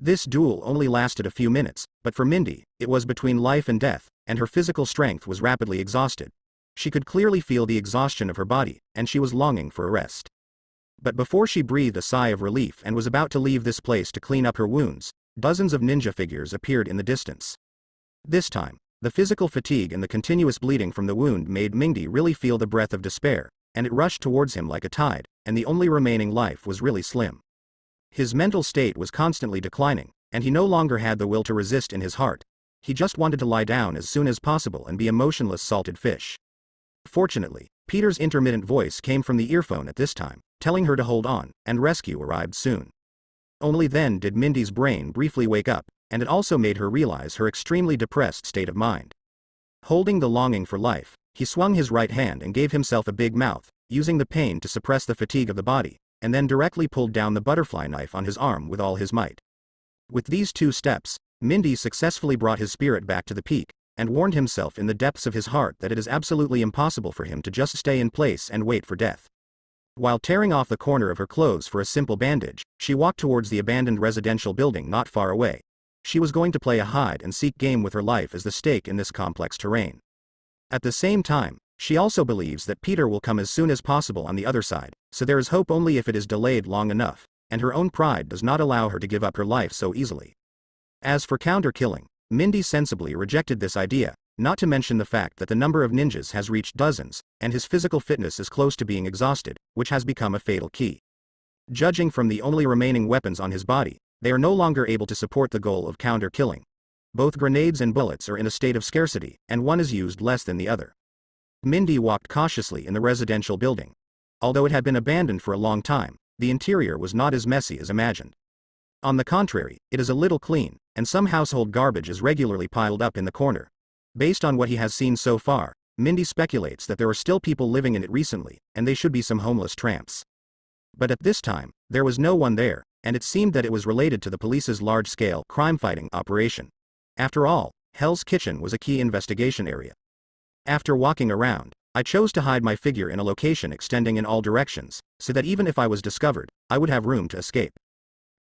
This duel only lasted a few minutes, but for Mindy, it was between life and death, and her physical strength was rapidly exhausted. She could clearly feel the exhaustion of her body, and she was longing for a rest. But before she breathed a sigh of relief and was about to leave this place to clean up her wounds, dozens of ninja figures appeared in the distance. This time, the physical fatigue and the continuous bleeding from the wound made Mindy really feel the breath of despair, and it rushed towards him like a tide, and the only remaining life was really slim. His mental state was constantly declining, and he no longer had the will to resist in his heart. He just wanted to lie down as soon as possible and be a motionless salted fish. Fortunately, Peter's intermittent voice came from the earphone at this time, telling her to hold on, and rescue arrived soon. Only then did Mindy's brain briefly wake up, and it also made her realize her extremely depressed state of mind. Holding the longing for life, he swung his right hand and gave himself a big mouth, using the pain to suppress the fatigue of the body, and then directly pulled down the butterfly knife on his arm with all his might. With these two steps, Mindy successfully brought his spirit back to the peak, and warned himself in the depths of his heart that it is absolutely impossible for him to just stay in place and wait for death. While tearing off the corner of her clothes for a simple bandage, she walked towards the abandoned residential building not far away. She was going to play a hide-and-seek game with her life as the stake in this complex terrain. At the same time, she also believes that Peter will come as soon as possible on the other side, so there is hope only if it is delayed long enough, and her own pride does not allow her to give up her life so easily. As for counter-killing, Mindy sensibly rejected this idea, not to mention the fact that the number of ninjas has reached dozens, and his physical fitness is close to being exhausted, which has become a fatal key. Judging from the only remaining weapons on his body, they are no longer able to support the goal of counter-killing. Both grenades and bullets are in a state of scarcity, and one is used less than the other. Mindy walked cautiously in the residential building. Although it had been abandoned for a long time, the interior was not as messy as imagined. On the contrary, it is a little clean, and some household garbage is regularly piled up in the corner. Based on what he has seen so far, Mindy speculates that there are still people living in it recently, and they should be some homeless tramps. But at this time, there was no one there, and it seemed that it was related to the police's large-scale crime-fighting operation. After all, Hell's Kitchen was a key investigation area. After walking around, I chose to hide my figure in a location extending in all directions, so that even if I was discovered, I would have room to escape.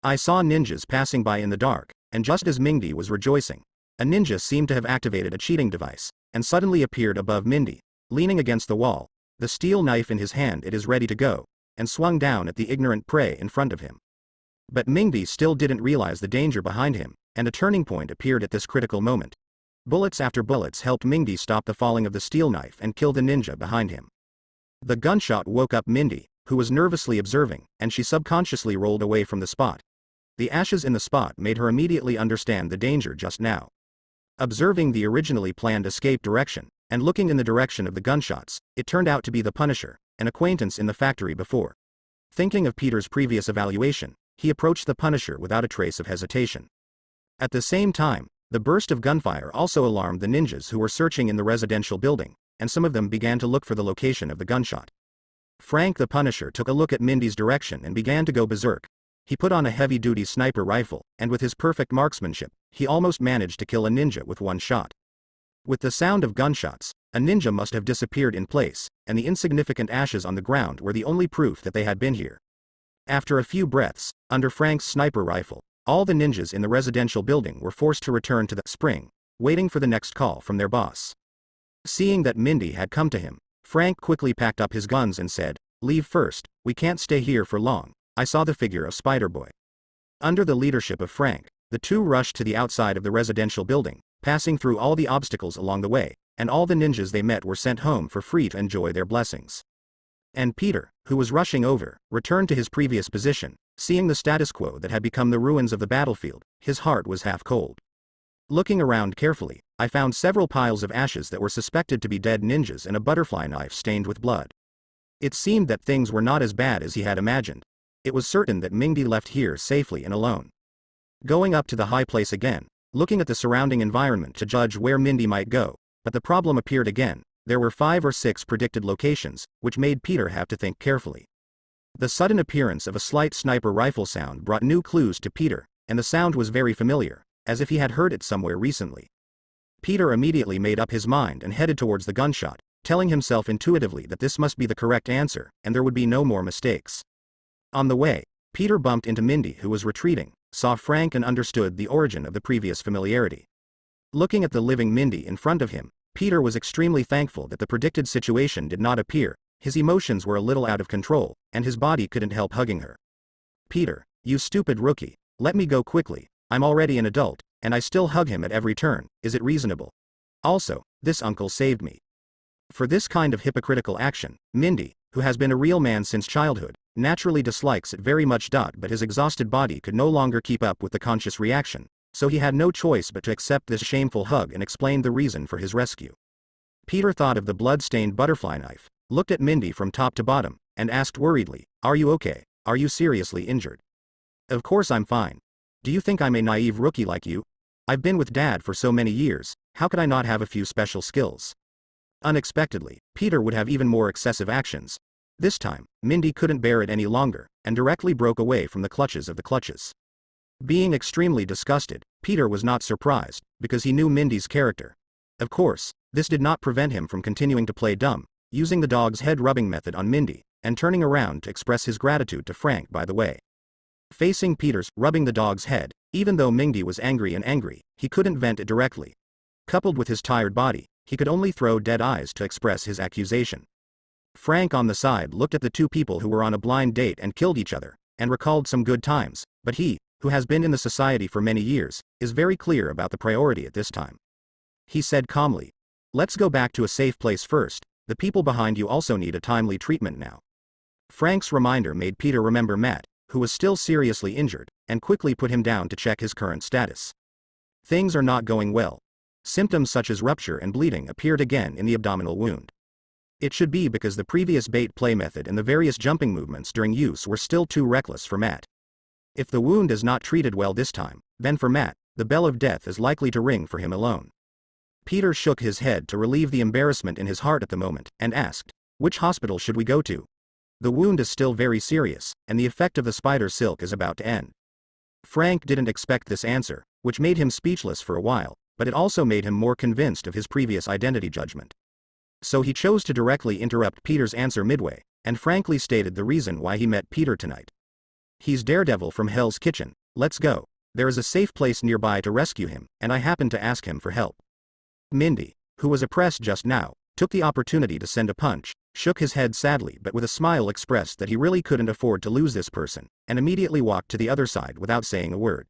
I saw ninjas passing by in the dark, and just as Mindy was rejoicing, a ninja seemed to have activated a cheating device, and suddenly appeared above Mindy, leaning against the wall, the steel knife in his hand. It is ready to go, and swung down at the ignorant prey in front of him. But Mindy still didn't realize the danger behind him, and a turning point appeared at this critical moment. Bullets after bullets helped Mindy stop the falling of the steel knife and kill the ninja behind him. The gunshot woke up Mindy, who was nervously observing, and she subconsciously rolled away from the spot. The ashes in the spot made her immediately understand the danger just now. Observing the originally planned escape direction, and looking in the direction of the gunshots, it turned out to be the Punisher, an acquaintance in the factory before. Thinking of Peter's previous evaluation, he approached the Punisher without a trace of hesitation. At the same time, the burst of gunfire also alarmed the ninjas who were searching in the residential building, and some of them began to look for the location of the gunshot. Frank the Punisher took a look at Mindy's direction and began to go berserk. He put on a heavy-duty sniper rifle, and with his perfect marksmanship, he almost managed to kill a ninja with one shot. With the sound of gunshots, a ninja must have disappeared in place, and the insignificant ashes on the ground were the only proof that they had been here. After a few breaths, under Frank's sniper rifle, all the ninjas in the residential building were forced to return to the spring, waiting for the next call from their boss. Seeing that Mindy had come to him, Frank quickly packed up his guns and said, "Leave first, we can't stay here for long." I saw the figure of Spider-Boy. Under the leadership of Frank, the two rushed to the outside of the residential building, passing through all the obstacles along the way, and all the ninjas they met were sent home for free to enjoy their blessings. And Peter, who was rushing over, returned to his previous position. Seeing the status quo that had become the ruins of the battlefield, his heart was half cold. Looking around carefully, I found several piles of ashes that were suspected to be dead ninjas and a butterfly knife stained with blood. It seemed that things were not as bad as he had imagined. It was certain that Mindy left here safely and alone. Going up to the high place again, looking at the surrounding environment to judge where Mindy might go, but the problem appeared again. There were 5 or 6 predicted locations, which made Peter have to think carefully. The sudden appearance of a slight sniper rifle sound brought new clues to Peter, and the sound was very familiar, as if he had heard it somewhere recently. Peter immediately made up his mind and headed towards the gunshot, telling himself intuitively that this must be the correct answer, and there would be no more mistakes. On the way, Peter bumped into Mindy, who was retreating, saw Frank and understood the origin of the previous familiarity. Looking at the living Mindy in front of him, Peter was extremely thankful that the predicted situation did not appear. His emotions were a little out of control, and his body couldn't help hugging her. "Peter, you stupid rookie, let me go quickly, I'm already an adult, and I still hug him at every turn, is it reasonable? Also, this uncle saved me." For this kind of hypocritical action, Mindy, who has been a real man since childhood, naturally dislikes it very much. But his exhausted body could no longer keep up with the conscious reaction, so he had no choice but to accept this shameful hug and explain the reason for his rescue. Peter thought of the blood-stained butterfly knife, looked at Mindy from top to bottom, and asked worriedly, "Are you okay? Are you seriously injured?" "Of course I'm fine. Do you think I'm a naive rookie like you? I've been with Dad for so many years, how could I not have a few special skills?" Unexpectedly, Peter would have even more excessive actions. This time, Mindy couldn't bear it any longer, and directly broke away from the clutches of the clutches. Being extremely disgusted, Peter was not surprised, because he knew Mindy's character. Of course, this did not prevent him from continuing to play dumb, using the dog's head rubbing method on Mindy, and turning around to express his gratitude to Frank by the way. Facing Peter's rubbing the dog's head, even though Mindy was angry, he couldn't vent it directly. Coupled with his tired body, he could only throw dead eyes to express his accusation. Frank on the side looked at the two people who were on a blind date and killed each other, and recalled some good times, but he, who has been in the society for many years, is very clear about the priority at this time. He said calmly, "Let's go back to a safe place first, the people behind you also need a timely treatment now." Frank's reminder made Peter remember Matt, who was still seriously injured, and quickly put him down to check his current status. Things are not going well. Symptoms such as rupture and bleeding appeared again in the abdominal wound. It should be because the previous bait play method and the various jumping movements during use were still too reckless for Matt. If the wound is not treated well this time, then for Matt, the bell of death is likely to ring for him alone. Peter shook his head to relieve the embarrassment in his heart at the moment, and asked, "Which hospital should we go to? The wound is still very serious, and the effect of the spider silk is about to end." Frank didn't expect this answer, which made him speechless for a while, but it also made him more convinced of his previous identity judgment. So he chose to directly interrupt Peter's answer midway, and frankly stated the reason why he met Peter tonight. "He's Daredevil from Hell's Kitchen, let's go. There is a safe place nearby to rescue him, and I happened to ask him for help." Mindy, who was oppressed just now, took the opportunity to send a punch, shook his head sadly but with a smile expressed that he really couldn't afford to lose this person, and immediately walked to the other side without saying a word.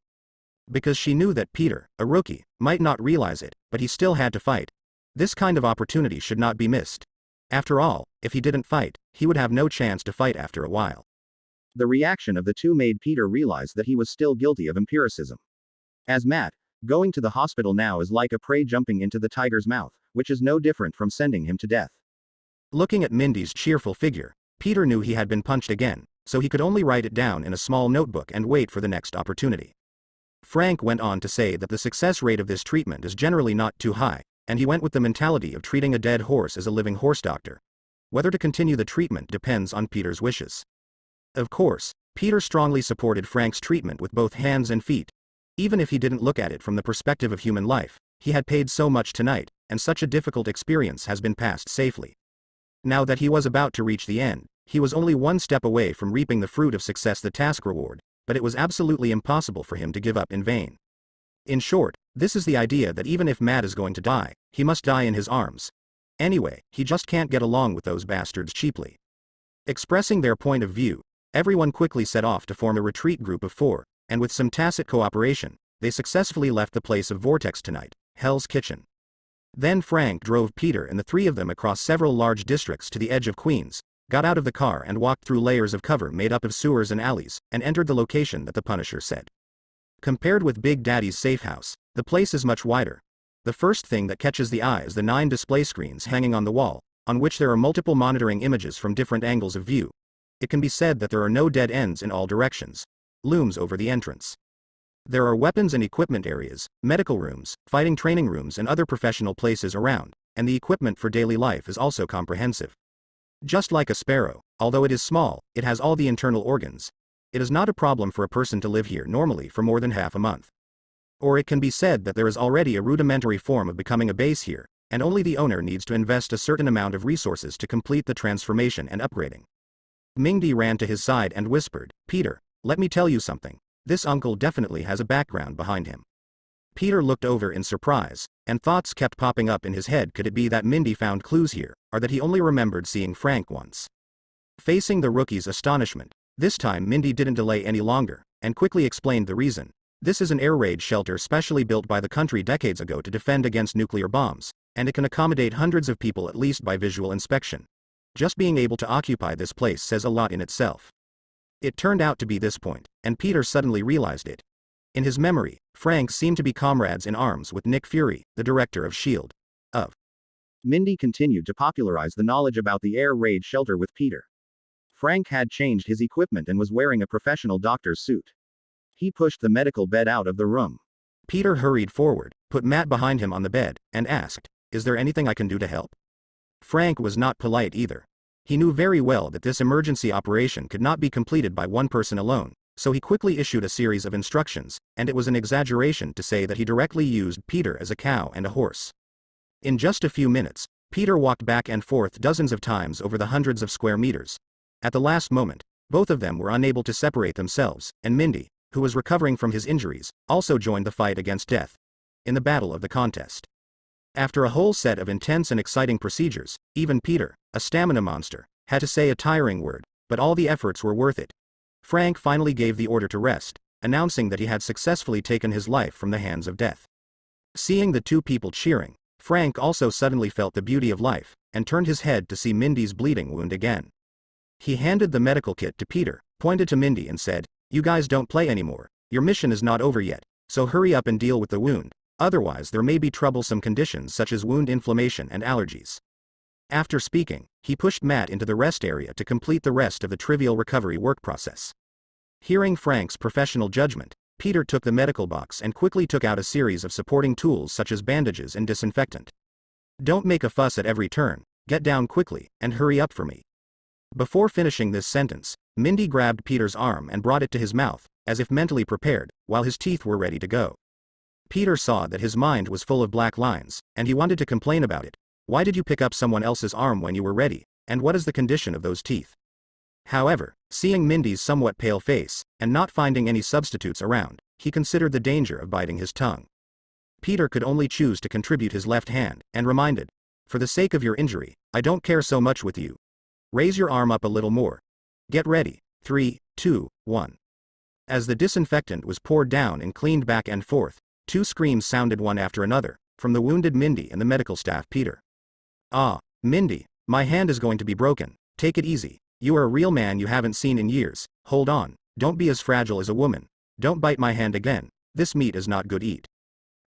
Because she knew that Peter, a rookie, might not realize it, but he still had to fight. This kind of opportunity should not be missed. After all, if he didn't fight, he would have no chance to fight after a while. The reaction of the two made Peter realize that he was still guilty of empiricism. As Matt, going to the hospital now is like a prey jumping into the tiger's mouth, which is no different from sending him to death. Looking at Mindy's cheerful figure, Peter knew he had been punched again, so he could only write it down in a small notebook and wait for the next opportunity. Frank went on to say that the success rate of this treatment is generally not too high, and he went with the mentality of treating a dead horse as a living horse doctor. Whether to continue the treatment depends on Peter's wishes. Of course, Peter strongly supported Frank's treatment with both hands and feet. Even if he didn't look at it from the perspective of human life, he had paid so much tonight, and such a difficult experience has been passed safely. Now that he was about to reach the end, he was only one step away from reaping the fruit of success, the task reward, but it was absolutely impossible for him to give up in vain. In short, this is the idea that even if Matt is going to die, he must die in his arms. Anyway, he just can't get along with those bastards cheaply. Expressing their point of view, everyone quickly set off to form a retreat group of 4, and with some tacit cooperation, they successfully left the place of Vortex tonight, Hell's Kitchen. Then Frank drove Peter and the 3 of them across several large districts to the edge of Queens, got out of the car and walked through layers of cover made up of sewers and alleys, and entered the location that the Punisher said. Compared with Big Daddy's safe house, the place is much wider. The first thing that catches the eye is the 9 display screens hanging on the wall, on which there are multiple monitoring images from different angles of view. It can be said that there are no dead ends in all directions. Looms over the entrance. There are weapons and equipment areas, medical rooms, fighting training rooms and other professional places around, and the equipment for daily life is also comprehensive. Just like a sparrow, although it is small, it has all the internal organs. It is not a problem for a person to live here normally for more than half a month. Or it can be said that there is already a rudimentary form of becoming a base here, and only the owner needs to invest a certain amount of resources to complete the transformation and upgrading. Mindy ran to his side and whispered, "Peter, let me tell you something. This uncle definitely has a background behind him. Peter looked over in surprise, and thoughts kept popping up in his head. Could it be that Mindy found clues here, or that he only remembered seeing Frank once? Facing the rookie's astonishment, this time Mindy didn't delay any longer, and quickly explained the reason. This is an air raid shelter specially built by the country decades ago to defend against nuclear bombs, and it can accommodate hundreds of people at least by visual inspection. Just being able to occupy this place says a lot in itself. It turned out to be this point, and Peter suddenly realized it. In his memory, Frank seemed to be comrades in arms with Nick Fury, the director of S.H.I.E.L.D. Mindy continued to popularize the knowledge about the air raid shelter with Peter. Frank had changed his equipment and was wearing a professional doctor's suit. He pushed the medical bed out of the room. Peter hurried forward, put Matt behind him on the bed, and asked, "Is there anything I can do to help?" Frank was not polite either. He knew very well that this emergency operation could not be completed by one person alone, so he quickly issued a series of instructions, and it was an exaggeration to say that he directly used Peter as a cow and a horse. In just a few minutes, Peter walked back and forth dozens of times over the hundreds of square meters. At the last moment, both of them were unable to separate themselves, and Mindy, who was recovering from his injuries, also joined the fight against death. In the battle of the contest. After a whole set of intense and exciting procedures, even Peter, a stamina monster, had to say a tiring word, but all the efforts were worth it. Frank finally gave the order to rest, announcing that he had successfully taken his life from the hands of death. Seeing the two people cheering, Frank also suddenly felt the beauty of life, and turned his head to see Mindy's bleeding wound again. He handed the medical kit to Peter, pointed to Mindy and said, "You guys don't play anymore, your mission is not over yet, so hurry up and deal with the wound, otherwise there may be troublesome conditions such as wound inflammation and allergies." After speaking, he pushed Matt into the rest area to complete the rest of the trivial recovery work process. Hearing Frank's professional judgment, Peter took the medical box and quickly took out a series of supporting tools such as bandages and disinfectant. "Don't make a fuss at every turn, get down quickly, and hurry up for me." Before finishing this sentence, Mindy grabbed Peter's arm and brought it to his mouth, as if mentally prepared, while his teeth were ready to go. Peter saw that his mind was full of black lines, and he wanted to complain about it. Why did you pick up someone else's arm when you were ready, and what is the condition of those teeth? However, seeing Mindy's somewhat pale face, and not finding any substitutes around, he considered the danger of biting his tongue. Peter could only choose to contribute his left hand, and reminded, "For the sake of your injury, I don't care so much with you. Raise your arm up a little more. Get ready, 3, 2, 1. As the disinfectant was poured down and cleaned back and forth, two screams sounded one after another, from the wounded Mindy and the medical staff Peter. "Ah, Mindy, my hand is going to be broken, take it easy, you are a real man you haven't seen in years, hold on, don't be as fragile as a woman, don't bite my hand again, this meat is not good eat."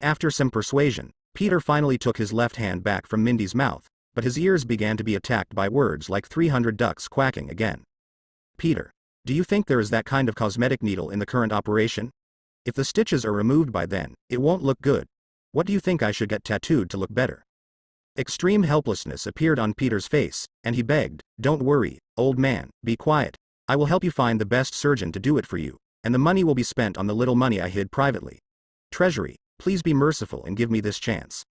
After some persuasion, Peter finally took his left hand back from Mindy's mouth, but his ears began to be attacked by words like 300 ducks quacking again. "Peter, do you think there is that kind of cosmetic needle in the current operation? If the stitches are removed by then, it won't look good. What do you think I should get tattooed to look better?" Extreme helplessness appeared on Peter's face, and he begged, "Don't worry, old man, be quiet. I will help you find the best surgeon to do it for you, and the money will be spent on the little money I hid privately. Treasury, please be merciful and give me this chance."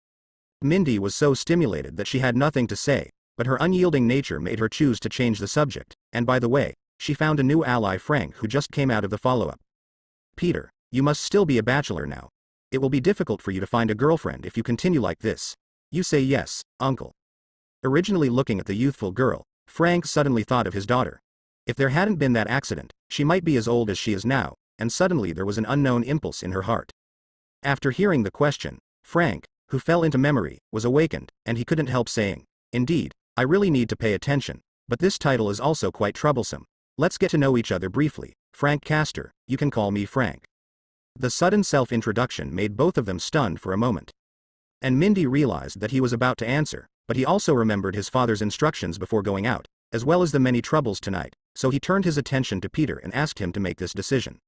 Mindy was so stimulated that she had nothing to say, but her unyielding nature made her choose to change the subject, and by the way, she found a new ally, Frank, who just came out of the follow-up. "Peter, you must still be a bachelor now. It will be difficult for you to find a girlfriend if you continue like this. You say yes, uncle." Originally looking at the youthful girl, Frank suddenly thought of his daughter. If there hadn't been that accident, she might be as old as she is now, and suddenly there was an unknown impulse in her heart. After hearing the question, Frank, who fell into memory, was awakened, and he couldn't help saying, "Indeed, I really need to pay attention, but this title is also quite troublesome. Let's get to know each other briefly. Frank Castor, you can call me Frank." The sudden self-introduction made both of them stunned for a moment. And Mindy realized that he was about to answer, but he also remembered his father's instructions before going out, as well as the many troubles tonight, so he turned his attention to Peter and asked him to make this decision.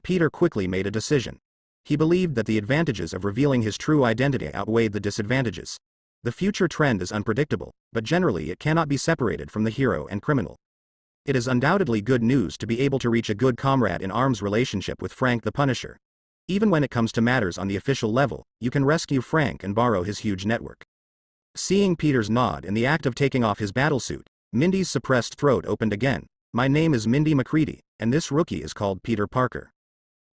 Peter quickly made a decision. He believed that the advantages of revealing his true identity outweighed the disadvantages. The future trend is unpredictable, but generally it cannot be separated from the hero and criminal. It is undoubtedly good news to be able to reach a good comrade in arms relationship with Frank the Punisher. Even when it comes to matters on the official level, you can rescue Frank and borrow his huge network. Seeing Peter's nod in the act of taking off his battlesuit, Mindy's suppressed throat opened again. "My name is Mindy McCready, and this rookie is called Peter Parker."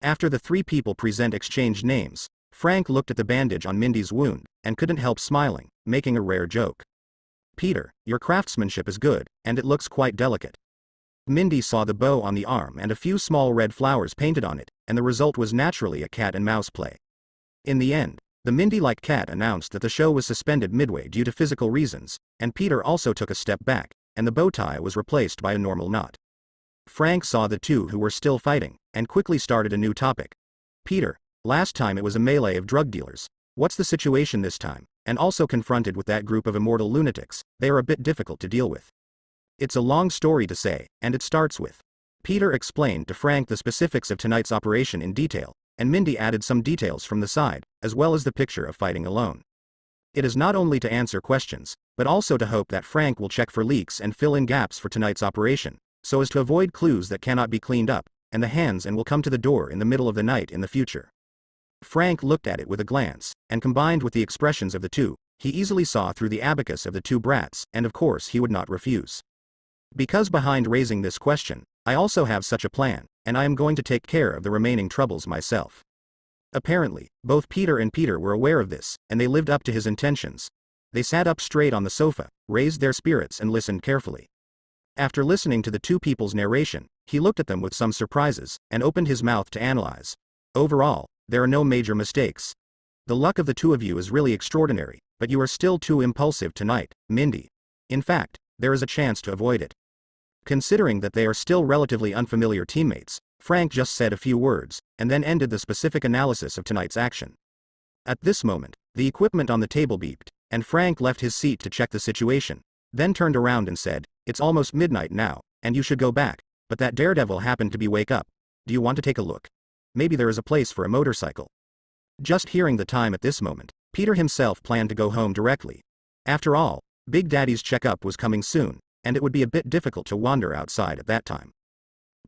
After the three people present exchanged names, Frank looked at the bandage on Mindy's wound, and couldn't help smiling, making a rare joke. Peter, your craftsmanship is good, and it looks quite delicate. Mindy saw the bow on the arm and a few small red flowers painted on it, and the result was naturally a cat and mouse play. In the end, the Mindy-like cat announced that the show was suspended midway due to physical reasons, and Peter also took a step back, and the bow tie was replaced by a normal knot. Frank saw the two who were still fighting, and quickly started a new topic. Peter, last time it was a melee of drug dealers. What's the situation this time? And also confronted with that group of immortal lunatics, they are a bit difficult to deal with. It's a long story to say, and it starts with. Peter explained to Frank the specifics of tonight's operation in detail, and Mindy added some details from the side, as well as the picture of fighting alone. It is not only to answer questions, but also to hope that Frank will check for leaks and fill in gaps for tonight's operation, so as to avoid clues that cannot be cleaned up, and the hands and will come to the door in the middle of the night in the future. Frank looked at it with a glance, and combined with the expressions of the two, he easily saw through the abacus of the two brats, and of course he would not refuse. Because behind raising this question, I also have such a plan, and I am going to take care of the remaining troubles myself. Apparently, both Peter and Peter were aware of this, and they lived up to his intentions. They sat up straight on the sofa, raised their spirits and listened carefully. After listening to the two people's narration, he looked at them with some surprises, and opened his mouth to analyze. Overall, there are no major mistakes. The luck of the two of you is really extraordinary, but you are still too impulsive tonight, Mindy. In fact, there is a chance to avoid it. Considering that they are still relatively unfamiliar teammates, Frank just said a few words, and then ended the specific analysis of tonight's action. At this moment, the equipment on the table beeped, and Frank left his seat to check the situation, then turned around and said, "It's almost midnight now, and you should go back, but that daredevil happened to be wake up. Do you want to take a look? Maybe there is a place for a motorcycle." Just hearing the time at this moment, Peter himself planned to go home directly. After all, Big Daddy's checkup was coming soon, and it would be a bit difficult to wander outside at that time.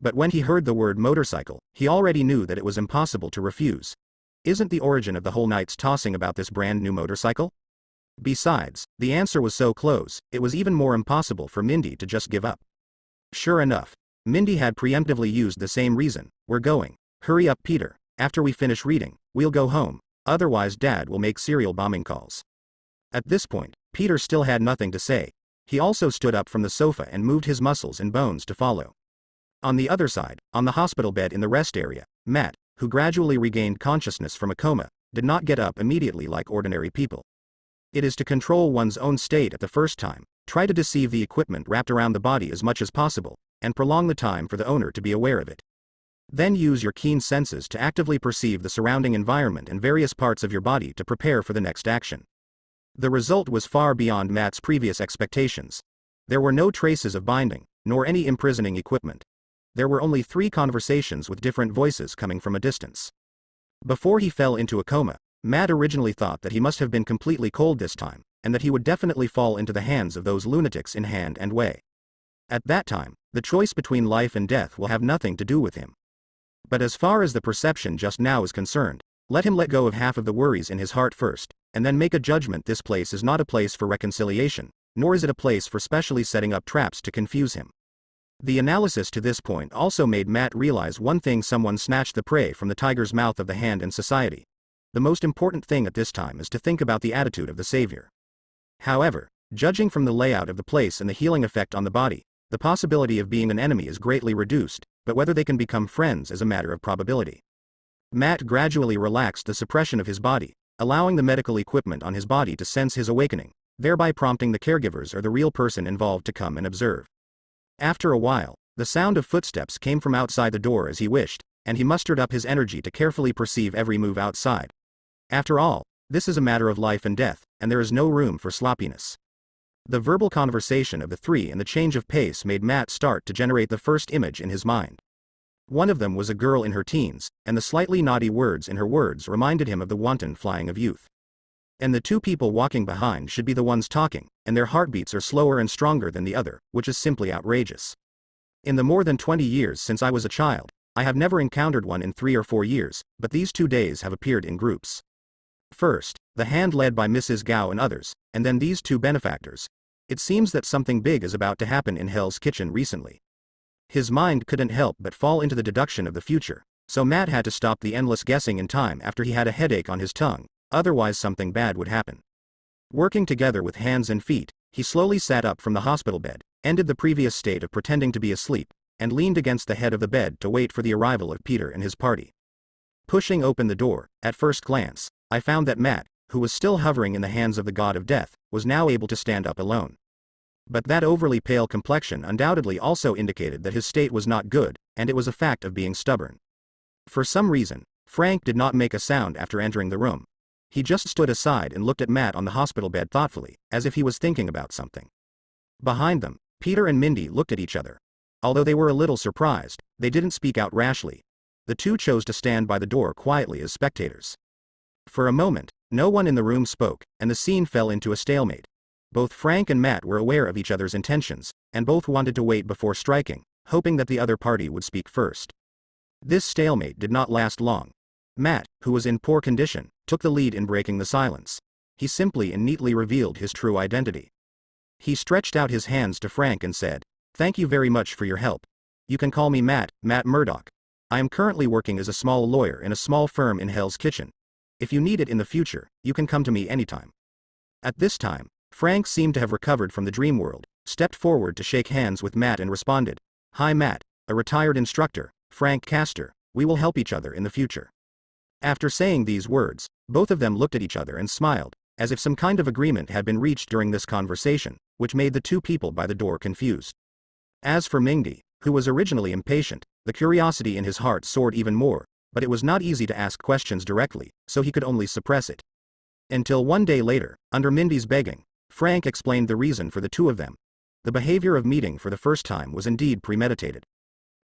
But when he heard the word motorcycle, he already knew that it was impossible to refuse. Isn't the origin of the whole night's tossing about this brand new motorcycle? Besides, the answer was so close, it was even more impossible for Mindy to just give up. Sure enough, Mindy had preemptively used the same reason. "We're going. Hurry up, Peter. After we finish reading, we'll go home, otherwise Dad will make serial bombing calls." At this point, Peter still had nothing to say. He also stood up from the sofa and moved his muscles and bones to follow. On the other side, on the hospital bed in the rest area, Matt, who gradually regained consciousness from a coma, did not get up immediately like ordinary people. It is to control one's own state at the first time. Try to deceive the equipment wrapped around the body as much as possible, and prolong the time for the owner to be aware of it. Then use your keen senses to actively perceive the surrounding environment and various parts of your body to prepare for the next action. The result was far beyond Matt's previous expectations. There were no traces of binding, nor any imprisoning equipment. There were only 3 conversations with different voices coming from a distance. Before he fell into a coma, Matt originally thought that he must have been completely cold this time, and that he would definitely fall into the hands of those lunatics in Hand and Way. At that time, the choice between life and death will have nothing to do with him. But as far as the perception just now is concerned, let him let go of half of the worries in his heart first, and then make a judgment. This place is not a place for reconciliation, nor is it a place for specially setting up traps to confuse him. The analysis to this point also made Matt realize one thing: someone snatched the prey from the tiger's mouth of the Hand and society. The most important thing at this time is to think about the attitude of the savior. However, judging from the layout of the place and the healing effect on the body, the possibility of being an enemy is greatly reduced, but whether they can become friends is a matter of probability. Matt gradually relaxed the suppression of his body, allowing the medical equipment on his body to sense his awakening, thereby prompting the caregivers or the real person involved to come and observe. After a while, the sound of footsteps came from outside the door as he wished, and he mustered up his energy to carefully perceive every move outside. After all, this is a matter of life and death, and there is no room for sloppiness. The verbal conversation of the 3 and the change of pace made Matt start to generate the first image in his mind. One of them was a girl in her teens, and the slightly naughty words in her words reminded him of the wanton flying of youth. And the 2 people walking behind should be the ones talking, and their heartbeats are slower and stronger than the other, which is simply outrageous. In the more than 20 years since I was a child, I have never encountered one in 3 or 4 years, but these 2 days have appeared in groups. First, the Hand led by Mrs. Gao and others, and then these 2 benefactors. It seems that something big is about to happen in Hell's Kitchen recently. His mind couldn't help but fall into the deduction of the future, So Matt had to stop the endless guessing in time after he had a headache on his tongue, otherwise something bad would happen. Working together with hands and feet, he slowly sat up from the hospital bed, ended the previous state of pretending to be asleep, and leaned against the head of the bed to wait for the arrival of Peter and his party. Pushing open the door, at first glance, I found that Matt, who was still hovering in the hands of the god of death, was now able to stand up alone. But that overly pale complexion undoubtedly also indicated that his state was not good, and it was a fact of being stubborn. For some reason, Frank did not make a sound after entering the room. He just stood aside and looked at Matt on the hospital bed thoughtfully, as if he was thinking about something. Behind them, Peter and Mindy looked at each other. Although they were a little surprised, they didn't speak out rashly. The two chose to stand by the door quietly as spectators. For a moment, no one in the room spoke, and the scene fell into a stalemate. Both Frank and Matt were aware of each other's intentions, and both wanted to wait before striking, hoping that the other party would speak first. This stalemate did not last long. Matt, who was in poor condition, took the lead in breaking the silence. He simply and neatly revealed his true identity. He stretched out his hands to Frank and said, "Thank you very much for your help. You can call me Matt Murdoch. I am currently working as a small lawyer in a small firm in Hell's Kitchen. If you need it in the future, you can come to me anytime." At this time, Frank seemed to have recovered from the dream world, stepped forward to shake hands with Matt and responded, "Hi Matt, a retired instructor, Frank Castor, we will help each other in the future." After saying these words, both of them looked at each other and smiled, as if some kind of agreement had been reached during this conversation, which made the two people by the door confused. As for Mindy, who was originally impatient, the curiosity in his heart soared even more, but it was not easy to ask questions directly, so he could only suppress it. Until one day later, under Mindy's begging, Frank explained the reason for the two of them. The behavior of meeting for the first time was indeed premeditated.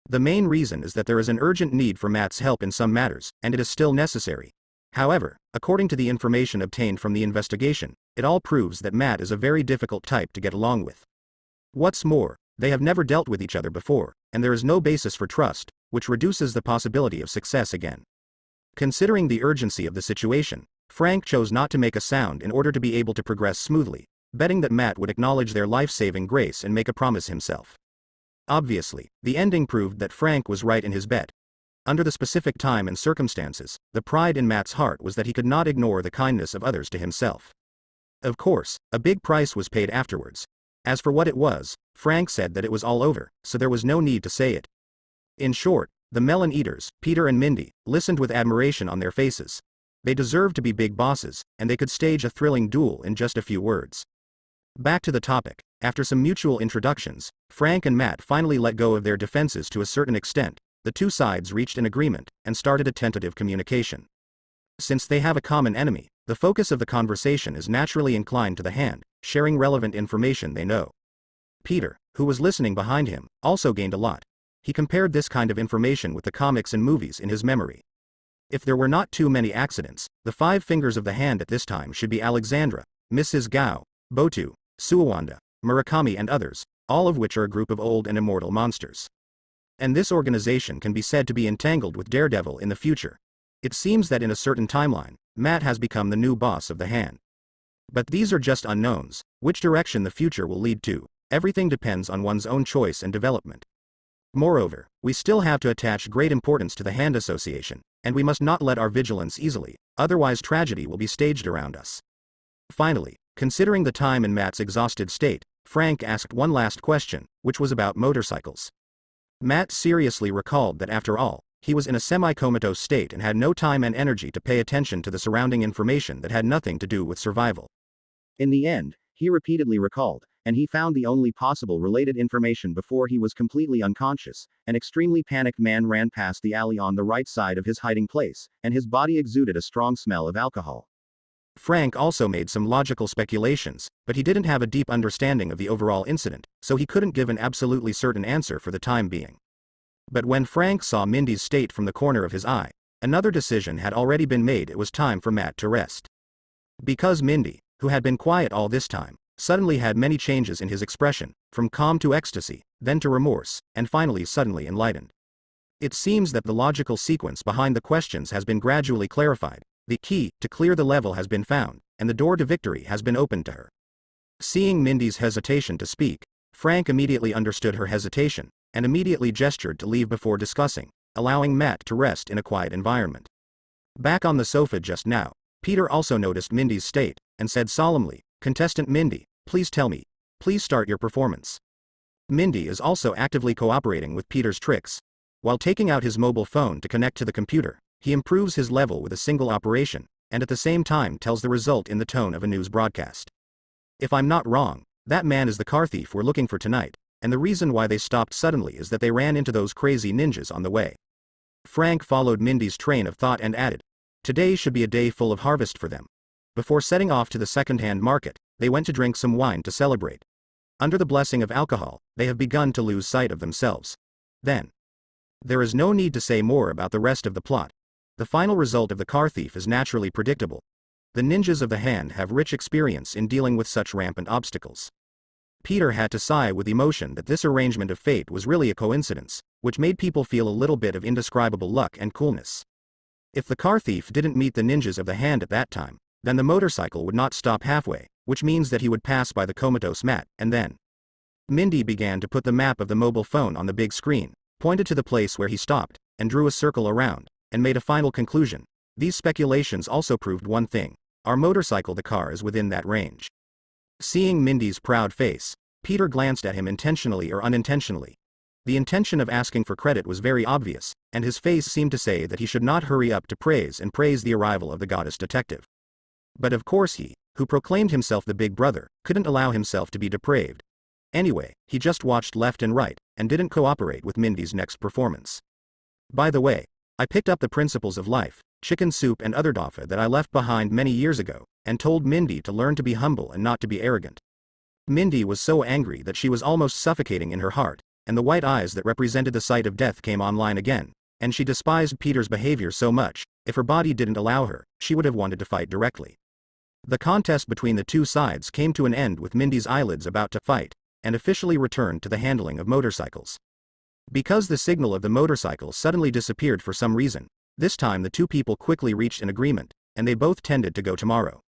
The main reason is that there is an urgent need for Matt's help in some matters, and it is still necessary. However, according to the information obtained from the investigation, it all proves that Matt is a very difficult type to get along with. What's more, they have never dealt with each other before, and there is no basis for trust, which reduces the possibility of success again. Considering the urgency of the situation, Frank chose not to make a sound in order to be able to progress smoothly, betting that Matt would acknowledge their life-saving grace and make a promise himself. Obviously, the ending proved that Frank was right in his bet. Under the specific time and circumstances, the pride in Matt's heart was that he could not ignore the kindness of others to himself. Of course, a big price was paid afterwards. As for what it was, Frank said that it was all over, so there was no need to say it. In short, the melon eaters, Peter and Mindy, listened with admiration on their faces. They deserved to be big bosses, and they could stage a thrilling duel in just a few words. Back to the topic, after some mutual introductions, Frank and Matt finally let go of their defenses to a certain extent. The two sides reached an agreement, and started a tentative communication. Since they have a common enemy, the focus of the conversation is naturally inclined to the hand, sharing relevant information they know. Peter, who was listening behind him, also gained a lot. He compared this kind of information with the comics and movies in his memory. If there were not too many accidents, the 5 fingers of the hand at this time should be Alexandra, Mrs. Gao, Botu, Suwanda, Murakami and others, all of which are a group of old and immortal monsters. And this organization can be said to be entangled with Daredevil in the future. It seems that in a certain timeline, Matt has become the new boss of the hand. But these are just unknowns. Which direction the future will lead to, everything depends on one's own choice and development. Moreover, we still have to attach great importance to the hand association, and we must not let our vigilance easily, otherwise tragedy will be staged around us. Finally, considering the time in Matt's exhausted state, Frank asked one last question, which was about motorcycles. Matt seriously recalled that after all, he was in a semi-comatose state and had no time and energy to pay attention to the surrounding information that had nothing to do with survival. In the end, he repeatedly recalled, and he found the only possible related information before he was completely unconscious. An extremely panicked man ran past the alley on the right side of his hiding place, and his body exuded a strong smell of alcohol. Frank also made some logical speculations, but he didn't have a deep understanding of the overall incident, so he couldn't give an absolutely certain answer for the time being. But when Frank saw Mindy's state from the corner of his eye, another decision had already been made. It was time for Matt to rest. Because Mindy, who had been quiet all this time, suddenly had many changes in his expression, from calm to ecstasy, then to remorse, and finally suddenly enlightened. It seems that the logical sequence behind the questions has been gradually clarified. The key to clear the level has been found, and the door to victory has been opened to her. Seeing Mindy's hesitation to speak, Frank immediately understood her hesitation, and immediately gestured to leave before discussing. allowing Matt to rest in a quiet environment. Back on the sofa just now, Peter also noticed Mindy's state, and said solemnly, "Contestant Mindy, please tell me. Please start your performance." Mindy is also actively cooperating with Peter's tricks. While taking out his mobile phone to connect to the computer, he improves his level with a single operation, and at the same time tells the result in the tone of a news broadcast. "If I'm not wrong, that man is the car thief we're looking for tonight, and the reason why they stopped suddenly is that they ran into those crazy ninjas on the way." Frank followed Mindy's train of thought and added, "Today should be a day full of harvest for them." Before setting off to the second-hand market, they went to drink some wine to celebrate. Under the blessing of alcohol, they have begun to lose sight of themselves. Then, there is no need to say more about the rest of the plot. The final result of the car thief is naturally predictable. The ninjas of the hand have rich experience in dealing with such rampant obstacles. Peter had to sigh with emotion that this arrangement of fate was really a coincidence, which made people feel a little bit of indescribable luck and coolness. If the car thief didn't meet the ninjas of the hand at that time, then the motorcycle would not stop halfway, which means that he would pass by the comatose Matt, and then Mindy began to put the map of the mobile phone on the big screen, pointed to the place where he stopped, and drew a circle around, and made a final conclusion. These speculations also proved one thing: our motorcycle, the car, is within that range. Seeing Mindy's proud face, Peter glanced at him intentionally or unintentionally. The intention of asking for credit was very obvious, and his face seemed to say that he should not hurry up to praise the arrival of the goddess detective. But of course he, who proclaimed himself the big brother, couldn't allow himself to be depraved. Anyway, he just watched left and right, and didn't cooperate with Mindy's next performance. "By the way, I picked up the principles of life, chicken soup and other daffa that I left behind many years ago, and told Mindy to learn to be humble and not to be arrogant." Mindy was so angry that she was almost suffocating in her heart, and the white eyes that represented the sight of death came online again, and she despised Peter's behavior so much. If her body didn't allow her, she would have wanted to fight directly. The contest between the two sides came to an end with Mindy's eyelids about to fight, and officially returned to the handling of motorcycles. Because the signal of the motorcycle suddenly disappeared for some reason, this time the two people quickly reached an agreement, and they both tended to go tomorrow.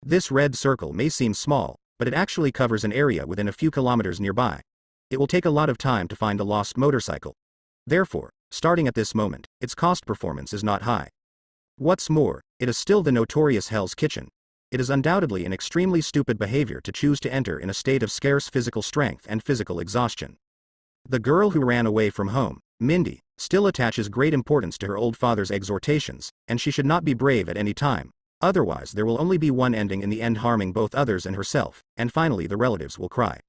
This red circle may seem small, but it actually covers an area within a few kilometers nearby. It will take a lot of time to find a lost motorcycle. Therefore, starting at this moment, its cost performance is not high. What's more, it is still the notorious Hell's Kitchen. It is undoubtedly an extremely stupid behavior to choose to enter in a state of scarce physical strength and physical exhaustion. The girl who ran away from home, Mindy, still attaches great importance to her old father's exhortations, and she should not be brave at any time. Otherwise there will only be one ending in the end, harming both others and herself, and finally the relatives will cry.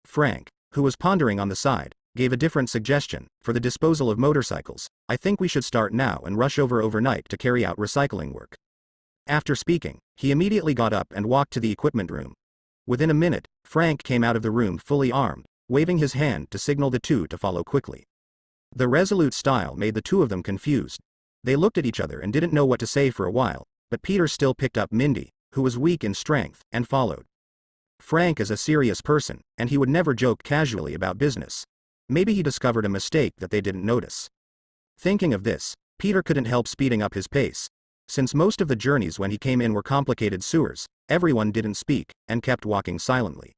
Frank, who was pondering on the side, gave a different suggestion. "For the disposal of motorcycles, I think we should start now and rush over overnight to carry out recycling work." After speaking, he immediately got up and walked to the equipment room. Within a minute, Frank came out of the room fully armed, waving his hand to signal the two to follow quickly. The resolute style made the two of them confused. They looked at each other and didn't know what to say for a while, but Peter still picked up Mindy, who was weak in strength, and followed. Frank is a serious person, and he would never joke casually about business. Maybe he discovered a mistake that they didn't notice. Thinking of this, Peter couldn't help speeding up his pace. Since most of the journeys when he came in were complicated sewers, everyone didn't speak, and kept walking silently.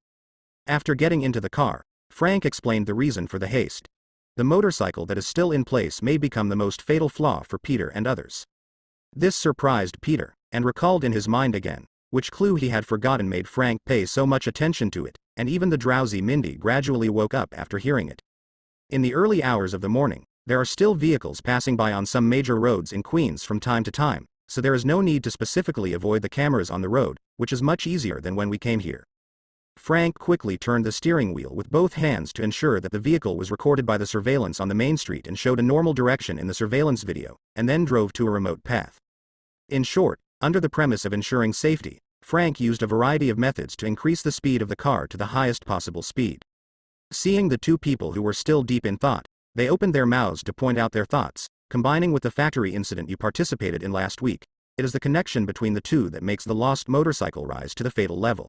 After getting into the car, Frank explained the reason for the haste. The motorcycle that is still in place may become the most fatal flaw for Peter and others. This surprised Peter, and recalled in his mind again, which clue he had forgotten made Frank pay so much attention to it, and even the drowsy Mindy gradually woke up after hearing it. In the early hours of the morning, there are still vehicles passing by on some major roads in Queens from time to time, so there is no need to specifically avoid the cameras on the road, which is much easier than when we came here. Frank quickly turned the steering wheel with both hands to ensure that the vehicle was recorded by the surveillance on the main street and showed a normal direction in the surveillance video, and then drove to a remote path. In short, under the premise of ensuring safety, Frank used a variety of methods to increase the speed of the car to the highest possible speed. Seeing the two people who were still deep in thought, they opened their mouths to point out their thoughts. Combining with the factory incident you participated in last week, it is the connection between the two that makes the lost motorcycle rise to the fatal level.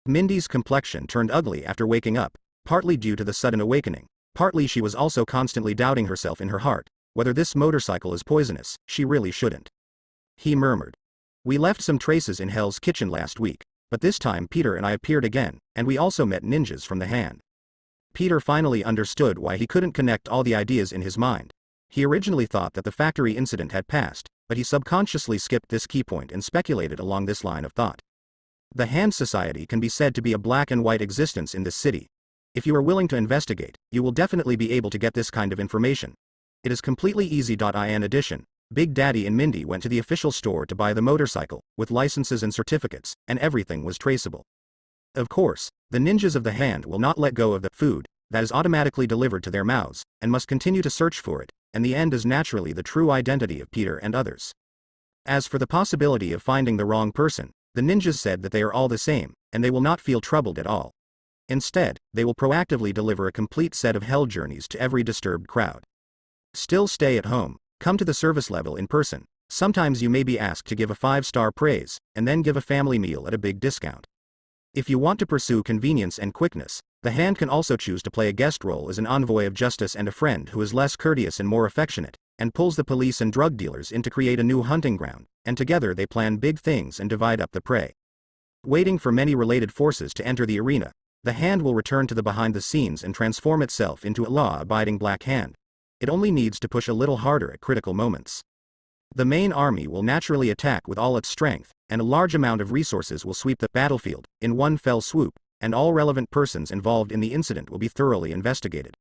Mindy's complexion turned ugly after waking up, partly due to the sudden awakening, partly she was also constantly doubting herself in her heart. Whether this motorcycle is poisonous, she really shouldn't. He murmured. "We left some traces in Hell's Kitchen last week, but this time Peter and I appeared again, and we also met ninjas from the hand." Peter finally understood why he couldn't connect all the ideas in his mind. He originally thought that the factory incident had passed, but he subconsciously skipped this key point and speculated along this line of thought. The Hand Society can be said to be a black and white existence in this city. If you are willing to investigate, you will definitely be able to get this kind of information. It is completely easy. In addition, Big Daddy and Mindy went to the official store to buy the motorcycle, with licenses and certificates, and everything was traceable. Of course, the ninjas of the hand will not let go of the food that is automatically delivered to their mouths, and must continue to search for it, and the end is naturally the true identity of Peter and others. As for the possibility of finding the wrong person, the ninjas said that they are all the same, and they will not feel troubled at all. Instead, they will proactively deliver a complete set of hell journeys to every disturbed crowd. Still stay at home, come to the service level in person. Sometimes you may be asked to give a 5-star praise, and then give a family meal at a big discount. If you want to pursue convenience and quickness, the hand can also choose to play a guest role as an envoy of justice and a friend who is less courteous and more affectionate, and pulls the police and drug dealers in to create a new hunting ground, and together they plan big things and divide up the prey. Waiting for many related forces to enter the arena, the hand will return to the behind the scenes and transform itself into a law-abiding black hand. It only needs to push a little harder at critical moments. The main army will naturally attack with all its strength, and a large amount of resources will sweep the battlefield in one fell swoop, and all relevant persons involved in the incident will be thoroughly investigated.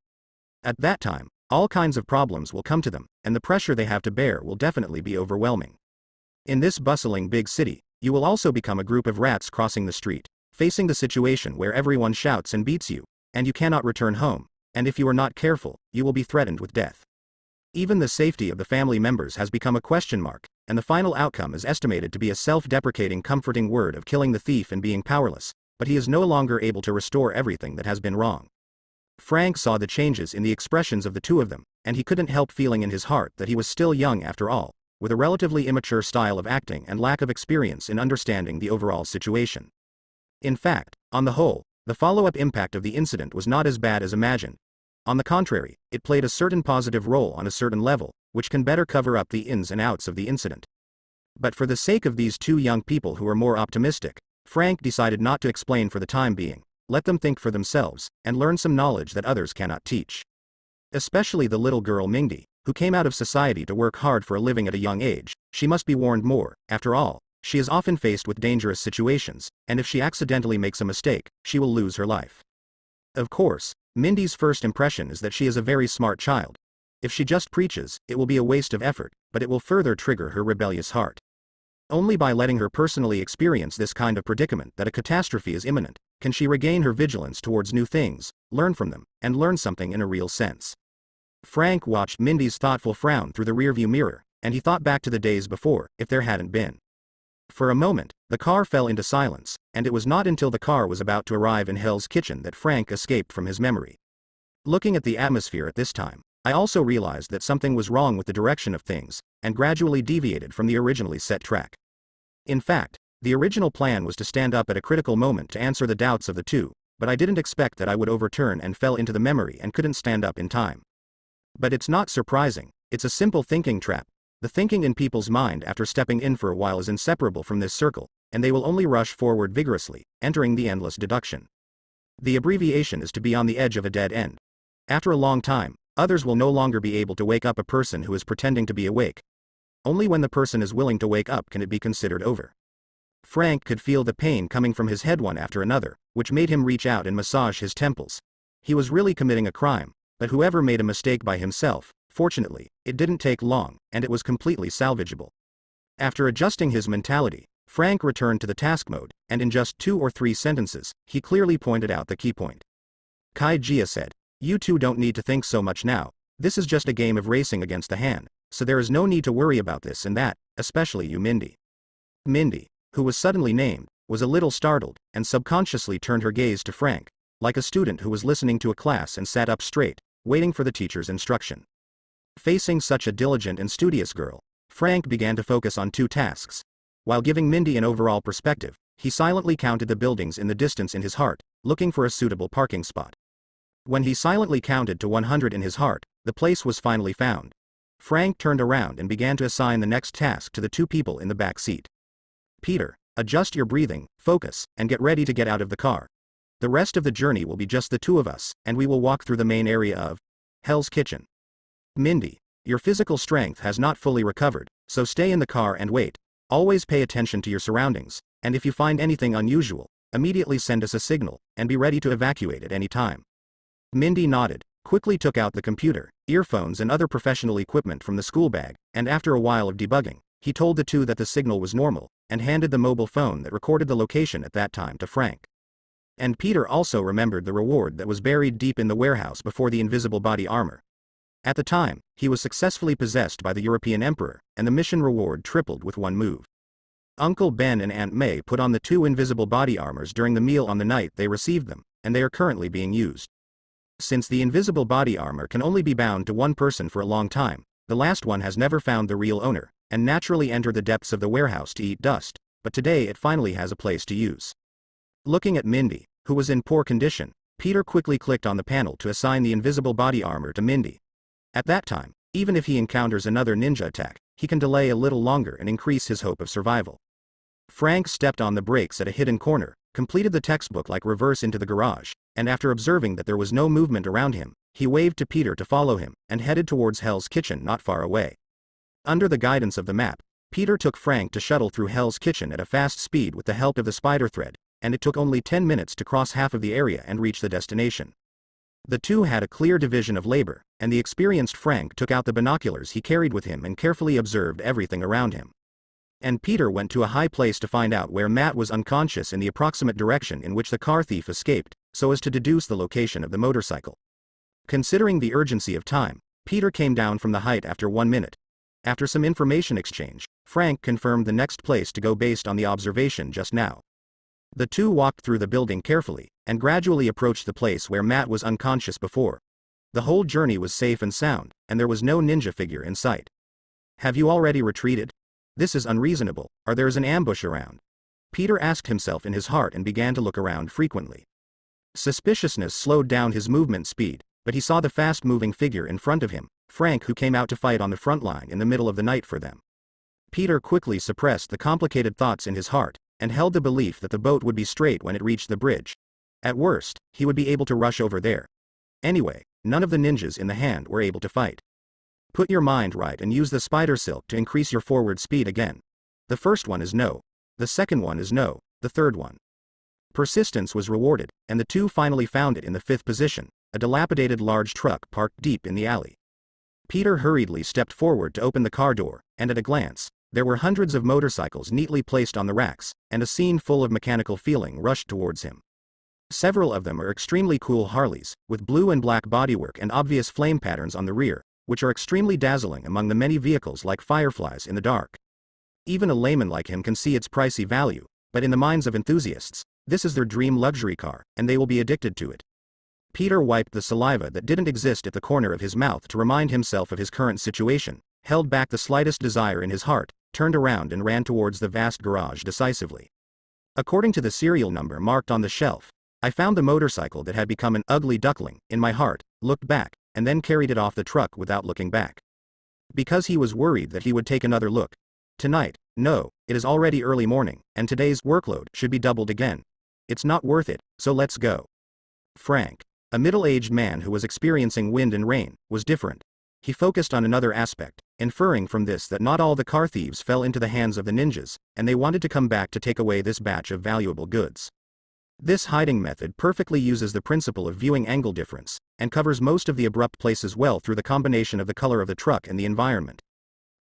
At that time, all kinds of problems will come to them, and the pressure they have to bear will definitely be overwhelming. In this bustling big city, you will also become a group of rats crossing the street, facing the situation where everyone shouts and beats you, and you cannot return home, and if you are not careful, you will be threatened with death. Even the safety of the family members has become a question mark, and the final outcome is estimated to be a self-deprecating comforting word of killing the thief and being powerless, but he is no longer able to restore everything that has been wrong. Frank saw the changes in the expressions of the two of them, and he couldn't help feeling in his heart that he was still young after all, with a relatively immature style of acting and lack of experience in understanding the overall situation. In fact, on the whole, the follow-up impact of the incident was not as bad as imagined. On the contrary, it played a certain positive role on a certain level, which can better cover up the ins and outs of the incident. But for the sake of these two young people who are more optimistic, Frank decided not to explain for the time being. Let them think for themselves, and learn some knowledge that others cannot teach. Especially the little girl Mindy, who came out of society to work hard for a living at a young age. She must be warned more. After all, she is often faced with dangerous situations, and if she accidentally makes a mistake, she will lose her life. Of course, Mindy's first impression is that she is a very smart child. If she just preaches, it will be a waste of effort, but it will further trigger her rebellious heart. Only by letting her personally experience this kind of predicament that a catastrophe is imminent, can she regain her vigilance towards new things, learn from them, and learn something in a real sense. Frank watched Mindy's thoughtful frown through the rearview mirror, and he thought back to the days before, if there hadn't been. For a moment, the car fell into silence, and it was not until the car was about to arrive in Hell's Kitchen that Frank escaped from his memory. Looking at the atmosphere at this time, I also realized that something was wrong with the direction of things, and gradually deviated from the originally set track. In fact, the original plan was to stand up at a critical moment to answer the doubts of the two, but I didn't expect that I would overturn and fell into the memory and couldn't stand up in time. But it's not surprising, it's a simple thinking trap. The thinking in people's mind after stepping in for a while is inseparable from this circle, and they will only rush forward vigorously, entering the endless deduction. The abbreviation is to be on the edge of a dead end. After a long time, others will no longer be able to wake up a person who is pretending to be awake. Only when the person is willing to wake up can it be considered over. Frank could feel the pain coming from his head one after another, which made him reach out and massage his temples. He was really committing a crime, but whoever made a mistake by himself, fortunately, it didn't take long, and it was completely salvageable. After adjusting his mentality, Frank returned to the task mode, and in just 2 or 3 sentences, he clearly pointed out the key point. Kai Jia said, "You two don't need to think so much now, this is just a game of racing against the hand, so there is no need to worry about this and that, especially you Mindy." Mindy, who was suddenly named, was a little startled, and subconsciously turned her gaze to Frank, like a student who was listening to a class and sat up straight, waiting for the teacher's instruction. Facing such a diligent and studious girl, Frank began to focus on 2 tasks. While giving Mindy an overall perspective, he silently counted the buildings in the distance in his heart, looking for a suitable parking spot. When he silently counted to 100 in his heart, the place was finally found. Frank turned around and began to assign the next task to the 2 people in the back seat. "Peter, adjust your breathing, focus, and get ready to get out of the car. The rest of the journey will be just the 2 of us, and we will walk through the main area of Hell's Kitchen. Mindy, Your physical strength has not fully recovered, so stay in the car and wait. Always pay attention to your surroundings, and if you find anything unusual, immediately send us a signal, and be ready to evacuate at any time." Mindy nodded, quickly took out the computer, earphones and other professional equipment from the school bag, and after a while of debugging, he told the two that the signal was normal, and handed the mobile phone that recorded the location at that time to Frank. And Peter also remembered the reward that was buried deep in the warehouse before the invisible body armor. At the time, he was successfully possessed by the European Emperor, and the mission reward tripled with one move. Uncle Ben and Aunt May put on the two invisible body armors during the meal on the night they received them, and they are currently being used. Since the invisible body armor can only be bound to one person for a long time, the last one has never found the real owner, and naturally entered the depths of the warehouse to eat dust, but today it finally has a place to use. Looking at Mindy, who was in poor condition, Peter quickly clicked on the panel to assign the invisible body armor to Mindy. At that time, even if he encounters another ninja attack, he can delay a little longer and increase his hope of survival. Frank stepped on the brakes at a hidden corner, completed the textbook-like reverse into the garage, and after observing that there was no movement around him, he waved to Peter to follow him, and headed towards Hell's Kitchen not far away. Under the guidance of the map, Peter took Frank to shuttle through Hell's Kitchen at a fast speed with the help of the spider thread, and it took only 10 minutes to cross half of the area and reach the destination. The two had a clear division of labor, and the experienced Frank took out the binoculars he carried with him and carefully observed everything around him. And Peter went to a high place to find out where Matt was unconscious in the approximate direction in which the car thief escaped, so as to deduce the location of the motorcycle. Considering the urgency of time, Peter came down from the height after 1 minute. After some information exchange, Frank confirmed the next place to go based on the observation just now. The two walked through the building carefully, and gradually approached the place where Matt was unconscious before. The whole journey was safe and sound, and there was no ninja figure in sight. "Have you already retreated? This is unreasonable, or there is an ambush around?" Peter asked himself in his heart and began to look around frequently. Suspiciousness slowed down his movement speed, but he saw the fast-moving figure in front of him, Frank, who came out to fight on the front line in the middle of the night for them. Peter quickly suppressed the complicated thoughts in his heart, and held the belief that the boat would be straight when it reached the bridge. At worst, he would be able to rush over there. Anyway, none of the ninjas in the hand were able to fight. Put your mind right and use the spider silk to increase your forward speed again. The first one is no. The second one is no. The third one. Persistence was rewarded, and the two finally found it in the 5th position, a dilapidated large truck parked deep in the alley. Peter hurriedly stepped forward to open the car door, and at a glance, there were hundreds of motorcycles neatly placed on the racks, and a scene full of mechanical feeling rushed towards him. Several of them are extremely cool Harleys, with blue and black bodywork and obvious flame patterns on the rear, which are extremely dazzling among the many vehicles like fireflies in the dark. Even a layman like him can see its pricey value, but in the minds of enthusiasts, this is their dream luxury car, and they will be addicted to it. Peter wiped the saliva that didn't exist at the corner of his mouth to remind himself of his current situation, held back the slightest desire in his heart, turned around and ran towards the vast garage decisively. According to the serial number marked on the shelf, I found the motorcycle that had become an ugly duckling in my heart, looked back, and then carried it off the truck without looking back. Because he was worried that he would take another look. Tonight, no, it is already early morning, and today's workload should be doubled again. It's not worth it, so let's go. Frank, a middle-aged man who was experiencing wind and rain, was different. He focused on another aspect, inferring from this that not all the car thieves fell into the hands of the ninjas, and they wanted to come back to take away this batch of valuable goods. This hiding method perfectly uses the principle of viewing angle difference, and covers most of the abrupt places well through the combination of the color of the truck and the environment.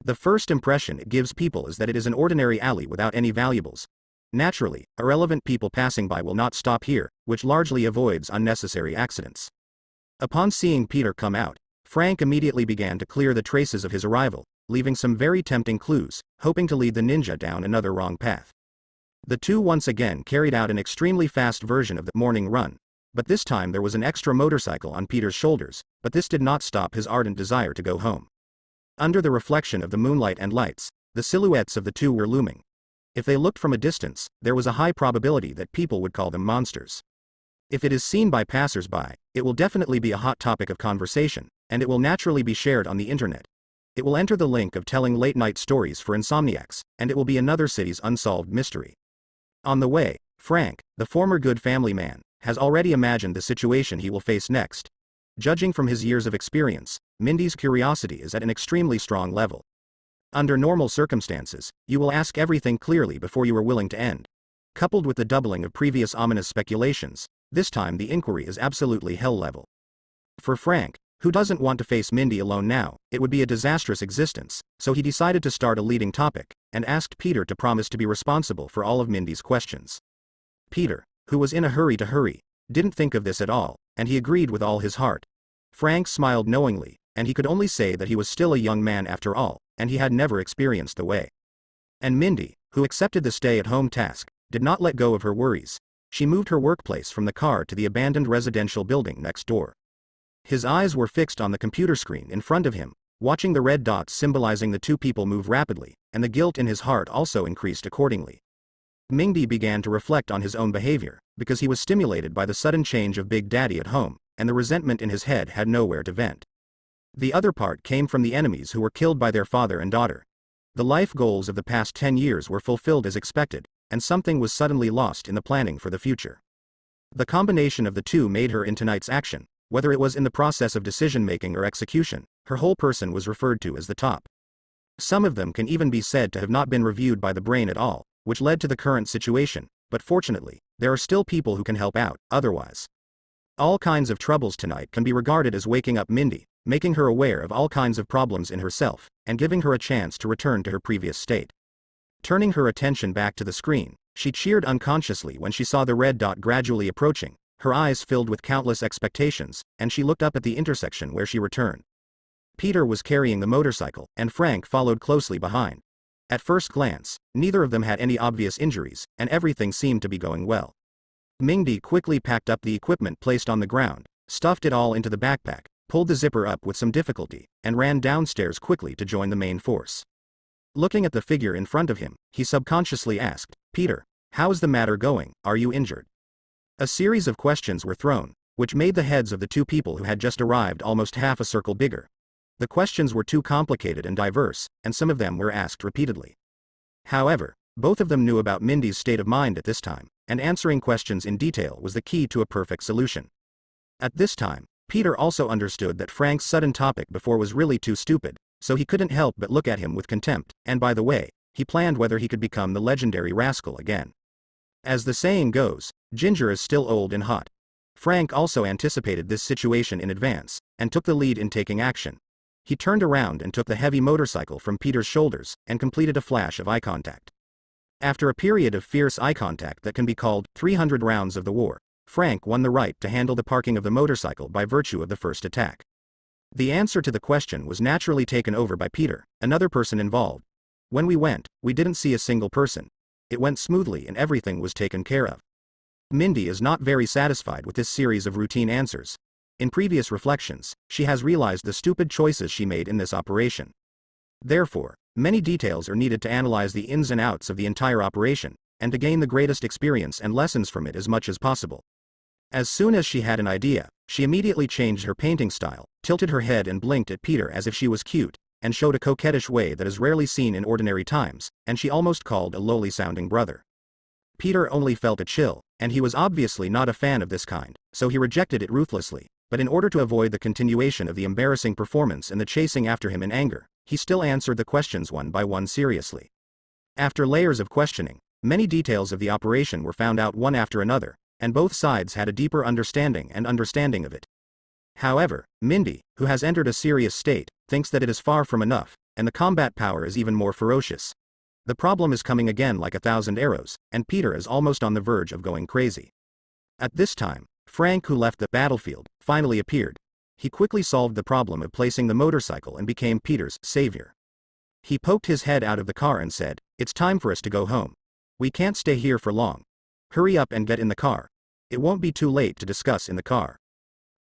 The first impression it gives people is that it is an ordinary alley without any valuables. Naturally, irrelevant people passing by will not stop here, which largely avoids unnecessary accidents. Upon seeing Peter come out, Frank immediately began to clear the traces of his arrival, leaving some very tempting clues, hoping to lead the ninja down another wrong path. The two once again carried out an extremely fast version of the morning run, but this time there was an extra motorcycle on Peter's shoulders, but this did not stop his ardent desire to go home. Under the reflection of the moonlight and lights, the silhouettes of the two were looming. If they looked from a distance, there was a high probability that people would call them monsters. If it is seen by passers-by, it will definitely be a hot topic of conversation, and it will naturally be shared on the internet. It will enter the link of telling late-night stories for insomniacs, and it will be another city's unsolved mystery. On the way, Frank, the former good family man, has already imagined the situation he will face next. Judging from his years of experience, Mindy's curiosity is at an extremely strong level. Under normal circumstances, you will ask everything clearly before you are willing to end. Coupled with the doubling of previous ominous speculations, this time the inquiry is absolutely hell level. For Frank, who doesn't want to face Mindy alone now, it would be a disastrous existence, so he decided to start a leading topic, and asked Peter to promise to be responsible for all of Mindy's questions. Peter, who was in a hurry to hurry, didn't think of this at all, and he agreed with all his heart. Frank smiled knowingly, and he could only say that he was still a young man after all, and he had never experienced the way. And Mindy, who accepted the stay-at-home task, did not let go of her worries. She moved her workplace from the car to the abandoned residential building next door. His eyes were fixed on the computer screen in front of him, watching the red dots symbolizing the two people move rapidly, and the guilt in his heart also increased accordingly. Mindy began to reflect on his own behavior, because he was stimulated by the sudden change of Big Daddy at home, and the resentment in his head had nowhere to vent. The other part came from the enemies who were killed by their father and daughter. The life goals of the past 10 years were fulfilled as expected, and something was suddenly lost in the planning for the future. The combination of the two made her in tonight's action, whether it was in the process of decision-making or execution, her whole person was referred to as the top. Some of them can even be said to have not been reviewed by the brain at all, which led to the current situation, but fortunately, there are still people who can help out, otherwise. All kinds of troubles tonight can be regarded as waking up Mindy, making her aware of all kinds of problems in herself, and giving her a chance to return to her previous state. Turning her attention back to the screen, she cheered unconsciously when she saw the red dot gradually approaching, her eyes filled with countless expectations, and she looked up at the intersection where she returned. Peter was carrying the motorcycle, and Frank followed closely behind. At first glance, neither of them had any obvious injuries, and everything seemed to be going well. Mindy quickly packed up the equipment placed on the ground, stuffed it all into the backpack, pulled the zipper up with some difficulty, and ran downstairs quickly to join the main force. Looking at the figure in front of him, he subconsciously asked, "Peter, how's the matter going, are you injured?" A series of questions were thrown, which made the heads of the two people who had just arrived almost half a circle bigger. The questions were too complicated and diverse, and some of them were asked repeatedly. However, both of them knew about Mindy's state of mind at this time, and answering questions in detail was the key to a perfect solution. At this time, Peter also understood that Frank's sudden topic before was really too stupid, so he couldn't help but look at him with contempt, and by the way, he planned whether he could become the legendary rascal again. As the saying goes, ginger is still old and hot. Frank also anticipated this situation in advance, and took the lead in taking action. He turned around and took the heavy motorcycle from Peter's shoulders, and completed a flash of eye contact. After a period of fierce eye contact that can be called 300 rounds of the war, Frank won the right to handle the parking of the motorcycle by virtue of the first attack. The answer to the question was naturally taken over by Peter, another person involved. When we went, we didn't see a single person. It went smoothly and everything was taken care of. Mindy is not very satisfied with this series of routine answers. In previous reflections, she has realized the stupid choices she made in this operation. Therefore, many details are needed to analyze the ins and outs of the entire operation, and to gain the greatest experience and lessons from it as much as possible. As soon as she had an idea, she immediately changed her painting style, tilted her head and blinked at Peter as if she was cute, and showed a coquettish way that is rarely seen in ordinary times, and she almost called a lowly-sounding brother. Peter only felt a chill, and he was obviously not a fan of this kind, so he rejected it ruthlessly, but in order to avoid the continuation of the embarrassing performance and the chasing after him in anger, he still answered the questions one by one seriously. After layers of questioning, many details of the operation were found out one after another, and both sides had a deeper understanding of it. However, Mindy, who has entered a serious state, thinks that it is far from enough, and the combat power is even more ferocious. The problem is coming again like 1,000 arrows, and Peter is almost on the verge of going crazy. At this time, Frank, who left the battlefield, finally appeared. He quickly solved the problem of placing the motorcycle and became Peter's savior. He poked his head out of the car and said, "It's time for us to go home. We can't stay here for long. Hurry up and get in the car. It won't be too late to discuss in the car."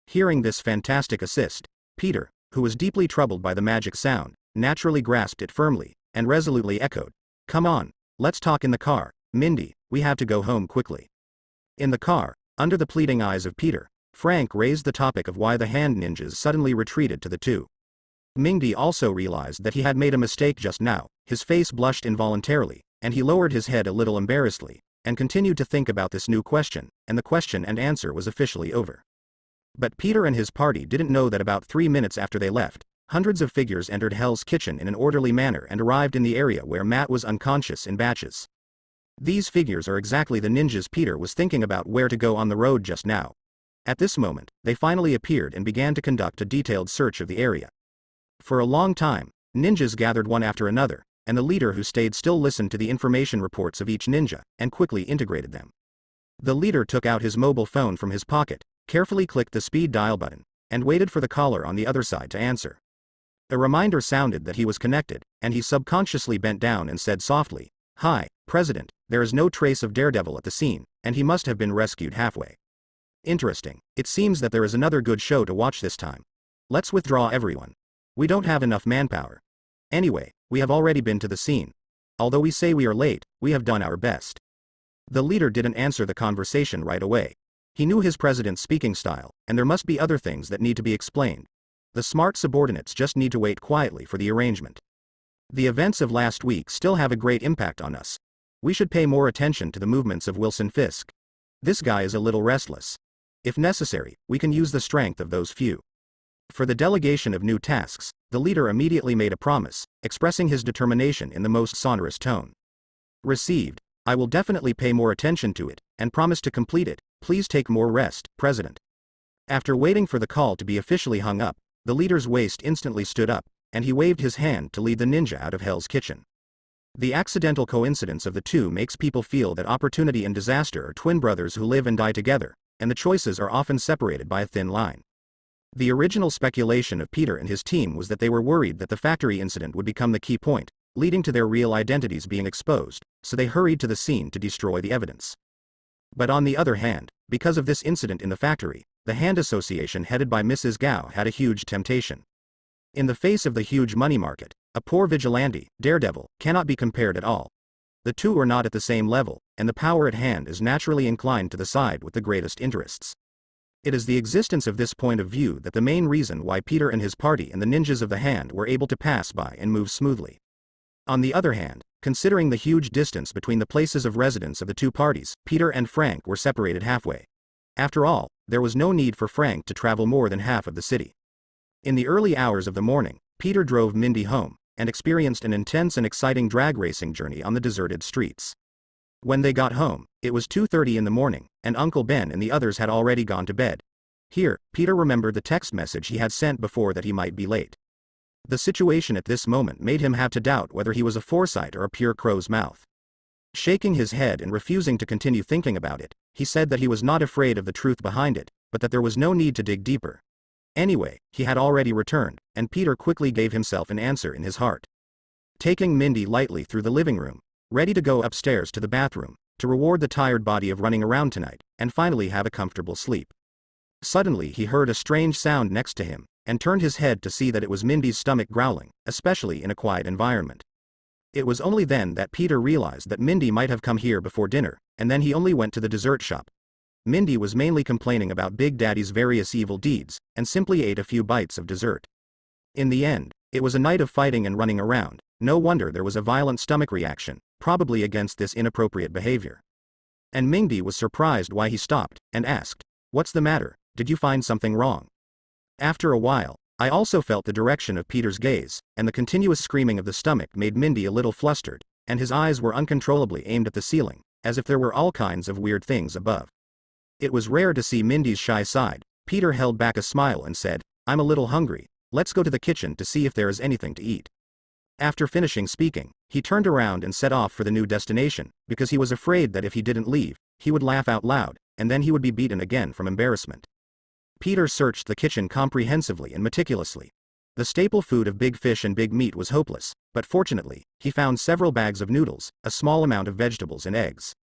Hearing this fantastic assist, Peter, who was deeply troubled by the magic sound, naturally grasped it firmly, and resolutely echoed, "Come on, let's talk in the car, Mindy, we have to go home quickly." In the car, under the pleading eyes of Peter, Frank raised the topic of why the hand ninjas suddenly retreated to the two. Mindy also realized that he had made a mistake just now, his face blushed involuntarily, and he lowered his head a little embarrassedly, and continued to think about this new question, and the question and answer was officially over. But Peter and his party didn't know that about 3 minutes after they left, Hundreds of figures entered Hell's Kitchen in an orderly manner and arrived in the area where Matt was unconscious in batches. These figures are exactly the ninjas Peter was thinking about where to go on the road just now. At this moment, they finally appeared and began to conduct a detailed search of the area. For a long time, ninjas gathered one after another, and the leader who stayed still listened to the information reports of each ninja, and quickly integrated them. The leader took out his mobile phone from his pocket, carefully clicked the speed dial button, and waited for the caller on the other side to answer. A reminder sounded that he was connected, and he subconsciously bent down and said softly, "Hi, President, there is no trace of Daredevil at the scene, and he must have been rescued halfway. Interesting, it seems that there is another good show to watch this time. Let's withdraw everyone. We don't have enough manpower. Anyway, we have already been to the scene. Although we say we are late, we have done our best." The leader didn't answer the conversation right away. He knew his president's speaking style, and there must be other things that need to be explained. The smart subordinates just need to wait quietly for the arrangement. The events of last week still have a great impact on us. We should pay more attention to the movements of Wilson Fisk. This guy is a little restless. If necessary, we can use the strength of those few. For the delegation of new tasks, the leader immediately made a promise, expressing his determination in the most sonorous tone. Received. I will definitely pay more attention to it, and promise to complete it. Please take more rest, President. After waiting for the call to be officially hung up, the leader's waist instantly stood up, and he waved his hand to lead the ninja out of Hell's Kitchen. The accidental coincidence of the two makes people feel that opportunity and disaster are twin brothers who live and die together, and the choices are often separated by a thin line. The original speculation of Peter and his team was that they were worried that the factory incident would become the key point, leading to their real identities being exposed, so they hurried to the scene to destroy the evidence. But on the other hand, because of this incident in the factory, the Hand Association headed by Mrs. Gao had a huge temptation. In the face of the huge money market, a poor vigilante, Daredevil, cannot be compared at all. The two are not at the same level, and the power at hand is naturally inclined to the side with the greatest interests. It is the existence of this point of view that the main reason why Peter and his party and the ninjas of the Hand were able to pass by and move smoothly. On the other hand, considering the huge distance between the places of residence of the two parties, Peter and Frank were separated halfway. After all, there was no need for Frank to travel more than half of the city. In the early hours of the morning, Peter drove Mindy home, and experienced an intense and exciting drag racing journey on the deserted streets. When they got home, it was 2:30 in the morning, and Uncle Ben and the others had already gone to bed. Here, Peter remembered the text message he had sent before that he might be late. The situation at this moment made him have to doubt whether he was a foresight or a pure crow's mouth. Shaking his head and refusing to continue thinking about it, he said that he was not afraid of the truth behind it, but that there was no need to dig deeper. Anyway, he had already returned, and Peter quickly gave himself an answer in his heart. Taking Mindy lightly through the living room, ready to go upstairs to the bathroom, to reward the tired body of running around tonight, and finally have a comfortable sleep. Suddenly he heard a strange sound next to him, and turned his head to see that it was Mindy's stomach growling, especially in a quiet environment. It was only then that Peter realized that Mindy might have come here before dinner, and then he only went to the dessert shop. Mindy was mainly complaining about Big Daddy's various evil deeds, and simply ate a few bites of dessert. In the end, it was a night of fighting and running around. No wonder there was a violent stomach reaction, probably against this inappropriate behavior. And Mindy was surprised why he stopped, and asked, "What's the matter? Did you find something wrong?" After a while, I also felt the direction of Peter's gaze, and the continuous screaming of the stomach made Mindy a little flustered, and his eyes were uncontrollably aimed at the ceiling, as if there were all kinds of weird things above. It was rare to see Mindy's shy side. Peter held back a smile and said, "I'm a little hungry. Let's go to the kitchen to see if there is anything to eat." After finishing speaking, he turned around and set off for the new destination, because he was afraid that if he didn't leave, he would laugh out loud, and then he would be beaten again from embarrassment. Peter searched the kitchen comprehensively and meticulously. The staple food of big fish and big meat was hopeless, but fortunately, he found several bags of noodles, a small amount of vegetables and eggs.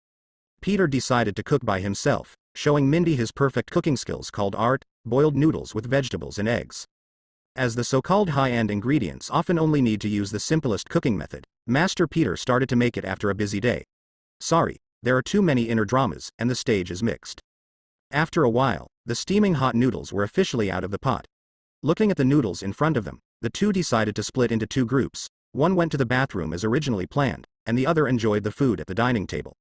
Peter decided to cook by himself, showing Mindy his perfect cooking skills called art, boiled noodles with vegetables and eggs. As the so-called high-end ingredients often only need to use the simplest cooking method, Master Peter started to make it after a busy day. Sorry, there are too many inner dramas, and the stage is mixed. After a while, the steaming hot noodles were officially out of the pot. Looking at the noodles in front of them, the two decided to split into two groups. One went to the bathroom as originally planned, and the other enjoyed the food at the dining table.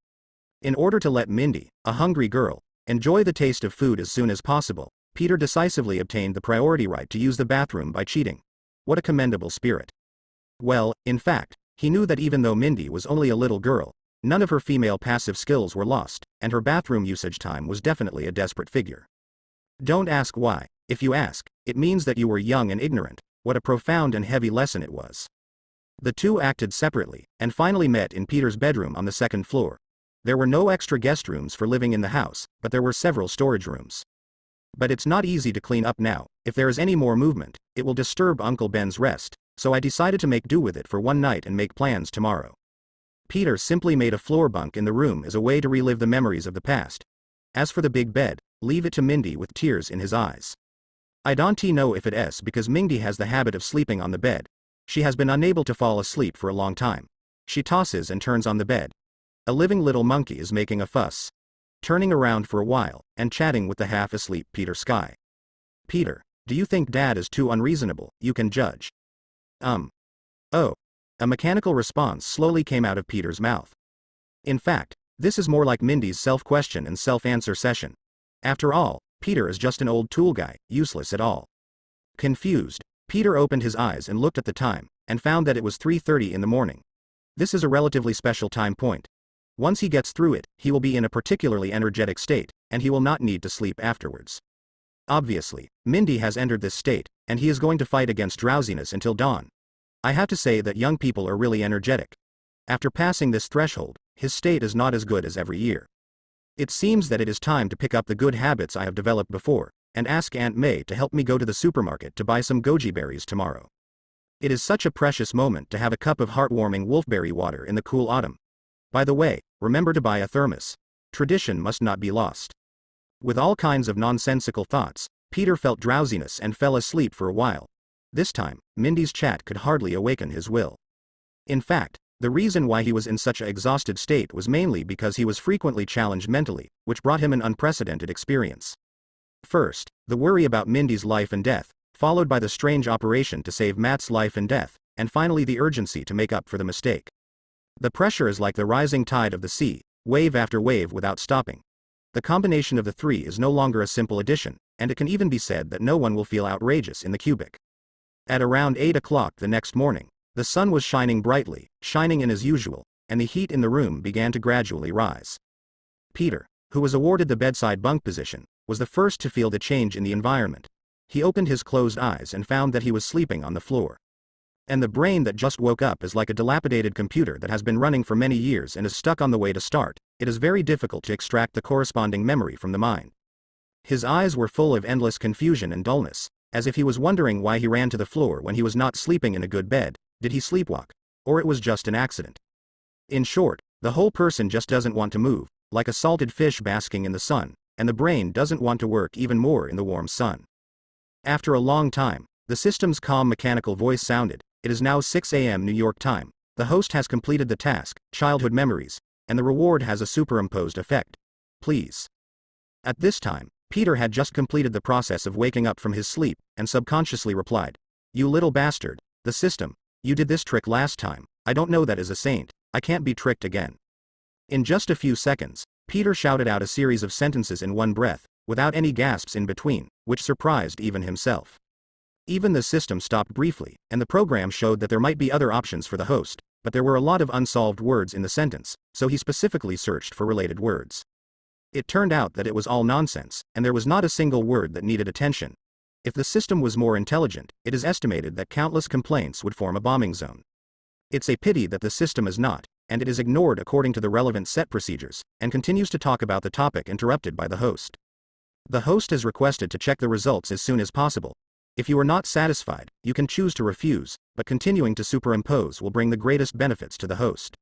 In order to let Mindy, a hungry girl, enjoy the taste of food as soon as possible, Peter decisively obtained the priority right to use the bathroom by cheating. What a commendable spirit. Well, in fact, he knew that even though Mindy was only a little girl, none of her female passive skills were lost, and her bathroom usage time was definitely a desperate figure. Don't ask why. If you ask, it means that you were young and ignorant. What a profound and heavy lesson it was. The two acted separately, and finally met in Peter's bedroom on the second floor. There were no extra guest rooms for living in the house, but there were several storage rooms. But it's not easy to clean up now. If there is any more movement, it will disturb Uncle Ben's rest, so I decided to make do with it for one night and make plans tomorrow. Peter simply made a floor bunk in the room as a way to relive the memories of the past. As for the big bed, leave it to Mindy with tears in his eyes. I don't know if it's because Mindy has the habit of sleeping on the bed. She has been unable to fall asleep for a long time. She tosses and turns on the bed. A living little monkey is making a fuss, turning around for a while, and chatting with the half-asleep Peter Sky. Peter, do you think Dad is too unreasonable? You can judge. Oh. A mechanical response slowly came out of Peter's mouth. In fact, this is more like Mindy's self-question and self-answer session. After all, Peter is just an old tool guy, useless at all. Confused, Peter opened his eyes and looked at the time, and found that it was 3:30 in the morning. This is a relatively special time point. Once he gets through it, he will be in a particularly energetic state, and he will not need to sleep afterwards. Obviously, Mindy has entered this state, and he is going to fight against drowsiness until dawn. I have to say that young people are really energetic. After passing this threshold, his state is not as good as every year. It seems that it is time to pick up the good habits I have developed before, and ask Aunt May to help me go to the supermarket to buy some goji berries tomorrow. It is such a precious moment to have a cup of heartwarming wolfberry water in the cool autumn. By the way, remember to buy a thermos. Tradition must not be lost. With all kinds of nonsensical thoughts, Peter felt drowsiness and fell asleep for a while. This time, Mindy's chat could hardly awaken his will. In fact, the reason why he was in such an exhausted state was mainly because he was frequently challenged mentally, which brought him an unprecedented experience. First, the worry about Mindy's life and death, followed by the strange operation to save Matt's life and death, and finally the urgency to make up for the mistake. The pressure is like the rising tide of the sea, wave after wave without stopping. The combination of the three is no longer a simple addition, and it can even be said that no one will feel outrageous in the cubic. At around 8 o'clock the next morning, the sun was shining brightly, shining in as usual, and the heat in the room began to gradually rise. Peter, who was awarded the bedside bunk position, was the first to feel the change in the environment. He opened his closed eyes and found that he was sleeping on the floor. And the brain that just woke up is like a dilapidated computer that has been running for many years and is stuck on the way to start. It is very difficult to extract the corresponding memory from the mind. His eyes were full of endless confusion and dullness, as if he was wondering why he ran to the floor when he was not sleeping in a good bed. Did he sleepwalk? Or it was just an accident? In short, the whole person just doesn't want to move, like a salted fish basking in the sun, and the brain doesn't want to work even more in the warm sun. After a long time, the system's calm mechanical voice sounded. It is now 6 a.m. New York time. The host has completed the task, childhood memories, and the reward has a superimposed effect. Please. At this time, Peter had just completed the process of waking up from his sleep, and subconsciously replied, "You little bastard, the system, you did this trick last time. I don't know that as a saint, I can't be tricked again." In just a few seconds, Peter shouted out a series of sentences in one breath, without any gasps in between, which surprised even himself. Even the system stopped briefly, and the program showed that there might be other options for the host, but there were a lot of unsolved words in the sentence, so he specifically searched for related words. It turned out that it was all nonsense, and there was not a single word that needed attention. If the system was more intelligent, it is estimated that countless complaints would form a bombing zone. It's a pity that the system is not, and it is ignored according to the relevant set procedures, and continues to talk about the topic interrupted by the host. The host is requested to check the results as soon as possible. If you are not satisfied, you can choose to refuse, but continuing to superimpose will bring the greatest benefits to the host.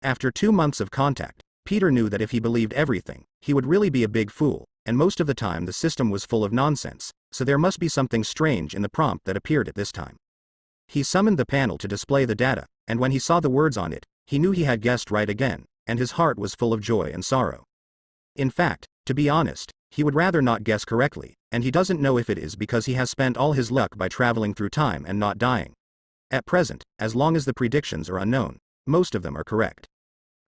After 2 months of contact, Peter knew that if he believed everything, he would really be a big fool, and most of the time the system was full of nonsense, so there must be something strange in the prompt that appeared at this time. He summoned the panel to display the data, and when he saw the words on it, he knew he had guessed right again, and his heart was full of joy and sorrow. In fact, to be honest, he would rather not guess correctly, and he doesn't know if it is because he has spent all his luck by traveling through time and not dying. At present, as long as the predictions are unknown, most of them are correct.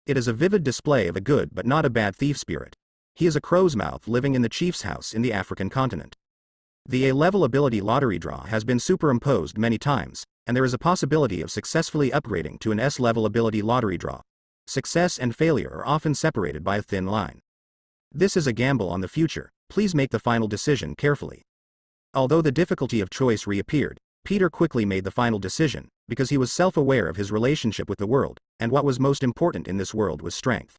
It is a vivid display of a good but not a bad thief spirit. He is a crow's mouth living in the chief's house in the African continent. The A-level ability lottery draw has been superimposed many times, and there is a possibility of successfully upgrading to an S-level ability lottery draw. Success and failure are often separated by a thin line. This is a gamble on the future, please make the final decision carefully. Although the difficulty of choice reappeared, Peter quickly made the final decision, because he was self-aware of his relationship with the world, and what was most important in this world was strength.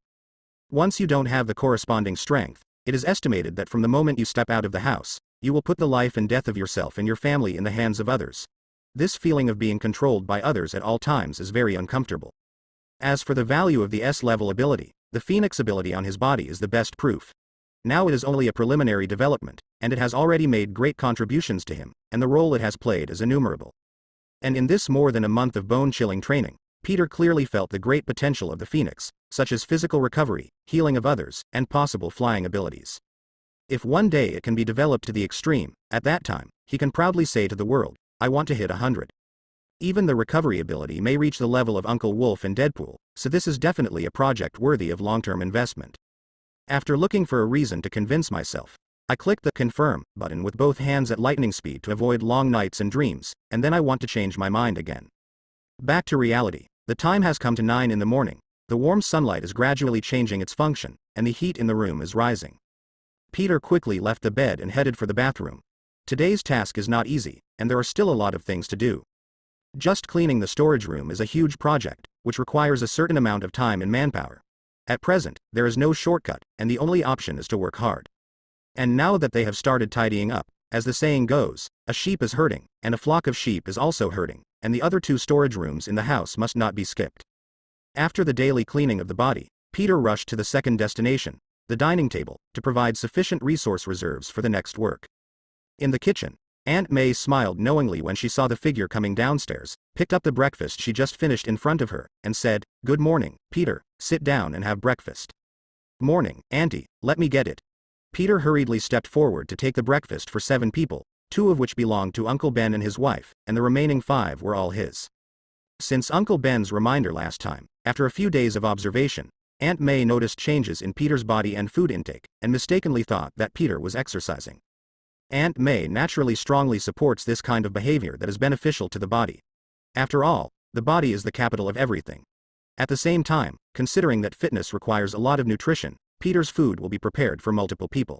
Once you don't have the corresponding strength, it is estimated that from the moment you step out of the house, you will put the life and death of yourself and your family in the hands of others. This feeling of being controlled by others at all times is very uncomfortable. As for the value of the S-level ability, the Phoenix ability on his body is the best proof. Now it is only a preliminary development, and it has already made great contributions to him, and the role it has played is innumerable. And in this more than a month of bone-chilling training, Peter clearly felt the great potential of the Phoenix, such as physical recovery, healing of others, and possible flying abilities. If one day it can be developed to the extreme, at that time, he can proudly say to the world, I want to hit 100. Even the recovery ability may reach the level of Uncle Wolf and Deadpool, so this is definitely a project worthy of long-term investment. After looking for a reason to convince myself, I clicked the confirm button with both hands at lightning speed to avoid long nights and dreams, and then I want to change my mind again. Back to reality, the time has come to 9 in the morning, the warm sunlight is gradually changing its function, and the heat in the room is rising. Peter quickly left the bed and headed for the bathroom. Today's task is not easy, and there are still a lot of things to do. Just cleaning the storage room is a huge project, which requires a certain amount of time and manpower. At present, there is no shortcut, and the only option is to work hard. And now that they have started tidying up, as the saying goes, a sheep is herding, and a flock of sheep is also herding, and the other 2 storage rooms in the house must not be skipped. After the daily cleaning of the body, Peter rushed to the second destination, the dining table, to provide sufficient resource reserves for the next work. In the kitchen, Aunt May smiled knowingly when she saw the figure coming downstairs, picked up the breakfast she just finished in front of her, and said, Good morning, Peter, sit down and have breakfast. Morning, Auntie, let me get it. Peter hurriedly stepped forward to take the breakfast for 7 people, 2 of which belonged to Uncle Ben and his wife, and the remaining 5 were all his. Since Uncle Ben's reminder last time, after a few days of observation, Aunt May noticed changes in Peter's body and food intake, and mistakenly thought that Peter was exercising. Aunt May naturally strongly supports this kind of behavior that is beneficial to the body. After all, the body is the capital of everything. At the same time, considering that fitness requires a lot of nutrition, Peter's food will be prepared for multiple people.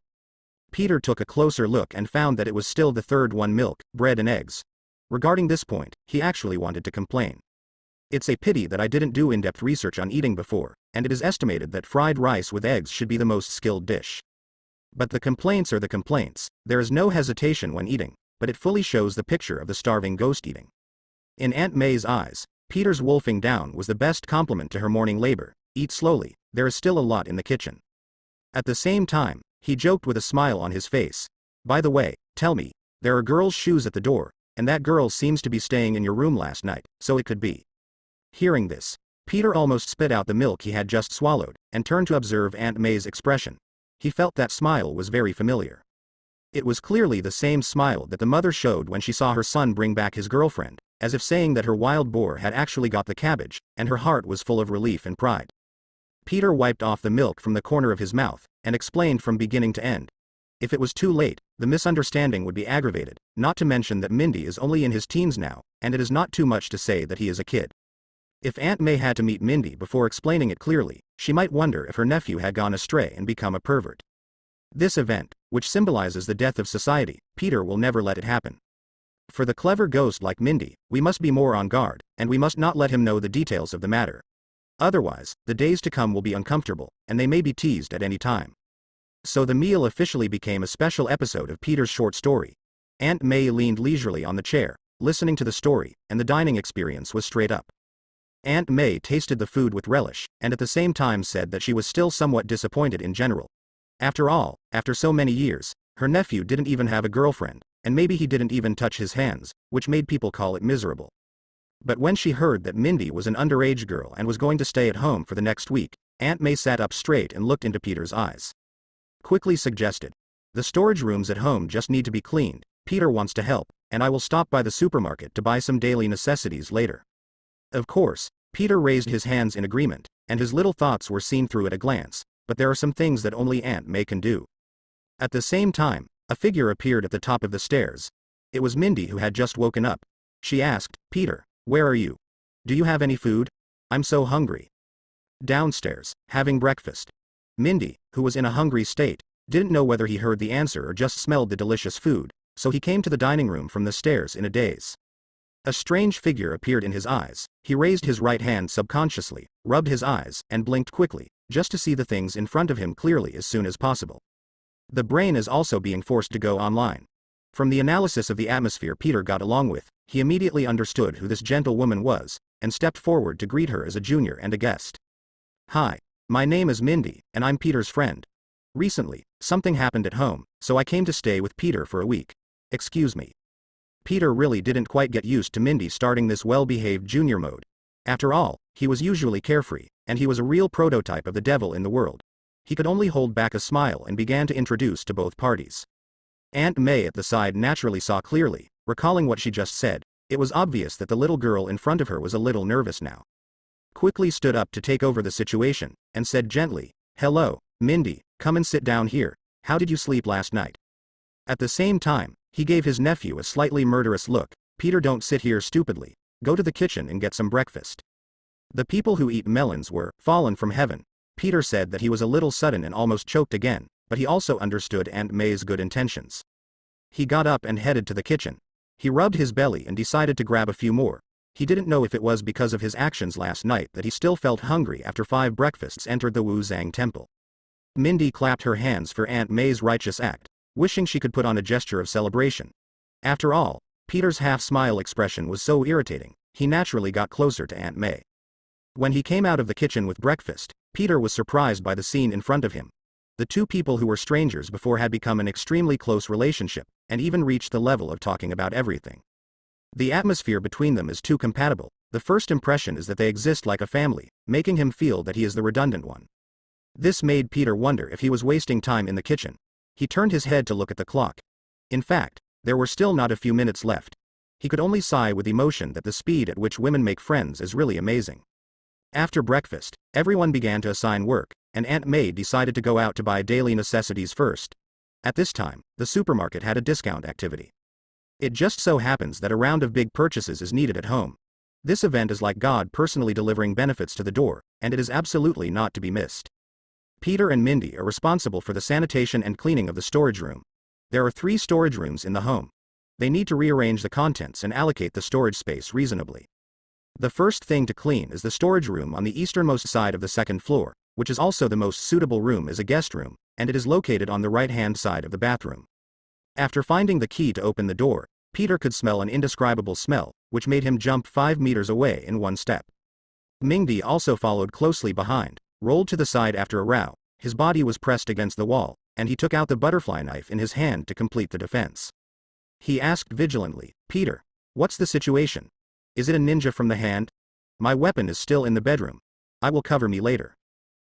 Peter took a closer look and found that it was still the third one: milk, bread and eggs. Regarding this point, he actually wanted to complain. It's a pity that I didn't do in-depth research on eating before, and it is estimated that fried rice with eggs should be the most skilled dish. But the complaints are the complaints, there is no hesitation when eating, but it fully shows the picture of the starving ghost eating. In Aunt May's eyes, Peter's wolfing down was the best compliment to her morning labor. Eat slowly, there is still a lot in the kitchen. At the same time, he joked with a smile on his face. By the way, tell me, there are girls' shoes at the door, and that girl seems to be staying in your room last night, so it could be. Hearing this, Peter almost spit out the milk he had just swallowed, and turned to observe Aunt May's expression. He felt that smile was very familiar. It was clearly the same smile that the mother showed when she saw her son bring back his girlfriend, as if saying that her wild boar had actually got the cabbage, and her heart was full of relief and pride. Peter wiped off the milk from the corner of his mouth, and explained from beginning to end. If it was too late, the misunderstanding would be aggravated, not to mention that Mindy is only in his teens now, and it is not too much to say that he is a kid. If Aunt May had to meet Mindy before explaining it clearly, she might wonder if her nephew had gone astray and become a pervert. This event, which symbolizes the death of society, Peter will never let it happen. For the clever ghost like Mindy, we must be more on guard, and we must not let him know the details of the matter. Otherwise, the days to come will be uncomfortable, and they may be teased at any time. So the meal officially became a special episode of Peter's short story. Aunt May leaned leisurely on the chair, listening to the story, and the dining experience was straight up. Aunt May tasted the food with relish, and at the same time said that she was still somewhat disappointed in general. After all, after so many years, her nephew didn't even have a girlfriend, and maybe he didn't even touch his hands, which made people call it miserable. But when she heard that Mindy was an underage girl and was going to stay at home for the next week, Aunt May sat up straight and looked into Peter's eyes. Quickly suggested, "The storage rooms at home just need to be cleaned. Peter wants to help, and I will stop by the supermarket to buy some daily necessities later." Of course, Peter raised his hands in agreement, and his little thoughts were seen through at a glance, but there are some things that only Aunt May can do. At the same time, A figure appeared at the top of the stairs. It was Mindy, who had just woken up. She asked, "Peter, where are you? Do you have any food? I'm so hungry." "Downstairs, having breakfast." Mindy, who was in a hungry state, didn't know whether he heard the answer or just smelled the delicious food, so he came to the dining room from the stairs in a daze. A strange figure appeared in his eyes. He raised his right hand subconsciously, rubbed his eyes, and blinked quickly, just to see the things in front of him clearly as soon as possible. The brain is also being forced to go online. From the analysis of the atmosphere Peter got along with, he immediately understood who this gentle woman was, and stepped forward to greet her as a junior and a guest. "Hi. My name is Mindy, and I'm Peter's friend. Recently, something happened at home, so I came to stay with Peter for a week. Excuse me." Peter really didn't quite get used to Mindy starting this well-behaved junior mode. After all, he was usually carefree, and he was a real prototype of the devil in the world. He could only hold back a smile and began to introduce to both parties. Aunt May at the side naturally saw clearly, recalling what she just said. It was obvious that the little girl in front of her was a little nervous now. Quickly stood up to take over the situation, and said gently, "Hello, Mindy, come and sit down here. How did you sleep last night?" At the same time, he gave his nephew a slightly murderous look. "Peter, don't sit here stupidly. Go to the kitchen and get some breakfast." The people who eat melons were fallen from heaven. Peter said that he was a little sudden and almost choked again, but he also understood Aunt May's good intentions. He got up and headed to the kitchen. He rubbed his belly and decided to grab a few more. He didn't know if it was because of his actions last night that he still felt hungry after 5 breakfasts entered the Wu Zhang temple. Mindy clapped her hands for Aunt May's righteous act, wishing she could put on a gesture of celebration. After all, Peter's half-smile expression was so irritating, he naturally got closer to Aunt May. When he came out of the kitchen with breakfast, Peter was surprised by the scene in front of him. The two people who were strangers before had become an extremely close relationship, and even reached the level of talking about everything. The atmosphere between them is too compatible. The first impression is that they exist like a family, making him feel that he is the redundant one. This made Peter wonder if he was wasting time in the kitchen. He turned his head to look at the clock. In fact, there were still not a few minutes left. He could only sigh with emotion that the speed at which women make friends is really amazing. After breakfast, everyone began to assign work, and Aunt May decided to go out to buy daily necessities first. At this time, the supermarket had a discount activity. It just so happens that a round of big purchases is needed at home. This event is like God personally delivering benefits to the door, and it is absolutely not to be missed. Peter and Mindy are responsible for the sanitation and cleaning of the storage room. There are 3 storage rooms in the home. They need to rearrange the contents and allocate the storage space reasonably. The first thing to clean is the storage room on the easternmost side of the 2nd floor, which is also the most suitable room as a guest room, and it is located on the right-hand side of the bathroom. After finding the key to open the door, Peter could smell an indescribable smell, which made him jump 5 meters away in one step. Mindy also followed closely behind, rolled to the side after a row. His body was pressed against the wall, and he took out the butterfly knife in his hand to complete the defense. He asked vigilantly, "Peter, what's the situation? Is it a ninja from the hand? My weapon is still in the bedroom. I will cover me later."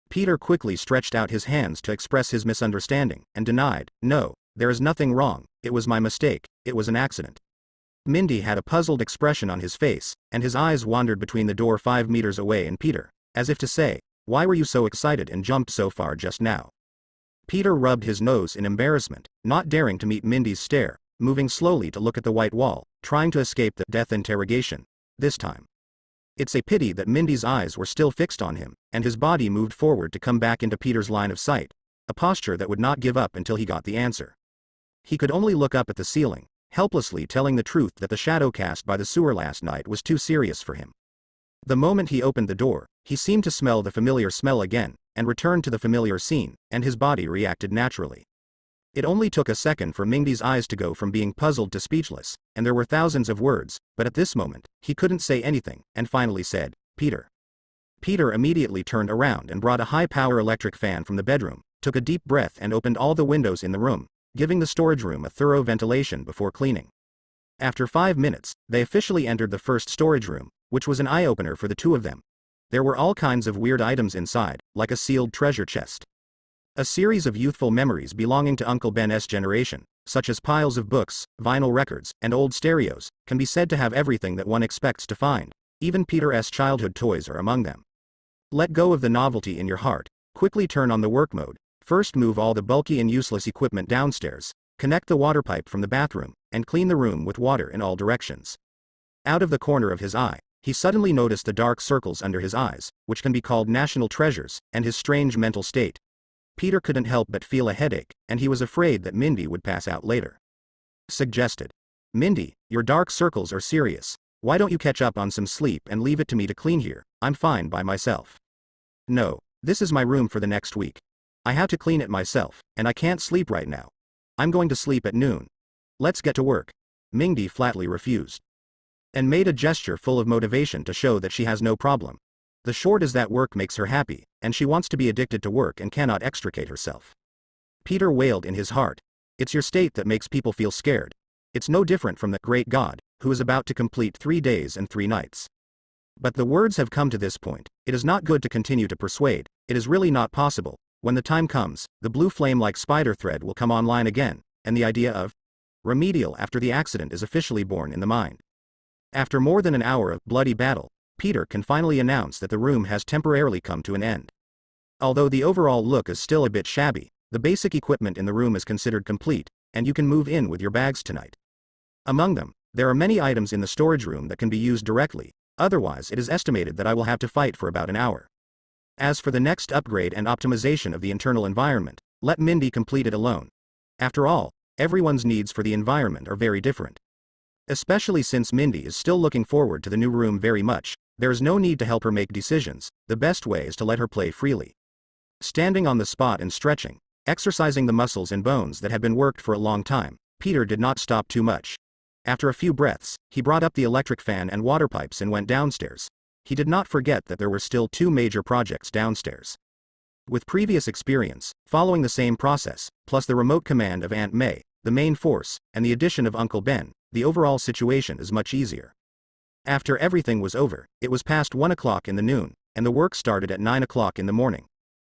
Peter quickly stretched out his hands to express his misunderstanding, and denied, "No, there is nothing wrong, it was my mistake, it was an accident." Mindy had a puzzled expression on his face, and his eyes wandered between the door 5 meters away and Peter, as if to say, "Why were you so excited and jumped so far just now?" Peter rubbed his nose in embarrassment, not daring to meet Mindy's stare, moving slowly to look at the white wall, trying to escape the death interrogation. This time. It's a pity that Mindy's eyes were still fixed on him, and his body moved forward to come back into Peter's line of sight, a posture that would not give up until he got the answer. He could only look up at the ceiling, helplessly telling the truth that the shadow cast by the sewer last night was too serious for him. The moment he opened the door, he seemed to smell the familiar smell again, and returned to the familiar scene, and his body reacted naturally. It only took a second for Mindy's eyes to go from being puzzled to speechless, and there were thousands of words, but at this moment, he couldn't say anything, and finally said, "Peter." Peter immediately turned around and brought a high-power electric fan from the bedroom, took a deep breath and opened all the windows in the room, giving the storage room a thorough ventilation before cleaning. After 5 minutes, they officially entered the first storage room, which was an eye-opener for the two of them. There were all kinds of weird items inside, like a sealed treasure chest. A series of youthful memories belonging to Uncle Ben's generation, such as piles of books, vinyl records, and old stereos, can be said to have everything that one expects to find. Even Peter's childhood toys are among them. Let go of the novelty in your heart, quickly turn on the work mode. First move all the bulky and useless equipment downstairs, connect the water pipe from the bathroom, and clean the room with water in all directions. Out of the corner of his eye, he suddenly noticed the dark circles under his eyes, which can be called national treasures, and his strange mental state. Peter couldn't help but feel a headache, and he was afraid that Mindy would pass out later. Suggested. Mindy, your dark circles are serious. Why don't you catch up on some sleep and leave it to me to clean here? I'm fine by myself. No, this is my room for the next week. I have to clean it myself, and I can't sleep right now. I'm going to sleep at noon. Let's get to work. Mindy flatly refused. And made a gesture full of motivation to show that she has no problem. The short is that work makes her happy, and she wants to be addicted to work and cannot extricate herself. Peter wailed in his heart. It's your state that makes people feel scared. It's no different from the great God, who is about to complete 3 days and 3 nights. But the words have come to this point. It is not good to continue to persuade. It is really not possible. When the time comes, the blue flame like spider thread will come online again, and the idea of remedial after the accident is officially born in the mind. After more than an hour of bloody battle, Peter can finally announce that the room has temporarily come to an end. Although the overall look is still a bit shabby, the basic equipment in the room is considered complete, and you can move in with your bags tonight. Among them, there are many items in the storage room that can be used directly, otherwise it is estimated that I will have to fight for about an hour. As for the next upgrade and optimization of the internal environment, let Mindy complete it alone. After all, everyone's needs for the environment are very different. Especially since Mindy is still looking forward to the new room very much, there is no need to help her make decisions. The best way is to let her play freely. Standing on the spot and stretching, exercising the muscles and bones that had been worked for a long time, Peter did not stop too much. After a few breaths, he brought up the electric fan and water pipes and went downstairs. He did not forget that there were still 2 major projects downstairs. With previous experience, following the same process, plus the remote command of Aunt May, the main force, and the addition of Uncle Ben, the overall situation is much easier. After everything was over, it was past 1 o'clock in the noon, and the work started at 9 o'clock in the morning.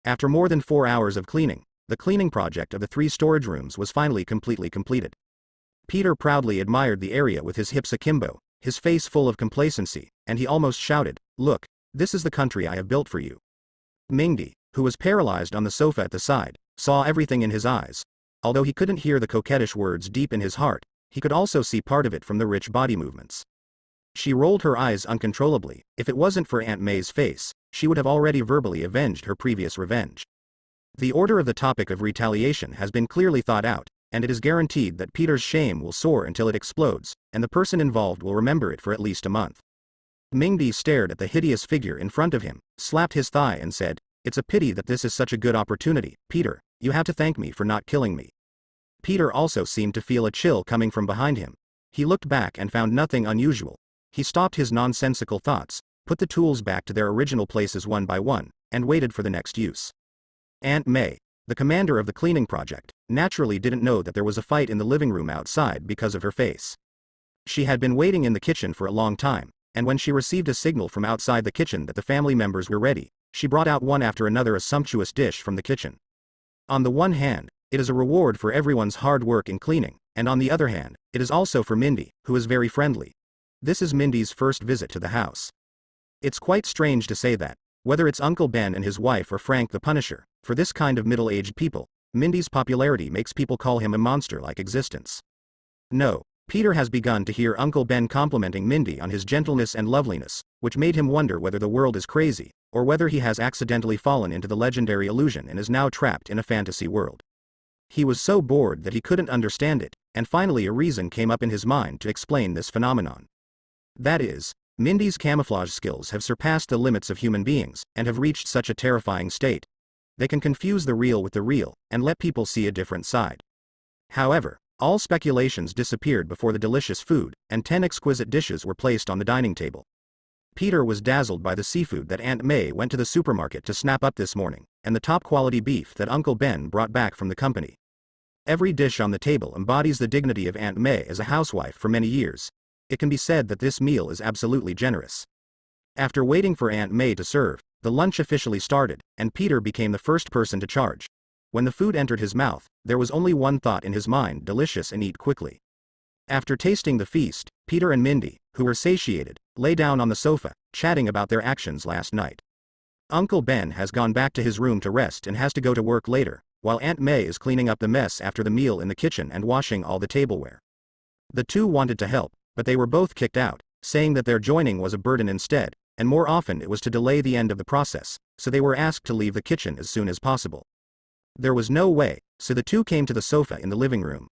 After more than 4 hours of cleaning, the cleaning project of the 3 storage rooms was finally completely completed. Peter proudly admired the area with his hips akimbo, his face full of complacency, and he almost shouted, "Look, this is the country I have built for you." Mindy, who was paralyzed on the sofa at the side, saw everything in his eyes. Although he couldn't hear the coquettish words deep in his heart, he could also see part of it from the rich body movements. She rolled her eyes uncontrollably. If it wasn't for Aunt May's face, she would have already verbally avenged her previous revenge. The order of the topic of retaliation has been clearly thought out, and it is guaranteed that Peter's shame will soar until it explodes, and the person involved will remember it for at least a month. Mindy stared at the hideous figure in front of him, slapped his thigh and said, "It's a pity that this is such a good opportunity, Peter. You have to thank me for not killing me." Peter also seemed to feel a chill coming from behind him. He looked back and found nothing unusual. He stopped his nonsensical thoughts, put the tools back to their original places one by one, and waited for the next use. Aunt May, the commander of the cleaning project, naturally didn't know that there was a fight in the living room outside because of her face. She had been waiting in the kitchen for a long time, and when she received a signal from outside the kitchen that the family members were ready, she brought out one after another a sumptuous dish from the kitchen. On the one hand, it is a reward for everyone's hard work in cleaning, and on the other hand, it is also for Mindy, who is very friendly. This is Mindy's first visit to the house. It's quite strange to say that, whether it's Uncle Ben and his wife or Frank the Punisher, for this kind of middle-aged people, Mindy's popularity makes people call him a monster-like existence. No, Peter has begun to hear Uncle Ben complimenting Mindy on his gentleness and loveliness, which made him wonder whether the world is crazy, or whether he has accidentally fallen into the legendary illusion and is now trapped in a fantasy world. He was so bored that he couldn't understand it, and finally a reason came up in his mind to explain this phenomenon. That is, Mindy's camouflage skills have surpassed the limits of human beings, and have reached such a terrifying state. They can confuse the real with the real, and let people see a different side. However, all speculations disappeared before the delicious food, and 10 exquisite dishes were placed on the dining table. Peter was dazzled by the seafood that Aunt May went to the supermarket to snap up this morning, and the top-quality beef that Uncle Ben brought back from the company. Every dish on the table embodies the dignity of Aunt May as a housewife for many years. It can be said that this meal is absolutely generous. After waiting for Aunt May to serve, the lunch officially started, and Peter became the first person to charge. When the food entered his mouth, there was only one thought in his mind: delicious and eat quickly. After tasting the feast, Peter and Mindy, who were satiated, lay down on the sofa, chatting about their actions last night. Uncle Ben has gone back to his room to rest and has to go to work later, while Aunt May is cleaning up the mess after the meal in the kitchen and washing all the tableware. The two wanted to help, but they were both kicked out, saying that their joining was a burden instead, and more often it was to delay the end of the process, so they were asked to leave the kitchen as soon as possible. There was no way, so the two came to the sofa in the living room.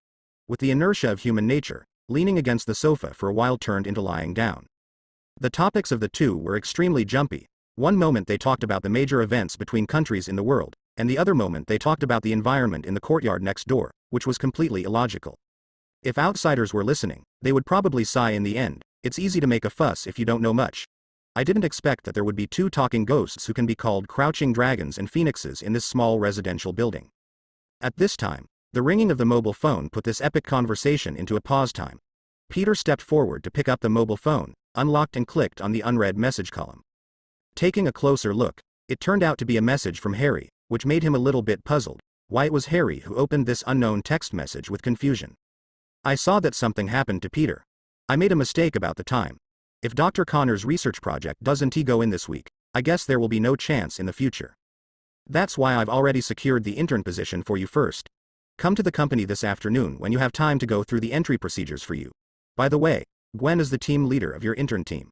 With the inertia of human nature, leaning against the sofa for a while turned into lying down. The topics of the two were extremely jumpy. One moment they talked about the major events between countries in the world, and the other moment they talked about the environment in the courtyard next door, which was completely illogical. If outsiders were listening, they would probably sigh in the end. It's easy to make a fuss if you don't know much. I didn't expect that there would be two talking ghosts who can be called crouching dragons and phoenixes in this small residential building. At this time, the ringing of the mobile phone put this epic conversation into a pause time. Peter stepped forward to pick up the mobile phone, unlocked and clicked on the unread message column. Taking a closer look, it turned out to be a message from Harry, which made him a little bit puzzled. Why it was Harry who opened this unknown text message with confusion. I saw that something happened to Peter. I made a mistake about the time. If Dr. Connor's research project doesn't go in this week, I guess there will be no chance in the future. That's why I've already secured the intern position for you first. Come to the company this afternoon when you have time to go through the entry procedures for you. By the way, Gwen is the team leader of your intern team.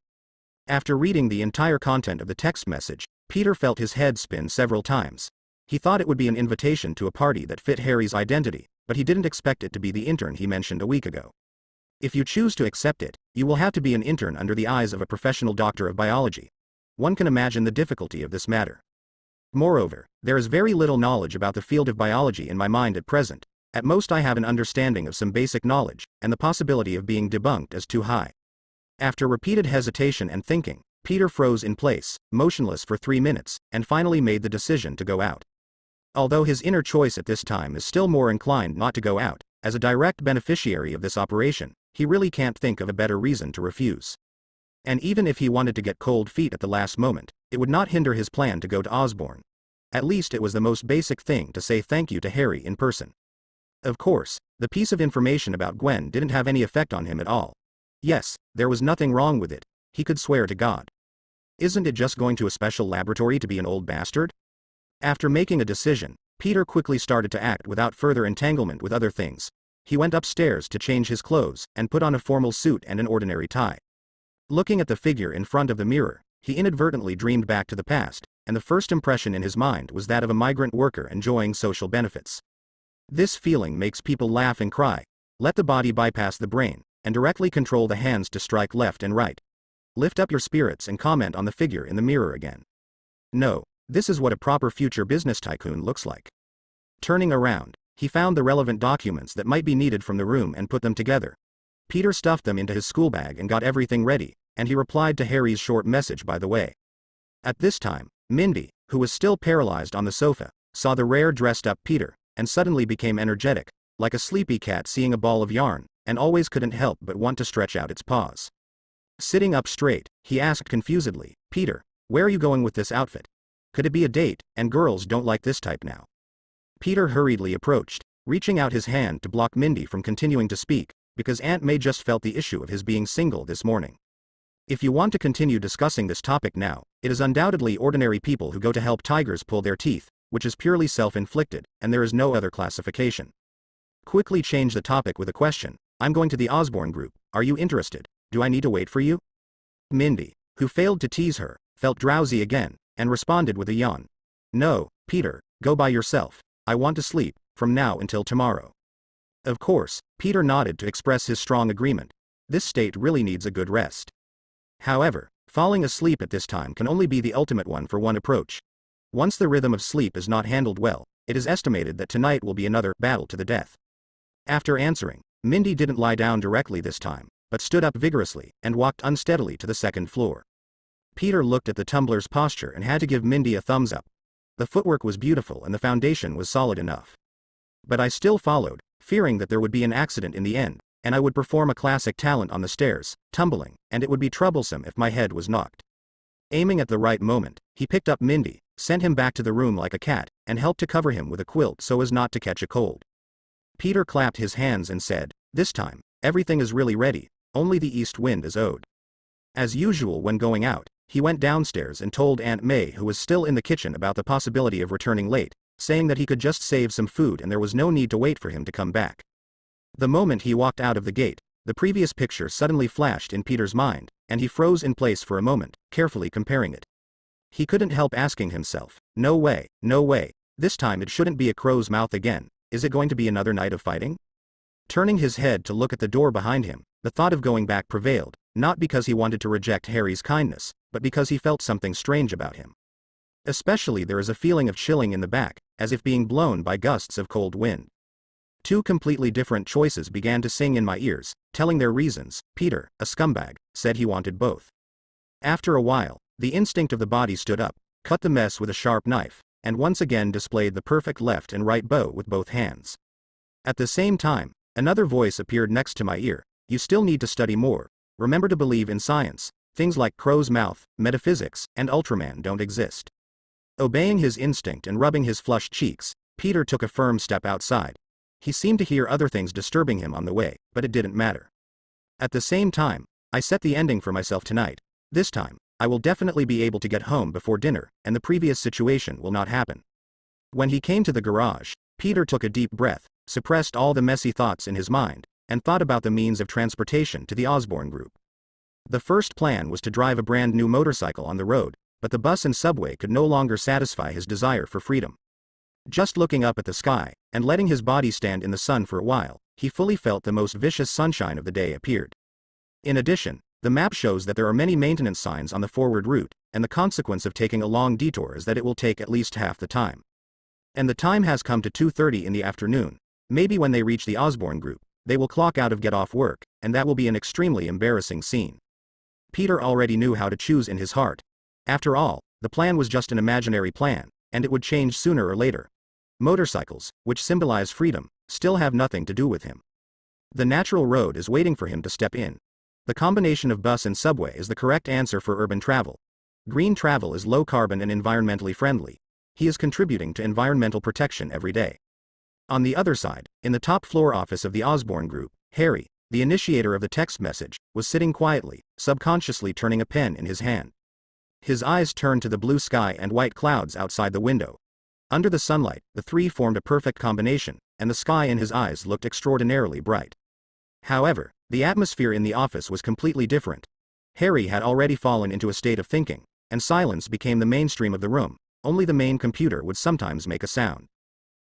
After reading the entire content of the text message, Peter felt his head spin several times. He thought it would be an invitation to a party that fit Harry's identity, but he didn't expect it to be the intern he mentioned a week ago. If you choose to accept it, you will have to be an intern under the eyes of a professional doctor of biology. One can imagine the difficulty of this matter. Moreover, there is very little knowledge about the field of biology in my mind at present. At most I have an understanding of some basic knowledge, and the possibility of being debunked is too high. After repeated hesitation and thinking, Peter froze in place, motionless for 3 minutes, and finally made the decision to go out. Although his inner choice at this time is still more inclined not to go out, as a direct beneficiary of this operation, he really can't think of a better reason to refuse. And even if he wanted to get cold feet at the last moment, it would not hinder his plan to go to Osborne. At least it was the most basic thing to say thank you to Harry in person. Of course, the piece of information about Gwen didn't have any effect on him at all. Yes, there was nothing wrong with it, he could swear to God. Isn't it just going to a special laboratory to be an old bastard? After making a decision, Peter quickly started to act without further entanglement with other things. He went upstairs to change his clothes and put on a formal suit and an ordinary tie. Looking at the figure in front of the mirror, he inadvertently dreamed back to the past, and the first impression in his mind was that of a migrant worker enjoying social benefits. This feeling makes people laugh and cry. Let the body bypass the brain, and directly control the hands to strike left and right. Lift up your spirits and comment on the figure in the mirror again. No, this is what a proper future business tycoon looks like. Turning around, he found the relevant documents that might be needed from the room and put them together. Peter stuffed them into his school bag and got everything ready, and he replied to Harry's short message by the way. At this time, Mindy, who was still paralyzed on the sofa, saw the rare dressed-up Peter, and suddenly became energetic, like a sleepy cat seeing a ball of yarn, and always couldn't help but want to stretch out its paws. Sitting up straight, he asked confusedly, Peter, where are you going with this outfit? Could it be a date, and girls don't like this type now? Peter hurriedly approached, reaching out his hand to block Mindy from continuing to speak, because Aunt May just felt the issue of his being single this morning. If you want to continue discussing this topic now, it is undoubtedly ordinary people who go to help tigers pull their teeth, which is purely self-inflicted, and there is no other classification. Quickly change the topic with a question. I'm going to the Osborne group, are you interested? Do I need to wait for you? Mindy, who failed to tease her, felt drowsy again, and responded with a yawn. No, Peter, go by yourself. I want to sleep, from now until tomorrow. Of course, Peter nodded to express his strong agreement. This state really needs a good rest. However, falling asleep at this time can only be the ultimate one for one approach. Once the rhythm of sleep is not handled well, it is estimated that tonight will be another battle to the death. After answering, Mindy didn't lie down directly this time, but stood up vigorously and walked unsteadily to the second floor. Peter looked at the tumbler's posture and had to give Mindy a thumbs up. The footwork was beautiful and the foundation was solid enough. But I still followed, fearing that there would be an accident in the end, and I would perform a classic talent on the stairs, tumbling, and it would be troublesome if my head was knocked. Aiming at the right moment, he picked up Mindy, sent him back to the room like a cat, and helped to cover him with a quilt so as not to catch a cold. Peter clapped his hands and said, this time, everything is really ready, only the east wind is owed. As usual when going out, he went downstairs and told Aunt May, who was still in the kitchen, about the possibility of returning late, saying that he could just save some food and there was no need to wait for him to come back. The moment he walked out of the gate, the previous picture suddenly flashed in Peter's mind, and he froze in place for a moment, carefully comparing it. He couldn't help asking himself, no way, no way, this time it shouldn't be a crow's mouth again, is it going to be another night of fighting? Turning his head to look at the door behind him, the thought of going back prevailed, not because he wanted to reject Harry's kindness, but because he felt something strange about him. Especially there is a feeling of chilling in the back, as if being blown by gusts of cold wind. Two completely different choices began to sing in my ears, telling their reasons. Peter, a scumbag, said he wanted both. After a while, the instinct of the body stood up, cut the mess with a sharp knife, and once again displayed the perfect left and right bow with both hands. At the same time, another voice appeared next to my ear. You still need to study more. Remember to believe in science. Things like crow's mouth, metaphysics, and Ultraman don't exist. Obeying his instinct and rubbing his flushed cheeks, Peter took a firm step outside. He seemed to hear other things disturbing him on the way, but it didn't matter. At the same time, I set the ending for myself tonight. This time, I will definitely be able to get home before dinner, and the previous situation will not happen. When he came to the garage, Peter took a deep breath, suppressed all the messy thoughts in his mind, and thought about the means of transportation to the Osborn group. The first plan was to drive a brand new motorcycle on the road, but the bus and subway could no longer satisfy his desire for freedom. Just looking up at the sky, and letting his body stand in the sun for a while, he fully felt the most vicious sunshine of the day appeared. In addition, the map shows that there are many maintenance signs on the forward route, and the consequence of taking a long detour is that it will take at least half the time. And the time has come to 2:30 in the afternoon. Maybe when they reach the Osborn group, they will clock out of get off work, and that will be an extremely embarrassing scene. Peter already knew how to choose in his heart. After all, the plan was just an imaginary plan, and it would change sooner or later. Motorcycles, which symbolize freedom, still have nothing to do with him. The natural road is waiting for him to step in. The combination of bus and subway is the correct answer for urban travel. Green travel is low carbon and environmentally friendly. He is contributing to environmental protection every day. On the other side, in the top floor office of the Osborn group, Harry, the initiator of the text message, was sitting quietly, subconsciously turning a pen in his hand. His eyes turned to the blue sky and white clouds outside the window. Under the sunlight, the three formed a perfect combination, and the sky in his eyes looked extraordinarily bright. However, the atmosphere in the office was completely different. Harry had already fallen into a state of thinking, and silence became the mainstream of the room. Only the main computer would sometimes make a sound.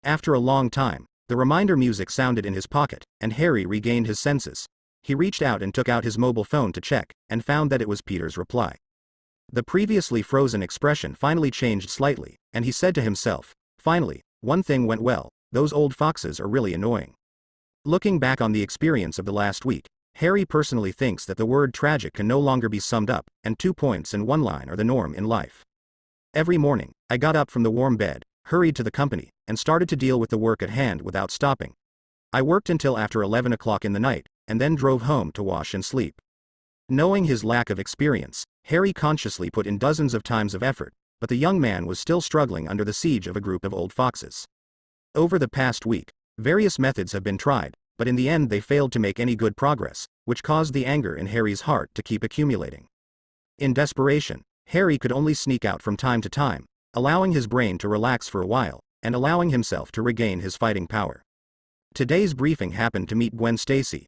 After a long time, the reminder music sounded in his pocket, and Harry regained his senses. He reached out and took out his mobile phone to check, and found that it was Peter's reply. The previously frozen expression finally changed slightly, and he said to himself, finally, one thing went well, those old foxes are really annoying. Looking back on the experience of the last week, Harry personally thinks that the word tragic can no longer be summed up, and 2 points and 1 line are the norm in life. Every morning, I got up from the warm bed, hurried to the company, and started to deal with the work at hand without stopping. I worked until after 11 o'clock in the night, and then drove home to wash and sleep. Knowing his lack of experience, Harry consciously put in dozens of times of effort, but the young man was still struggling under the siege of a group of old foxes. Over the past week, various methods have been tried, but in the end they failed to make any good progress, which caused the anger in Harry's heart to keep accumulating. In desperation, Harry could only sneak out from time to time, allowing his brain to relax for a while, and allowing himself to regain his fighting power. Today's briefing happened to meet Gwen Stacy.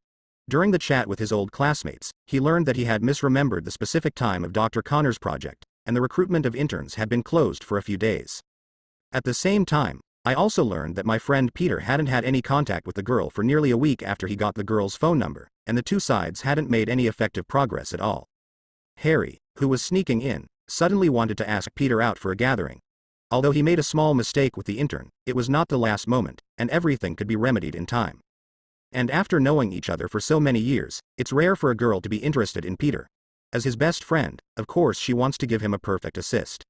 During the chat with his old classmates, he learned that he had misremembered the specific time of Dr. Connor's project, and the recruitment of interns had been closed for a few days. At the same time, I also learned that my friend Peter hadn't had any contact with the girl for nearly a week after he got the girl's phone number, and the two sides hadn't made any effective progress at all. Harry, who was sneaking in, suddenly wanted to ask Peter out for a gathering. Although he made a small mistake with the intern, it was not the last moment, and everything could be remedied in time. And after knowing each other for so many years, it's rare for a girl to be interested in Peter. As his best friend, of course she wants to give him a perfect assist.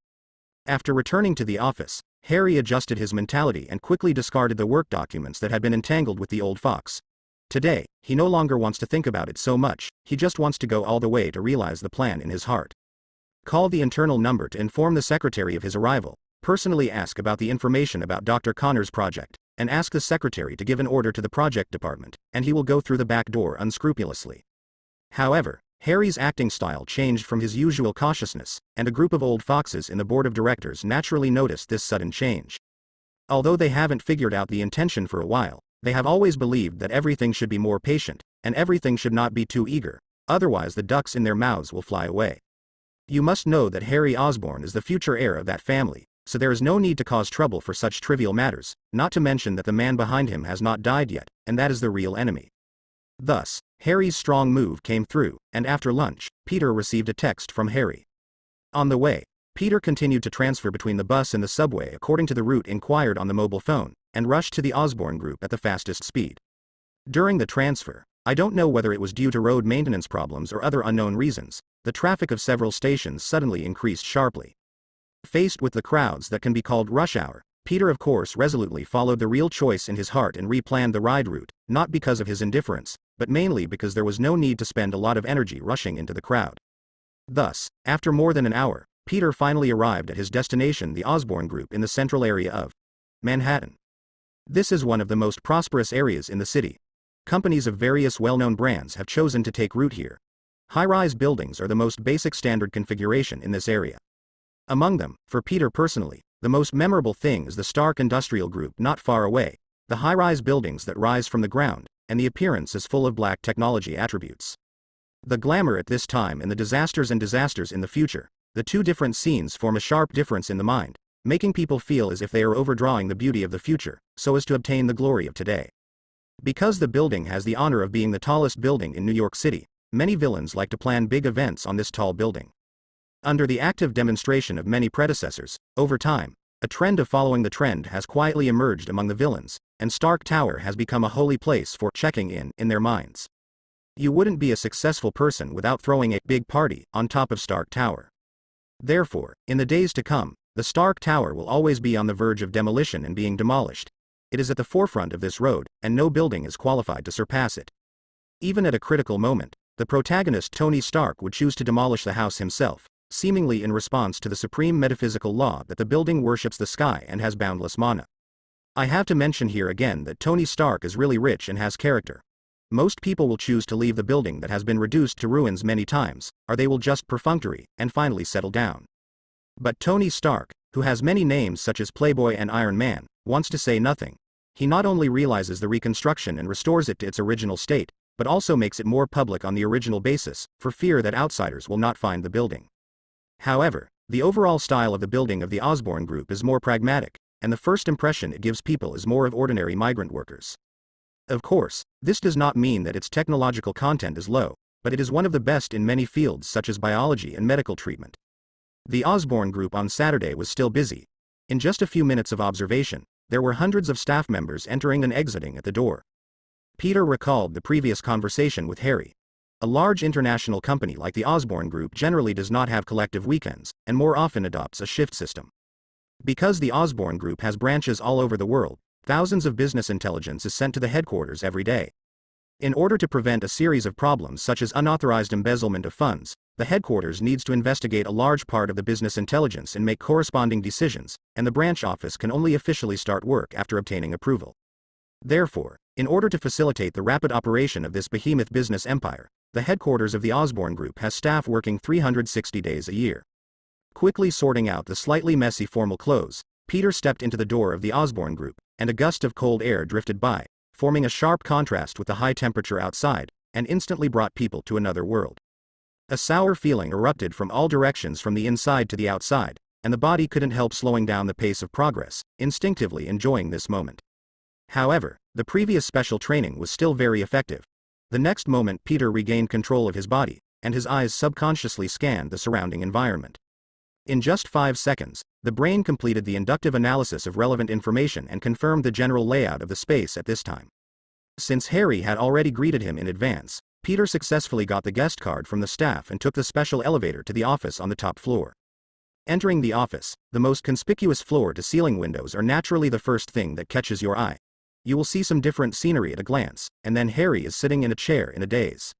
After returning to the office, Harry adjusted his mentality and quickly discarded the work documents that had been entangled with the old fox. Today, he no longer wants to think about it so much, he just wants to go all the way to realize the plan in his heart. Call the internal number to inform the secretary of his arrival, personally ask about the information about Dr. Connor's project, and ask the secretary to give an order to the project department, and he will go through the back door unscrupulously. However, Harry's acting style changed from his usual cautiousness, and a group of old foxes in the board of directors naturally noticed this sudden change. Although they haven't figured out the intention for a while, they have always believed that everything should be more patient, and everything should not be too eager, otherwise the ducks in their mouths will fly away. You must know that Harry Osborn is the future heir of that family, so there is no need to cause trouble for such trivial matters, not to mention that the man behind him has not died yet, and that is the real enemy. Thus, Harry's strong move came through, and after lunch, Peter received a text from Harry. On the way, Peter continued to transfer between the bus and the subway according to the route inquired on the mobile phone, and rushed to the Osborn group at the fastest speed. During the transfer, I don't know whether it was due to road maintenance problems or other unknown reasons, the traffic of several stations suddenly increased sharply. Faced with the crowds that can be called rush hour, Peter of course resolutely followed the real choice in his heart and replanned the ride route, not because of his indifference, but mainly because there was no need to spend a lot of energy rushing into the crowd. Thus, after more than an hour, Peter finally arrived at his destination, the Osborn Group, in the central area of Manhattan. This is one of the most prosperous areas in the city. Companies of various well-known brands have chosen to take root here. High-rise buildings are the most basic standard configuration in this area. Among them, for Peter personally, the most memorable thing is the Stark Industrial Group not far away, the high-rise buildings that rise from the ground, and the appearance is full of black technology attributes. The glamour at this time and the disasters in the future, the two different scenes form a sharp difference in the mind, making people feel as if they are overdrawing the beauty of the future, so as to obtain the glory of today. Because the building has the honor of being the tallest building in New York City, many villains like to plan big events on this tall building. Under the active demonstration of many predecessors, over time, a trend of following the trend has quietly emerged among the villains, and Stark Tower has become a holy place for checking in their minds. You wouldn't be a successful person without throwing a big party on top of Stark Tower. Therefore, in the days to come, the Stark Tower will always be on the verge of demolition and being demolished. It is at the forefront of this road, and no building is qualified to surpass it. Even at a critical moment, the protagonist Tony Stark would choose to demolish the house himself, seemingly in response to the supreme metaphysical law that the building worships the sky and has boundless mana. I have to mention here again that Tony Stark is really rich and has character. Most people will choose to leave the building that has been reduced to ruins many times, or they will just perfunctory and finally settle down. But Tony Stark, who has many names such as Playboy and Iron Man, wants to say nothing. He not only realizes the reconstruction and restores it to its original state, but also makes it more public on the original basis, for fear that outsiders will not find the building. However, the overall style of the building of the Osborn Group is more pragmatic, and the first impression it gives people is more of ordinary migrant workers. Of course, this does not mean that its technological content is low, but it is one of the best in many fields such as biology and medical treatment. The Osborn Group on Saturday was still busy. In just a few minutes of observation, there were hundreds of staff members entering and exiting at the door. Peter recalled the previous conversation with Harry. A large international company like the Osborn Group generally does not have collective weekends, and more often adopts a shift system. Because the Osborn Group has branches all over the world, thousands of business intelligence is sent to the headquarters every day. In order to prevent a series of problems such as unauthorized embezzlement of funds, the headquarters needs to investigate a large part of the business intelligence and make corresponding decisions, and the branch office can only officially start work after obtaining approval. Therefore, in order to facilitate the rapid operation of this behemoth business empire, the headquarters of the Osborn Group has staff working 360 days a year. Quickly sorting out the slightly messy formal clothes, Peter stepped into the door of the Osborn Group, and a gust of cold air drifted by, forming a sharp contrast with the high temperature outside, and instantly brought people to another world. A sour feeling erupted from all directions from the inside to the outside, and the body couldn't help slowing down the pace of progress, instinctively enjoying this moment. However, the previous special training was still very effective. The next moment Peter regained control of his body, and his eyes subconsciously scanned the surrounding environment. In just 5 seconds, the brain completed the inductive analysis of relevant information and confirmed the general layout of the space at this time. Since Harry had already greeted him in advance, Peter successfully got the guest card from the staff and took the special elevator to the office on the top floor. Entering the office, the most conspicuous floor-to-ceiling windows are naturally the first thing that catches your eye. You will see some different scenery at a glance, and then Harry is sitting in a chair in a daze.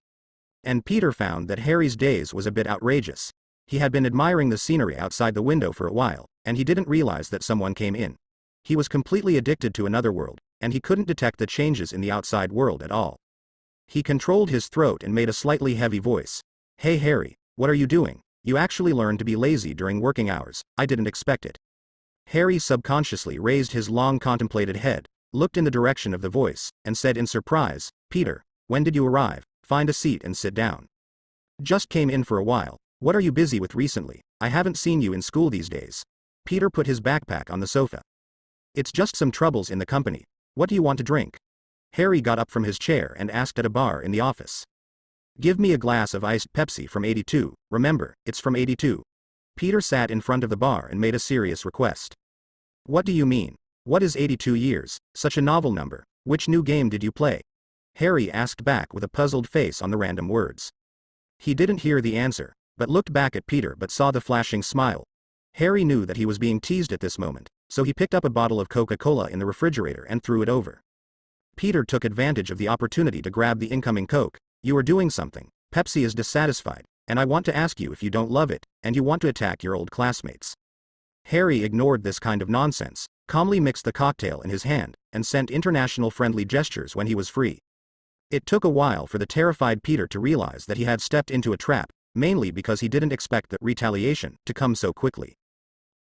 And Peter found that Harry's daze was a bit outrageous. He had been admiring the scenery outside the window for a while, and he didn't realize that someone came in. He was completely addicted to another world, and he couldn't detect the changes in the outside world at all. He controlled his throat and made a slightly heavy voice. "Hey Harry, what are you doing? You actually learned to be lazy during working hours. I didn't expect it." Harry subconsciously raised his long contemplated head, looked in the direction of the voice, and said in surprise, "Peter, when did you arrive? Find a seat and sit down." "Just came in for a while. What are you busy with recently? I haven't seen you in school these days." Peter put his backpack on the sofa. "It's just some troubles in the company. What do you want to drink?" Harry got up from his chair and asked at a bar in the office. "Give me a glass of iced Pepsi from 82, remember, it's from 82. Peter sat in front of the bar and made a serious request. "What do you mean? What is 82 years, such a novel number? Which new game did you play?" Harry asked back with a puzzled face on the random words. He didn't hear the answer, but looked back at Peter but saw the flashing smile. Harry knew that he was being teased at this moment, so he picked up a bottle of Coca-Cola in the refrigerator and threw it over. Peter took advantage of the opportunity to grab the incoming Coke. "You are doing something. Pepsi is dissatisfied, and I want to ask you if you don't love it, and you want to attack your old classmates." Harry ignored this kind of nonsense, calmly mixed the cocktail in his hand, and sent international friendly gestures when he was free. It took a while for the terrified Peter to realize that he had stepped into a trap, mainly because he didn't expect the retaliation to come so quickly.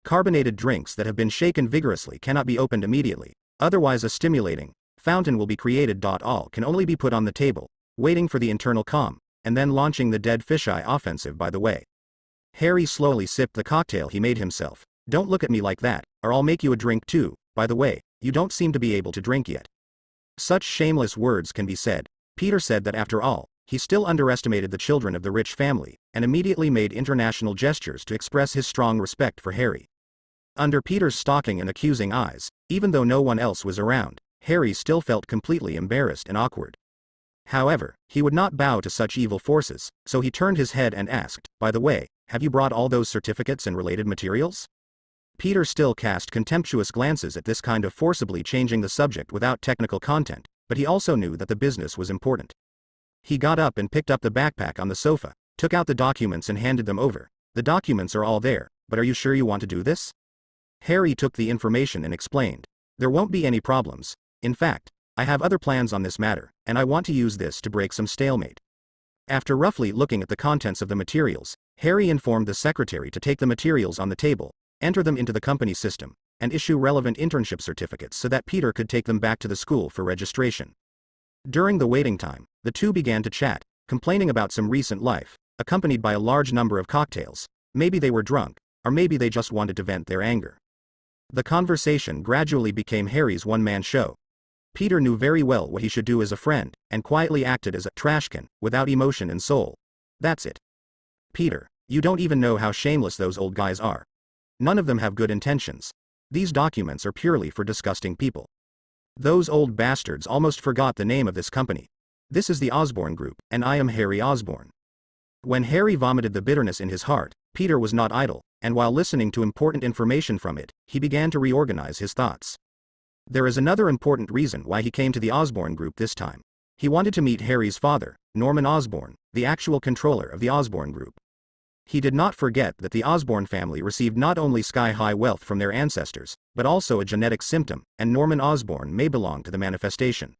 Carbonated drinks that have been shaken vigorously cannot be opened immediately, otherwise a stimulating fountain will be created. All can only be put on the table, waiting for the internal calm, and then launching the dead fisheye offensive by the way. Harry slowly sipped the cocktail he made himself. "Don't look at me like that, or I'll make you a drink too. By the way, you don't seem to be able to drink yet." Such shameless words can be said. Peter said that after all, he still underestimated the children of the rich family, and immediately made international gestures to express his strong respect for Harry. Under Peter's stalking and accusing eyes, even though no one else was around, Harry still felt completely embarrassed and awkward. However, he would not bow to such evil forces, so he turned his head and asked, "By the way, have you brought all those certificates and related materials?" Peter still cast contemptuous glances at this kind of forcibly changing the subject without technical content, but he also knew that the business was important. He got up and picked up the backpack on the sofa, took out the documents and handed them over. "The documents are all there, but are you sure you want to do this?" Harry took the information and explained. "There won't be any problems. In fact, I have other plans on this matter, and I want to use this to break some stalemate." After roughly looking at the contents of the materials, Harry informed the secretary to take the materials on the table, enter them into the company system, and issue relevant internship certificates so that Peter could take them back to the school for registration. During the waiting time, the two began to chat, complaining about some recent life, accompanied by a large number of cocktails. Maybe they were drunk, or maybe they just wanted to vent their anger. The conversation gradually became Harry's one-man show. Peter knew very well what he should do as a friend, and quietly acted as a trash can, without emotion and soul. "That's it. Peter, you don't even know how shameless those old guys are. None of them have good intentions. These documents are purely for disgusting people. Those old bastards almost forgot the name of this company. This is the Osborn Group, and I am Harry Osborn." When Harry vomited the bitterness in his heart, Peter was not idle, and while listening to important information from it, he began to reorganize his thoughts. There is another important reason why he came to the Osborn Group this time. He wanted to meet Harry's father, Norman Osborn, the actual controller of the Osborn Group. He did not forget that the Osborn family received not only sky-high wealth from their ancestors, but also a genetic symptom, and Norman Osborn may belong to the manifestation.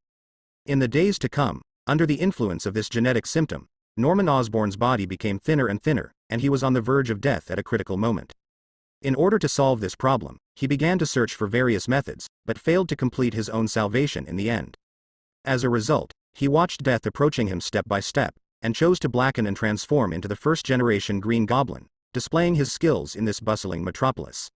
In the days to come, under the influence of this genetic symptom, Norman Osborn's body became thinner and thinner, and he was on the verge of death at a critical moment. In order to solve this problem, he began to search for various methods, but failed to complete his own salvation in the end. As a result, he watched death approaching him step by step, and chose to blacken and transform into the first-generation Green Goblin, displaying his skills in this bustling metropolis.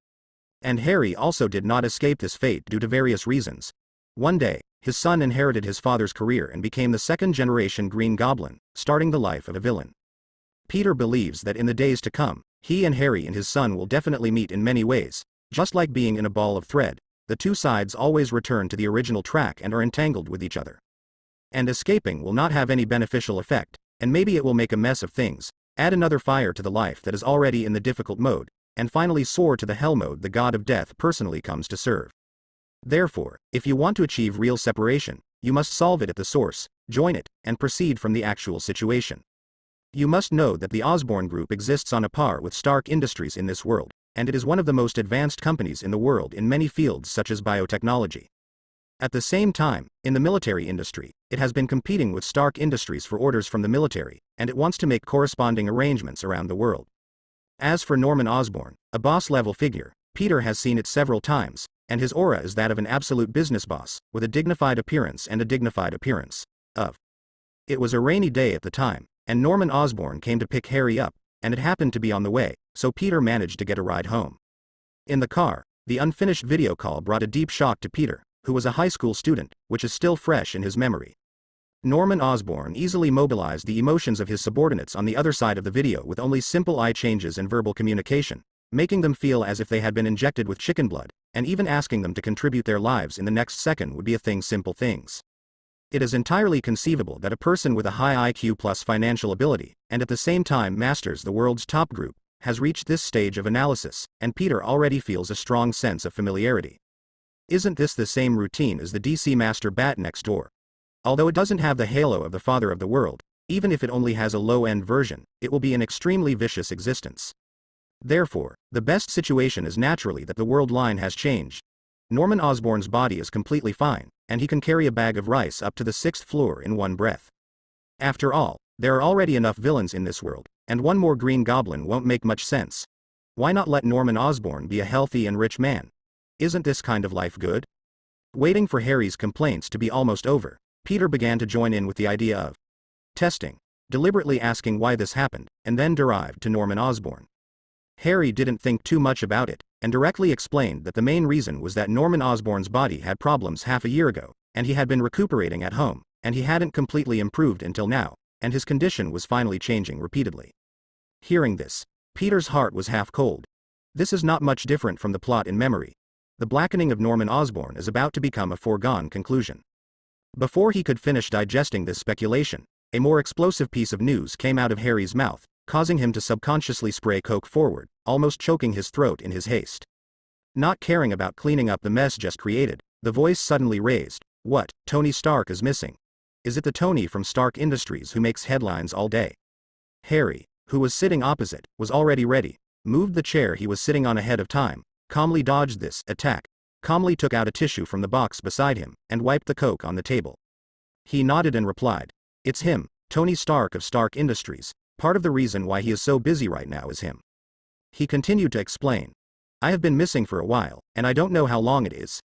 And Harry also did not escape this fate due to various reasons. One day, his son inherited his father's career and became the second-generation Green Goblin, starting the life of a villain. Peter believes that in the days to come, he and Harry and his son will definitely meet in many ways. Just like being in a ball of thread, the two sides always return to the original track and are entangled with each other. And escaping will not have any beneficial effect, and maybe it will make a mess of things, add another fire to the life that is already in the difficult mode, and finally soar to the hell mode the god of death personally comes to serve. Therefore, if you want to achieve real separation, you must solve it at the source, join it, and proceed from the actual situation. You must know that the Osborn Group exists on a par with Stark Industries in this world, and it is one of the most advanced companies in the world in many fields such as biotechnology. At the same time, in the military industry, it has been competing with Stark Industries for orders from the military, and it wants to make corresponding arrangements around the world. As for Norman Osborn, a boss-level figure, Peter has seen it several times, and his aura is that of an absolute business boss, with a dignified appearance and a dignified appearance of. It was a rainy day at the time, and Norman Osborn came to pick Harry up, and it happened to be on the way, so Peter managed to get a ride home. In the car, the unfinished video call brought a deep shock to Peter, who was a high school student, which is still fresh in his memory. Norman Osborn easily mobilized the emotions of his subordinates on the other side of the video with only simple eye changes and verbal communication, making them feel as if they had been injected with chicken blood, and even asking them to contribute their lives in the next second would be a thing simple things. It is entirely conceivable that a person with a high IQ plus financial ability, and at the same time masters the world's top group, has reached this stage of analysis, and Peter already feels a strong sense of familiarity. Isn't this the same routine as the DC Master Bat next door? Although it doesn't have the halo of the Father of the World, even if it only has a low-end version, it will be an extremely vicious existence. Therefore, the best situation is naturally that the world line has changed. Norman Osborn's body is completely fine, and he can carry a bag of rice up to the 6th floor in one breath. After all, there are already enough villains in this world, and one more Green Goblin won't make much sense. Why not let Norman Osborn be a healthy and rich man? Isn't this kind of life good? Waiting for Harry's complaints to be almost over, Peter began to join in with the idea of testing, deliberately asking why this happened, and then derived to Norman Osborn. Harry didn't think too much about it, and directly explained that the main reason was that Norman Osborn's body had problems half a year ago, and he had been recuperating at home, and he hadn't completely improved until now, and his condition was finally changing repeatedly. Hearing this, Peter's heart was half cold. This is not much different from the plot in Memory. The blackening of Norman Osborn is about to become a foregone conclusion. Before he could finish digesting this speculation, a more explosive piece of news came out of Harry's mouth, causing him to subconsciously spray Coke forward, almost choking his throat in his haste. Not caring about cleaning up the mess just created, the voice suddenly raised, "What, Tony Stark is missing? Is it the Tony from Stark Industries who makes headlines all day?" Harry, who was sitting opposite, was already ready, moved the chair he was sitting on ahead of time, calmly dodged this attack, calmly took out a tissue from the box beside him, and wiped the Coke on the table. He nodded and replied, "It's him, Tony Stark of Stark Industries. Part of the reason why he is so busy right now is him." He continued to explain, "I have been missing for a while, and I don't know how long it is.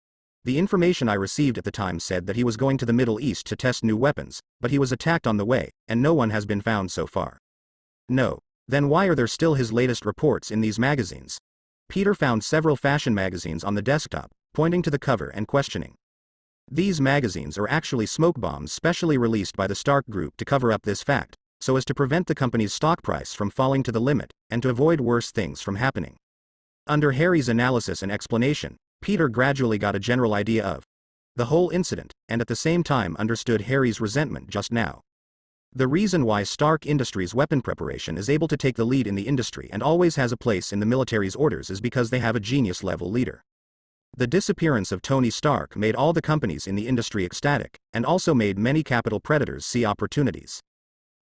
The information I received at the time said that he was going to the Middle East to test new weapons, but he was attacked on the way, and no one has been found so far." "No. Then why are there still his latest reports in these magazines?" Peter found several fashion magazines on the desktop, pointing to the cover and questioning. These magazines are actually smoke bombs specially released by the Stark Group to cover up this fact, so as to prevent the company's stock price from falling to the limit, and to avoid worse things from happening. Under Harry's analysis and explanation, Peter gradually got a general idea of the whole incident, and at the same time understood Harry's resentment just now. The reason why Stark Industries weapon preparation is able to take the lead in the industry and always has a place in the military's orders is because they have a genius-level leader. The disappearance of Tony Stark made all the companies in the industry ecstatic, and also made many capital predators see opportunities.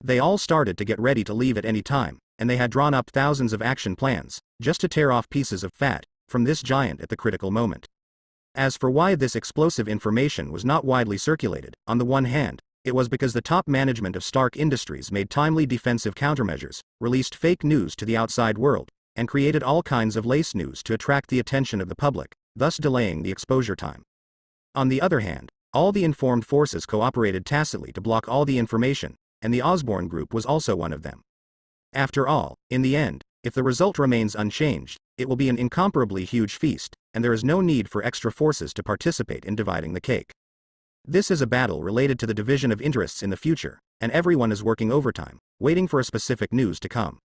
They all started to get ready to leave at any time, and they had drawn up thousands of action plans, just to tear off pieces of fat from this giant at the critical moment. As for why this explosive information was not widely circulated, on the one hand, it was because the top management of Stark Industries made timely defensive countermeasures, released fake news to the outside world, and created all kinds of lace news to attract the attention of the public, thus delaying the exposure time. On the other hand, all the informed forces cooperated tacitly to block all the information, and the Osborn Group was also one of them. After all, in the end, if the result remains unchanged, it will be an incomparably huge feast, and there is no need for extra forces to participate in dividing the cake. This is a battle related to the division of interests in the future, and everyone is working overtime, waiting for a specific news to come.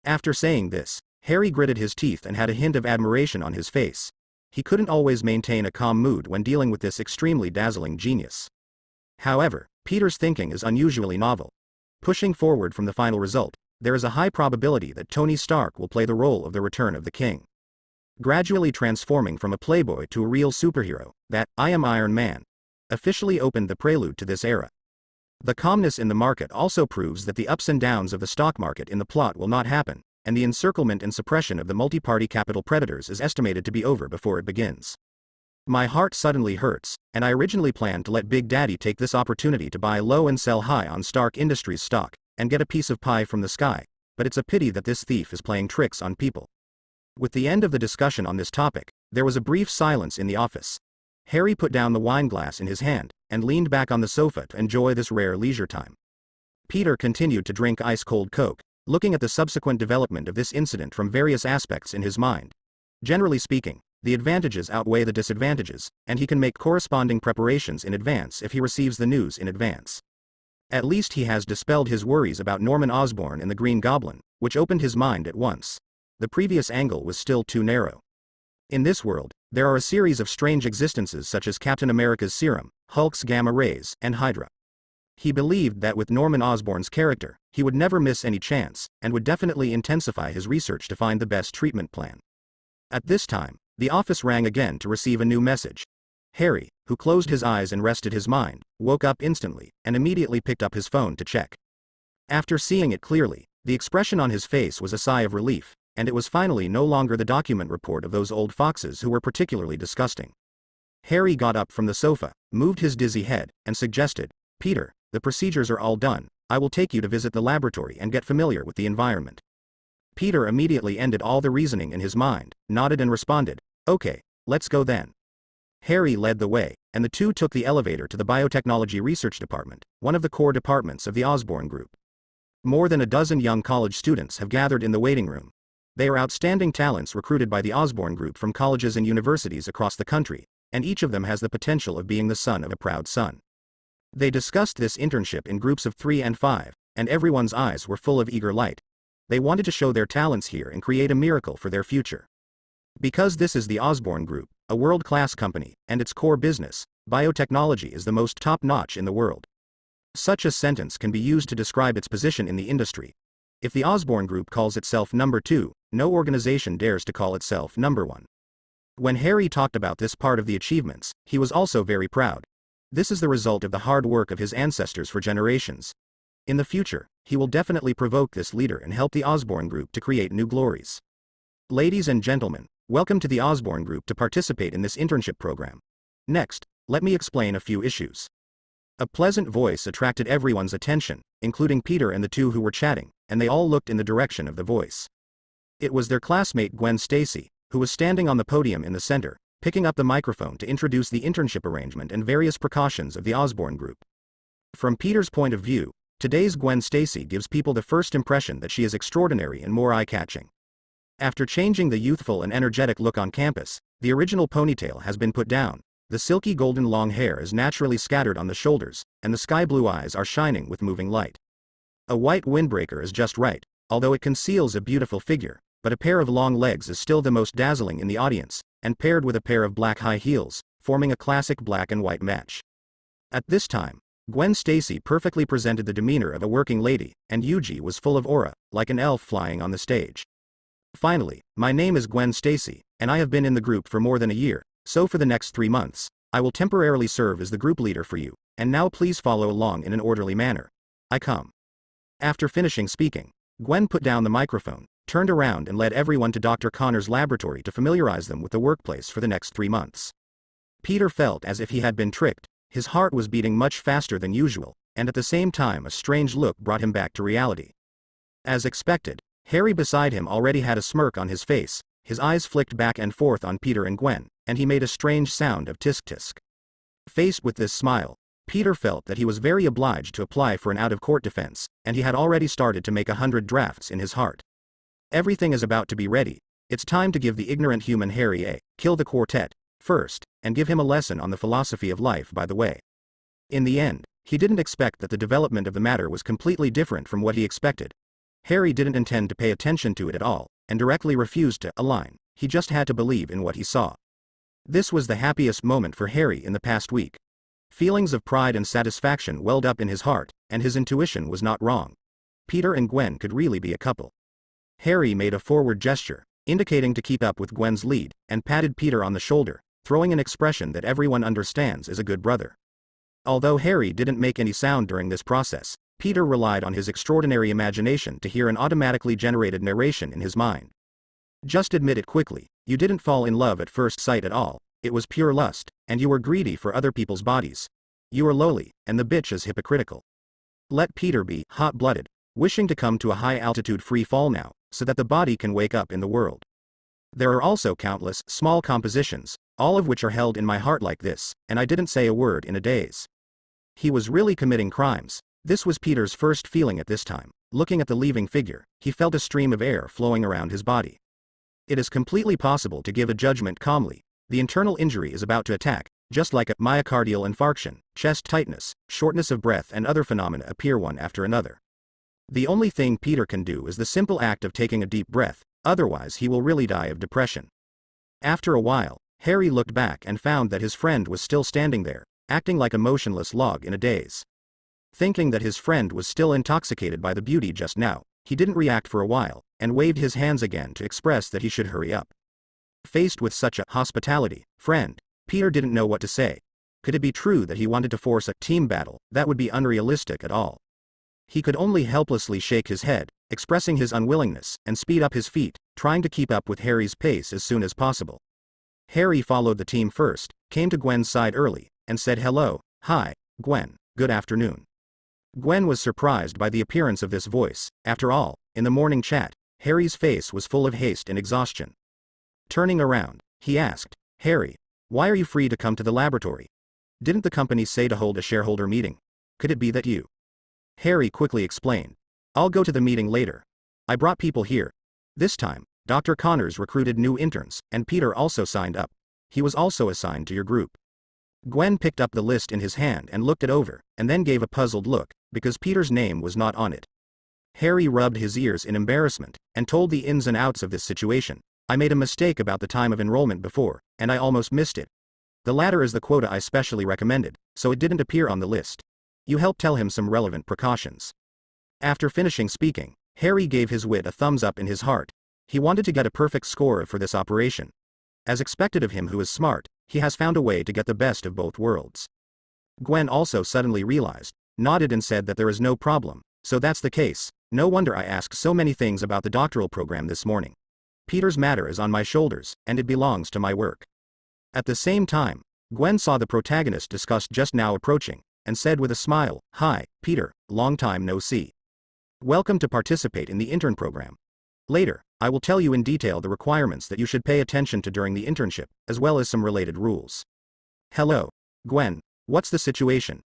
After saying this, Harry gritted his teeth and had a hint of admiration on his face. He couldn't always maintain a calm mood when dealing with this extremely dazzling genius. However, Peter's thinking is unusually novel. Pushing forward from the final result, there is a high probability that Tony Stark will play the role of the Return of the King. Gradually transforming from a playboy to a real superhero, that "I am Iron Man" officially opened the prelude to this era. The calmness in the market also proves that the ups and downs of the stock market in the plot will not happen, and the encirclement and suppression of the multi-party capital predators is estimated to be over before it begins. My heart suddenly hurts, and I originally planned to let Big Daddy take this opportunity to buy low and sell high on Stark Industries stock, and get a piece of pie from the sky, but it's a pity that this thief is playing tricks on people. With the end of the discussion on this topic, there was a brief silence in the office. Harry put down the wine glass in his hand, and leaned back on the sofa to enjoy this rare leisure time. Peter continued to drink ice-cold Coke, looking at the subsequent development of this incident from various aspects in his mind. Generally speaking, the advantages outweigh the disadvantages, and he can make corresponding preparations in advance if he receives the news in advance. At least he has dispelled his worries about Norman Osborn and the Green Goblin, which opened his mind at once. The previous angle was still too narrow. In this world, there are a series of strange existences such as Captain America's serum, Hulk's gamma rays, and Hydra. He believed that with Norman Osborn's character, he would never miss any chance, and would definitely intensify his research to find the best treatment plan. At this time, the office rang again to receive a new message. Harry, who closed his eyes and rested his mind, woke up instantly, and immediately picked up his phone to check. After seeing it clearly, the expression on his face was a sigh of relief, and it was finally no longer the document report of those old foxes who were particularly disgusting. Harry got up from the sofa, moved his dizzy head, and suggested, "Peter, the procedures are all done, I will take you to visit the laboratory and get familiar with the environment." Peter immediately ended all the reasoning in his mind, nodded and responded, "Okay, let's go then." Harry led the way, and the two took the elevator to the Biotechnology Research Department, one of the core departments of the Osborn Group. More than a dozen young college students have gathered in the waiting room. They are outstanding talents recruited by the Osborn Group from colleges and universities across the country, and each of them has the potential of being the son of a proud son. They discussed this internship in groups of 3 and 5, and everyone's eyes were full of eager light. They wanted to show their talents here and create a miracle for their future. Because this is the Osborn Group, a world-class company, and its core business, biotechnology is the most top-notch in the world. Such a sentence can be used to describe its position in the industry. If the Osborn Group calls itself number 2, no organization dares to call itself number 1. When Harry talked about this part of the achievements, he was also very proud. This is the result of the hard work of his ancestors for generations. In the future, he will definitely provoke this leader and help the Osborn Group to create new glories. Ladies and gentlemen, welcome to the Osborn Group to participate in this internship program. Next, let me explain a few issues. A pleasant voice attracted everyone's attention, including Peter and the two who were chatting, and they all looked in the direction of the voice. It was their classmate Gwen Stacy, who was standing on the podium in the center, picking up the microphone to introduce the internship arrangement and various precautions of the Osborn Group. From Peter's point of view, today's Gwen Stacy gives people the first impression that she is extraordinary and more eye-catching. After changing the youthful and energetic look on campus, the original ponytail has been put down, the silky golden long hair is naturally scattered on the shoulders, and the sky-blue eyes are shining with moving light. A white windbreaker is just right, although it conceals a beautiful figure, but a pair of long legs is still the most dazzling in the audience, and paired with a pair of black high heels, forming a classic black and white match. At this time, Gwen Stacy perfectly presented the demeanor of a working lady, and Yuji was full of aura, like an elf flying on the stage. Finally, my name is Gwen Stacy, and I have been in the group for more than a year, so for the next 3 months, I will temporarily serve as the group leader for you, and now please follow along in an orderly manner. I come. After finishing speaking, Gwen put down the microphone, turned around and led everyone to Dr. Connor's laboratory to familiarize them with the workplace for the next 3 months. Peter felt as if he had been tricked, his heart was beating much faster than usual, and at the same time a strange look brought him back to reality. As expected, Harry beside him already had a smirk on his face, his eyes flicked back and forth on Peter and Gwen, and he made a strange sound of tisk-tisk. Faced with this smile, Peter felt that he was very obliged to apply for an out-of-court defense, and he had already started to make 100 drafts in his heart. Everything is about to be ready. It's time to give the ignorant human Harry a kill the quartet first, and give him a lesson on the philosophy of life by the way. In the end, he didn't expect that the development of the matter was completely different from what he expected. Harry didn't intend to pay attention to it at all, and directly refused to align. He just had to believe in what he saw. This was the happiest moment for Harry in the past week. Feelings of pride and satisfaction welled up in his heart, and his intuition was not wrong. Peter and Gwen could really be a couple. Harry made a forward gesture, indicating to keep up with Gwen's lead, and patted Peter on the shoulder, throwing an expression that everyone understands as a good brother. Although Harry didn't make any sound during this process, Peter relied on his extraordinary imagination to hear an automatically generated narration in his mind. Just admit it quickly, you didn't fall in love at first sight at all, it was pure lust, and you were greedy for other people's bodies. You are lowly, and the bitch is hypocritical. Let Peter be hot-blooded, wishing to come to a high-altitude free fall now, so that the body can wake up in the world. There are also countless, small compositions, all of which are held in my heart like this, and I didn't say a word in a daze. He was really committing crimes. This was Peter's first feeling at this time. Looking at the leaving figure, he felt a stream of air flowing around his body. It is completely possible to give a judgment calmly. The internal injury is about to attack, just like a myocardial infarction, chest tightness, shortness of breath and other phenomena appear one after another. The only thing Peter can do is the simple act of taking a deep breath, otherwise he will really die of depression. After a while, Harry looked back and found that his friend was still standing there, acting like a motionless log in a daze. Thinking that his friend was still intoxicated by the beauty just now, he didn't react for a while, and waved his hands again to express that he should hurry up. Faced with such a hospitality friend, Peter didn't know what to say. Could it be true that he wanted to force a team battle? That would be unrealistic at all. He could only helplessly shake his head, expressing his unwillingness, and speed up his feet, trying to keep up with Harry's pace as soon as possible. Harry followed the team first, came to Gwen's side early, and said hello. Hi, Gwen, good afternoon. Gwen was surprised by the appearance of this voice. After all, in the morning chat, Harry's face was full of haste and exhaustion. Turning around, he asked, Harry, why are you free to come to the laboratory? Didn't the company say to hold a shareholder meeting? Could it be that you? Harry quickly explained. I'll go to the meeting later. I brought people here. This time, Dr. Connors recruited new interns, and Peter also signed up. He was also assigned to your group. Gwen picked up the list in his hand and looked it over, and then gave a puzzled look, because Peter's name was not on it. Harry rubbed his ears in embarrassment, and told the ins and outs of this situation. I made a mistake about the time of enrollment before, and I almost missed it. The latter is the quota I specially recommended, so it didn't appear on the list. You helped tell him some relevant precautions. After finishing speaking, Harry gave his wit a thumbs up in his heart. He wanted to get a perfect score for this operation. As expected of him who is smart, he has found a way to get the best of both worlds. Gwen also suddenly realized, nodded and said that there is no problem. So that's the case. No wonder I asked so many things about the doctoral program this morning. Peter's matter is on my shoulders, and it belongs to my work. At the same time, Gwen saw the protagonist discussed just now approaching, and said with a smile, Hi, Peter, long time no see. Welcome to participate in the intern program. Later, I will tell you in detail the requirements that you should pay attention to during the internship, as well as some related rules. Hello, Gwen, what's the situation?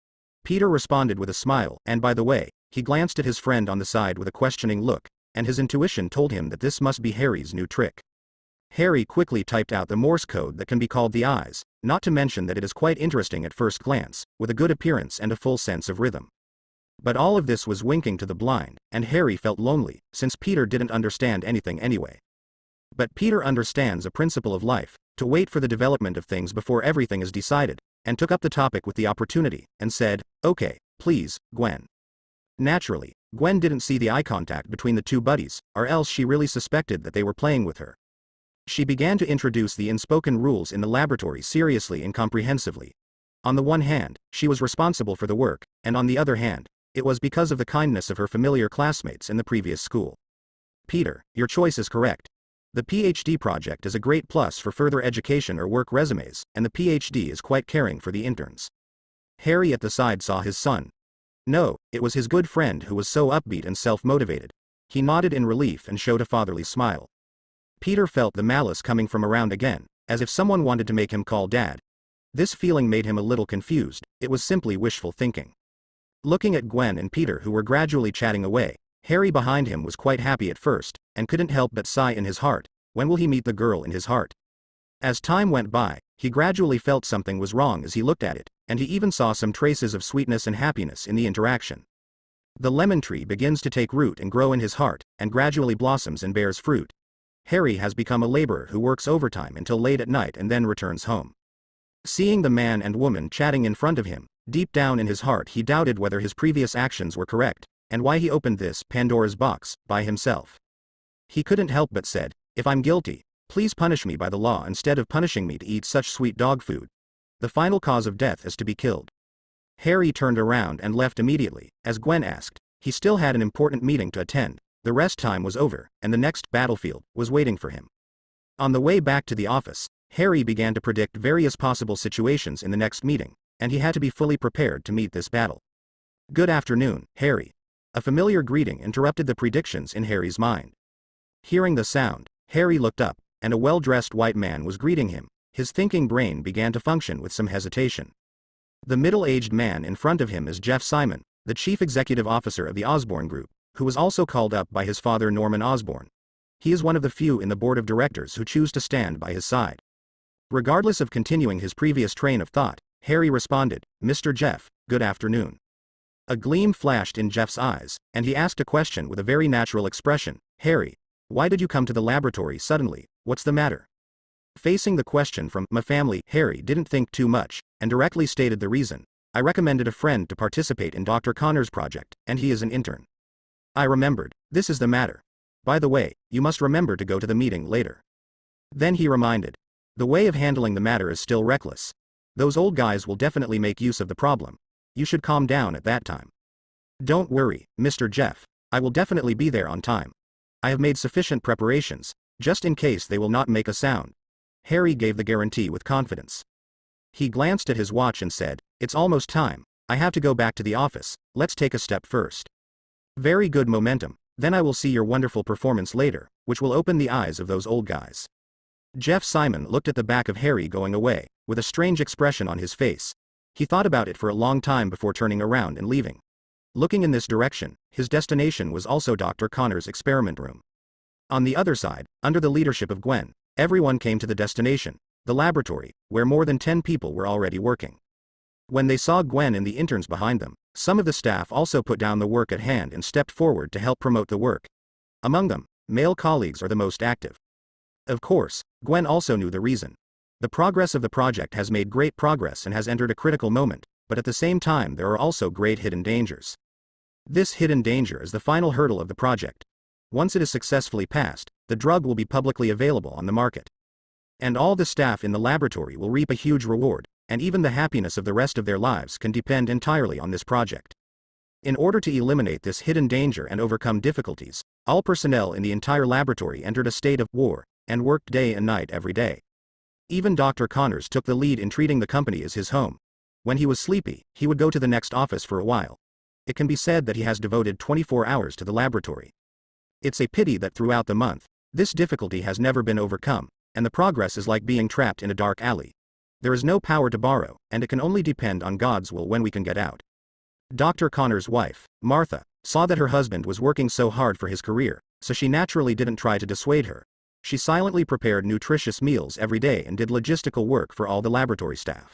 Peter responded with a smile, and by the way, he glanced at his friend on the side with a questioning look, and his intuition told him that this must be Harry's new trick. Harry quickly typed out the Morse code that can be called the eyes, not to mention that it is quite interesting at first glance, with a good appearance and a full sense of rhythm. But all of this was winking to the blind, and Harry felt lonely, since Peter didn't understand anything anyway. But Peter understands a principle of life, to wait for the development of things before everything is decided, and took up the topic with the opportunity, and said, Okay, please, Gwen. Naturally, Gwen didn't see the eye contact between the two buddies, or else she really suspected that they were playing with her. She began to introduce the unspoken rules in the laboratory seriously and comprehensively. On the one hand, she was responsible for the work, and on the other hand, it was because of the kindness of her familiar classmates in the previous school. Peter, your choice is correct. The PhD project is a great plus for further education or work resumes, and the PhD is quite caring for the interns. Harry at the side saw his son. No, it was his good friend who was so upbeat and self-motivated. He nodded in relief and showed a fatherly smile. Peter felt the malice coming from around again, as if someone wanted to make him call Dad. This feeling made him a little confused. It was simply wishful thinking. Looking at Gwen and Peter who were gradually chatting away, Harry behind him was quite happy at first, and couldn't help but sigh in his heart. When will he meet the girl in his heart? As time went by, he gradually felt something was wrong as he looked at it, and he even saw some traces of sweetness and happiness in the interaction. The lemon tree begins to take root and grow in his heart, and gradually blossoms and bears fruit. Harry has become a laborer who works overtime until late at night and then returns home. Seeing the man and woman chatting in front of him, deep down in his heart he doubted whether his previous actions were correct, and why he opened this Pandora's box by himself. He couldn't help but said, If I'm guilty, please punish me by the law instead of punishing me to eat such sweet dog food. The final cause of death is to be killed. Harry turned around and left immediately, as Gwen asked. He still had an important meeting to attend. The rest time was over, and the next battlefield was waiting for him. On the way back to the office, Harry began to predict various possible situations in the next meeting, and he had to be fully prepared to meet this battle. Good afternoon, Harry. A familiar greeting interrupted the predictions in Harry's mind. Hearing the sound, Harry looked up, and a well-dressed white man was greeting him. His thinking brain began to function with some hesitation. The middle-aged man in front of him is Jeff Simon, the chief executive officer of the Osborne Group, who was also called up by his father Norman Osborne. He is one of the few in the board of directors who choose to stand by his side. Regardless of continuing his previous train of thought, Harry responded, "Mr. Jeff, good afternoon." A gleam flashed in Jeff's eyes, and he asked a question with a very natural expression. "Harry, why did you come to the laboratory suddenly? What's the matter?" Facing the question from my family, Harry didn't think too much, and directly stated the reason. "I recommended a friend to participate in Dr. Connor's project, and he is an intern." I remembered. "This is the matter. By the way, you must remember to go to the meeting later." Then he reminded. "The way of handling the matter is still reckless. Those old guys will definitely make use of the problem. You should calm down at that time." "Don't worry, Mr. Jeff. I will definitely be there on time. I have made sufficient preparations, just in case they will not make a sound." Harry gave the guarantee with confidence. He glanced at his watch and said, "It's almost time. I have to go back to the office. Let's take a step first." "Very good momentum. Then I will see your wonderful performance later, which will open the eyes of those old guys." Jeff Simon looked at the back of Harry going away, with a strange expression on his face. He thought about it for a long time before turning around and leaving. Looking in this direction, his destination was also Dr. Connor's experiment room. On the other side, under the leadership of Gwen, everyone came to the destination, the laboratory, where more than 10 people were already working. When they saw Gwen and the interns behind them, some of the staff also put down the work at hand and stepped forward to help promote the work. Among them, male colleagues are the most active. Of course, Gwen also knew the reason. The progress of the project has made great progress and has entered a critical moment, but at the same time there are also great hidden dangers. This hidden danger is the final hurdle of the project. Once it is successfully passed, the drug will be publicly available on the market. And all the staff in the laboratory will reap a huge reward, and even the happiness of the rest of their lives can depend entirely on this project. In order to eliminate this hidden danger and overcome difficulties, all personnel in the entire laboratory entered a state of war, and worked day and night every day. Even Dr. Connors took the lead in treating the company as his home. When he was sleepy, he would go to the next office for a while. It can be said that he has devoted 24 hours to the laboratory. It's a pity that throughout the month, this difficulty has never been overcome, and the progress is like being trapped in a dark alley. There is no power to borrow, and it can only depend on God's will when we can get out. Dr. Connor's wife, Martha, saw that her husband was working so hard for his career, so she naturally didn't try to dissuade her. She silently prepared nutritious meals every day and did logistical work for all the laboratory staff.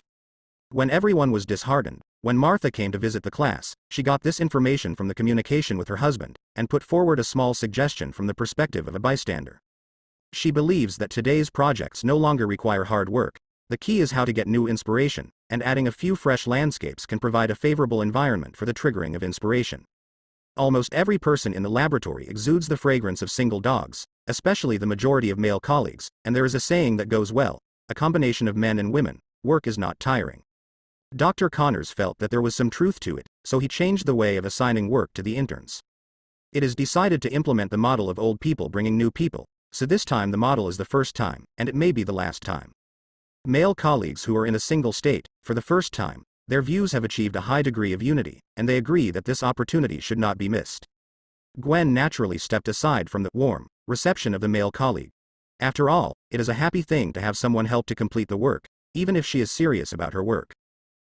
When everyone was disheartened, when Martha came to visit the class, she got this information from the communication with her husband, and put forward a small suggestion from the perspective of a bystander. She believes that today's projects no longer require hard work. The key is how to get new inspiration, and adding a few fresh landscapes can provide a favorable environment for the triggering of inspiration. Almost every person in the laboratory exudes the fragrance of single dogs, especially the majority of male colleagues, and there is a saying that goes well, a combination of men and women, work is not tiring. Dr. Connors felt that there was some truth to it, so he changed the way of assigning work to the interns. It is decided to implement the model of old people bringing new people, so this time the model is the first time, and it may be the last time. Male colleagues who are in a single state, for the first time, their views have achieved a high degree of unity, and they agree that this opportunity should not be missed. Gwen naturally stepped aside from the warm reception of the male colleague. After all, it is a happy thing to have someone help to complete the work, even if she is serious about her work.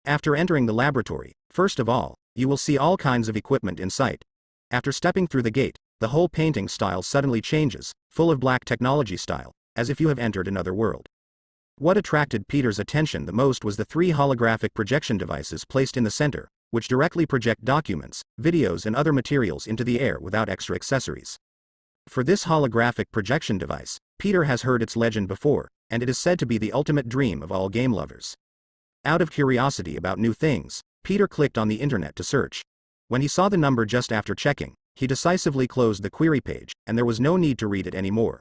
After entering the laboratory, first of all, you will see all kinds of equipment in sight. After stepping through the gate, the whole painting style suddenly changes, full of black technology style, as if you have entered another world. What attracted Peter's attention the most was the 3 holographic projection devices placed in the center, which directly project documents, videos and other materials into the air without extra accessories. For this holographic projection device, Peter has heard its legend before, and it is said to be the ultimate dream of all game lovers. Out of curiosity about new things, Peter clicked on the internet to search. When he saw the number just after checking, he decisively closed the query page, and there was no need to read it anymore.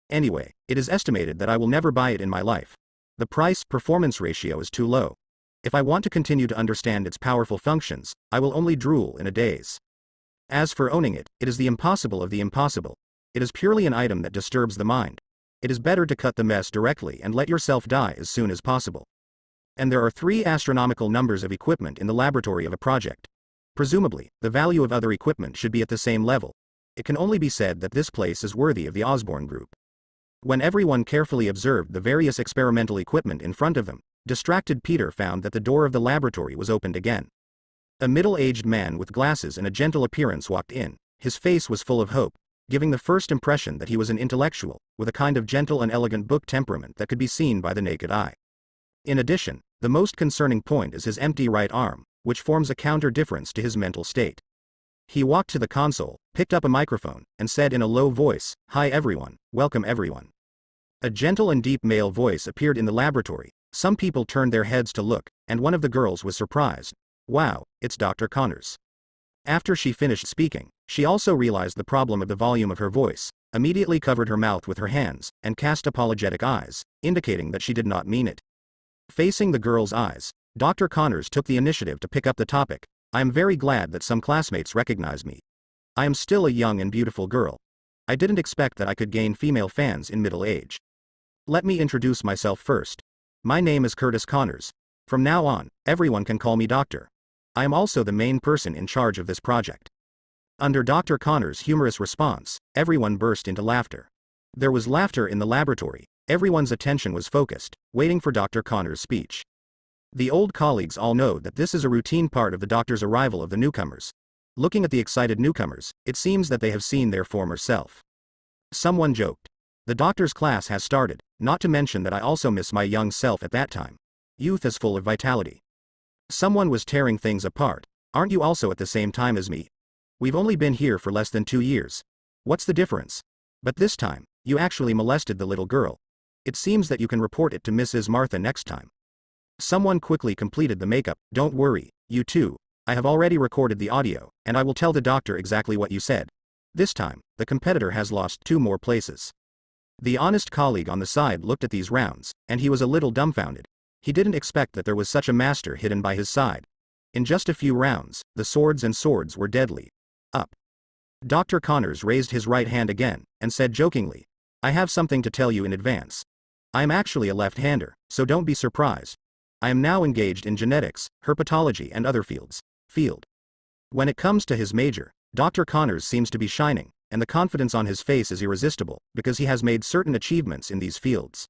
Anyway, it is estimated that I will never buy it in my life. The price-performance ratio is too low. If I want to continue to understand its powerful functions, I will only drool in a daze. As for owning it, it is the impossible of the impossible. It is purely an item that disturbs the mind. It is better to cut the mess directly and let yourself die as soon as possible. And there are 3 astronomical numbers of equipment in the laboratory of a project. Presumably, the value of other equipment should be at the same level. It can only be said that this place is worthy of the Osborne Group. When everyone carefully observed the various experimental equipment in front of them, distracted Peter found that the door of the laboratory was opened again. A middle-aged man with glasses and a gentle appearance walked in. His face was full of hope, giving the first impression that he was an intellectual, with a kind of gentle and elegant book temperament that could be seen by the naked eye. In addition, the most concerning point is his empty right arm, which forms a counter-difference to his mental state. He walked to the console, picked up a microphone, and said in a low voice, "Hi everyone, welcome everyone." A gentle and deep male voice appeared in the laboratory. Some people turned their heads to look, and one of the girls was surprised. "Wow, it's Dr. Connors." After she finished speaking, she also realized the problem of the volume of her voice, immediately covered her mouth with her hands, and cast apologetic eyes, indicating that she did not mean it. Facing the girl's eyes, Dr. Connors took the initiative to pick up the topic. "I am very glad that some classmates recognize me. I am still a young and beautiful girl. I didn't expect that I could gain female fans in middle age. Let me introduce myself first. My name is Curtis Connors. From now on, everyone can call me Doctor. I am also the main person in charge of this project." Under Dr. Connors' humorous response, everyone burst into laughter. There was laughter in the laboratory. Everyone's attention was focused, waiting for Dr. Connors' speech. The old colleagues all know that this is a routine part of the doctor's arrival of the newcomers. Looking at the excited newcomers, it seems that they have seen their former self. Someone joked, "The doctor's class has started, not to mention that I also miss my young self at that time. Youth is full of vitality." Someone was tearing things apart. "Aren't you also at the same time as me? We've only been here for less than 2 years. What's the difference? But this time, you actually molested the little girl. It seems that you can report it to Mrs. Martha next time." Someone quickly completed the makeup. "Don't worry, you two. I have already recorded the audio, and I will tell the doctor exactly what you said. This time, the competitor has lost 2 more places." The honest colleague on the side looked at these rounds, and he was a little dumbfounded. He didn't expect that there was such a master hidden by his side. In just a few rounds, the swords were deadly. Up. Dr. Connors raised his right hand again, and said jokingly, "I have something to tell you in advance. I am actually a left-hander, so don't be surprised. I am now engaged in genetics, herpetology and other fields. When it comes to his major, Dr. Connors seems to be shining, and the confidence on his face is irresistible, because he has made certain achievements in these fields.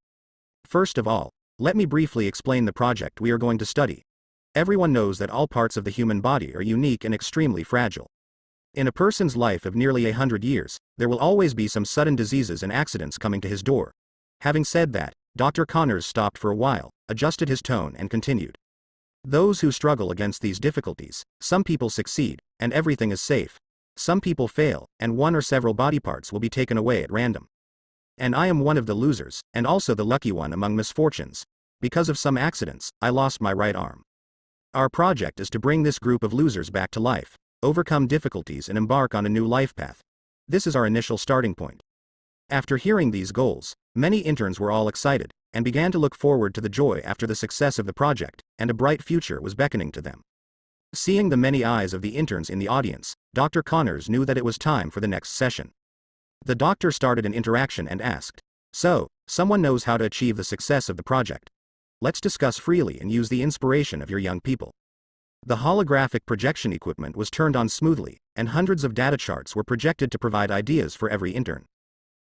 First of all, let me briefly explain the project we are going to study. Everyone knows that all parts of the human body are unique and extremely fragile. In a person's life of nearly 100 years, there will always be some sudden diseases and accidents coming to his door." Having said that, Dr. Connors stopped for a while, adjusted his tone and continued. "Those who struggle against these difficulties, some people succeed, and everything is safe. Some people fail, and one or several body parts will be taken away at random. And I am one of the losers, and also the lucky one among misfortunes. Because of some accidents, I lost my right arm. Our project is to bring this group of losers back to life, overcome difficulties and embark on a new life path. This is our initial starting point." After hearing these goals, many interns were all excited, and began to look forward to the joy after the success of the project, and a bright future was beckoning to them. Seeing the many eyes of the interns in the audience, Dr. Connors knew that it was time for the next session. The doctor started an interaction and asked, "So, someone knows how to achieve the success of the project. Let's discuss freely and use the inspiration of your young people." The holographic projection equipment was turned on smoothly, and hundreds of data charts were projected to provide ideas for every intern.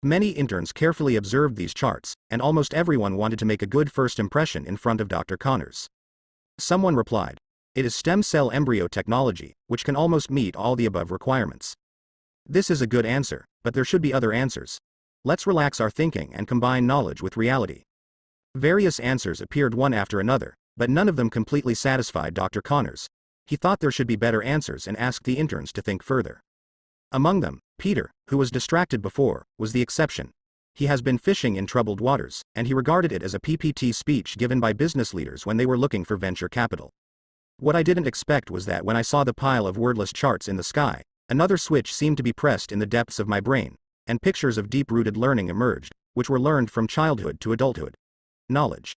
Many interns carefully observed these charts, and almost everyone wanted to make a good first impression in front of Dr. Connors. Someone replied, "It is stem cell embryo technology, which can almost meet all the above requirements." This is a good answer, but there should be other answers. Let's relax our thinking and combine knowledge with reality. Various answers appeared one after another, but none of them completely satisfied Dr. Connors. He thought there should be better answers and asked the interns to think further. Among them, Peter, who was distracted before, was the exception. He has been fishing in troubled waters, and he regarded it as a PPT speech given by business leaders when they were looking for venture capital. "What I didn't expect was that when I saw the pile of wordless charts in the sky, another switch seemed to be pressed in the depths of my brain, and pictures of deep-rooted learning emerged, which were learned from childhood to adulthood. Knowledge."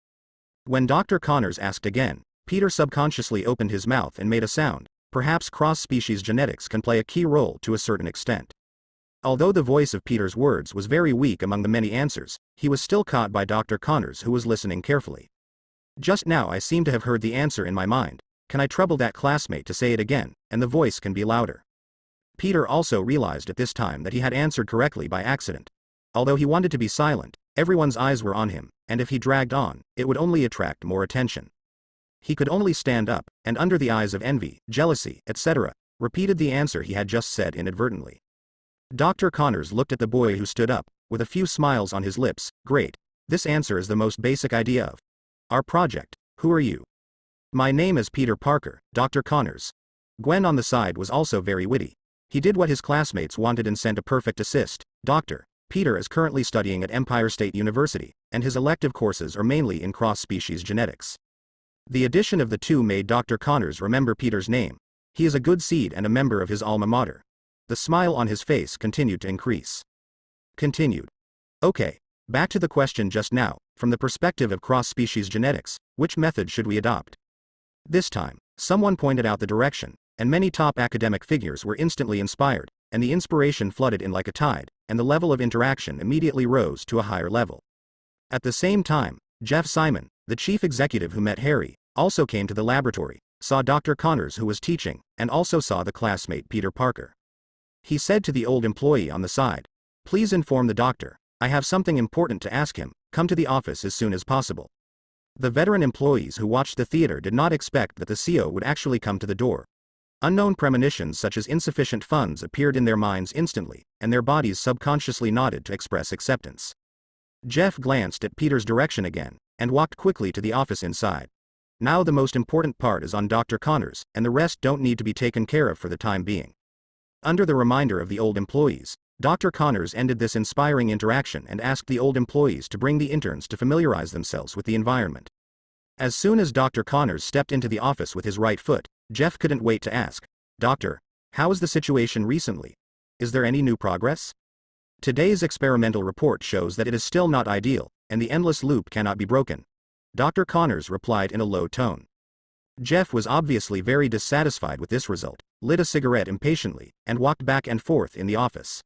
When Dr. Connors asked again, Peter subconsciously opened his mouth and made a sound. Perhaps cross-species genetics can play a key role to a certain extent. Although the voice of Peter's words was very weak among the many answers, he was still caught by Dr. Connors, who was listening carefully. "Just now I seem to have heard the answer in my mind. Can I trouble that classmate to say it again, and the voice can be louder?" Peter also realized at this time that he had answered correctly by accident. Although he wanted to be silent, everyone's eyes were on him, and if he dragged on, it would only attract more attention. He could only stand up, and under the eyes of envy, jealousy, etc., repeated the answer he had just said inadvertently. Dr. Connors looked at the boy who stood up, with a few smiles on his lips. Great. This answer is the most basic idea of our project. Who are you? My name is Peter Parker, Dr. Connors. Gwen on the side was also very witty. He did what his classmates wanted and sent a perfect assist. Dr. Peter is currently studying at Empire State University, and his elective courses are mainly in cross-species genetics. The addition of the two made Dr. Connors remember Peter's name. He is a good seed and a member of his alma mater. The smile on his face continued to increase. Continued. Okay, back to the question just now, from the perspective of cross-species genetics, which method should we adopt? This time, someone pointed out the direction, and many top academic figures were instantly inspired, and the inspiration flooded in like a tide, and the level of interaction immediately rose to a higher level. At the same time, Jeff Simon, the chief executive who met Harry, also came to the laboratory, saw Dr. Connors who was teaching, and also saw the classmate Peter Parker. He said to the old employee on the side, "Please inform the doctor, I have something important to ask him, come to the office as soon as possible." The veteran employees who watched the theater did not expect that the CO would actually come to the door. Unknown premonitions such as insufficient funds appeared in their minds instantly, and their bodies subconsciously nodded to express acceptance. Jeff glanced at Peter's direction again, and walked quickly to the office inside. Now the most important part is on Dr. Connors, and the rest don't need to be taken care of for the time being. Under the reminder of the old employees, Dr. Connors ended this inspiring interaction and asked the old employees to bring the interns to familiarize themselves with the environment. As soon as Dr. Connors stepped into the office with his right foot, Jeff couldn't wait to ask, "Doctor, how is the situation recently? Is there any new progress?" Today's experimental report shows that it is still not ideal, and the endless loop cannot be broken. Dr. Connors replied in a low tone. Jeff was obviously very dissatisfied with this result, lit a cigarette impatiently, and walked back and forth in the office.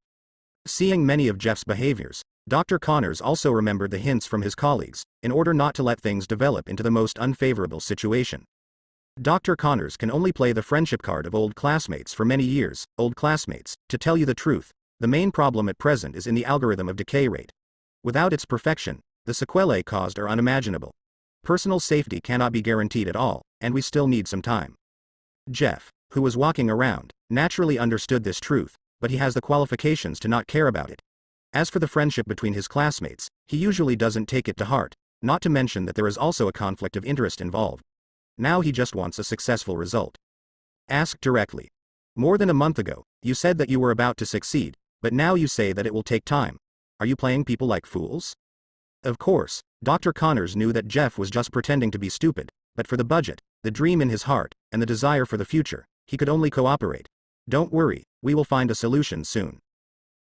Seeing many of Jeff's behaviors, Dr. Connors also remembered the hints from his colleagues, in order not to let things develop into the most unfavorable situation. Dr. Connors can only play the friendship card of old classmates for many years. Old classmates, to tell you the truth, the main problem at present is in the algorithm of decay rate. Without its perfection, the sequelae caused are unimaginable. Personal safety cannot be guaranteed at all, and we still need some time. Jeff, who was walking around, naturally understood this truth, but he has the qualifications to not care about it. As for the friendship between his classmates, he usually doesn't take it to heart, not to mention that there is also a conflict of interest involved. Now he just wants a successful result. Asked directly. More than a month ago, you said that you were about to succeed, but now you say that it will take time. Are you playing people like fools? Of course, Dr. Connors knew that Jeff was just pretending to be stupid, but for the budget, the dream in his heart, and the desire for the future, he could only cooperate. Don't worry, we will find a solution soon.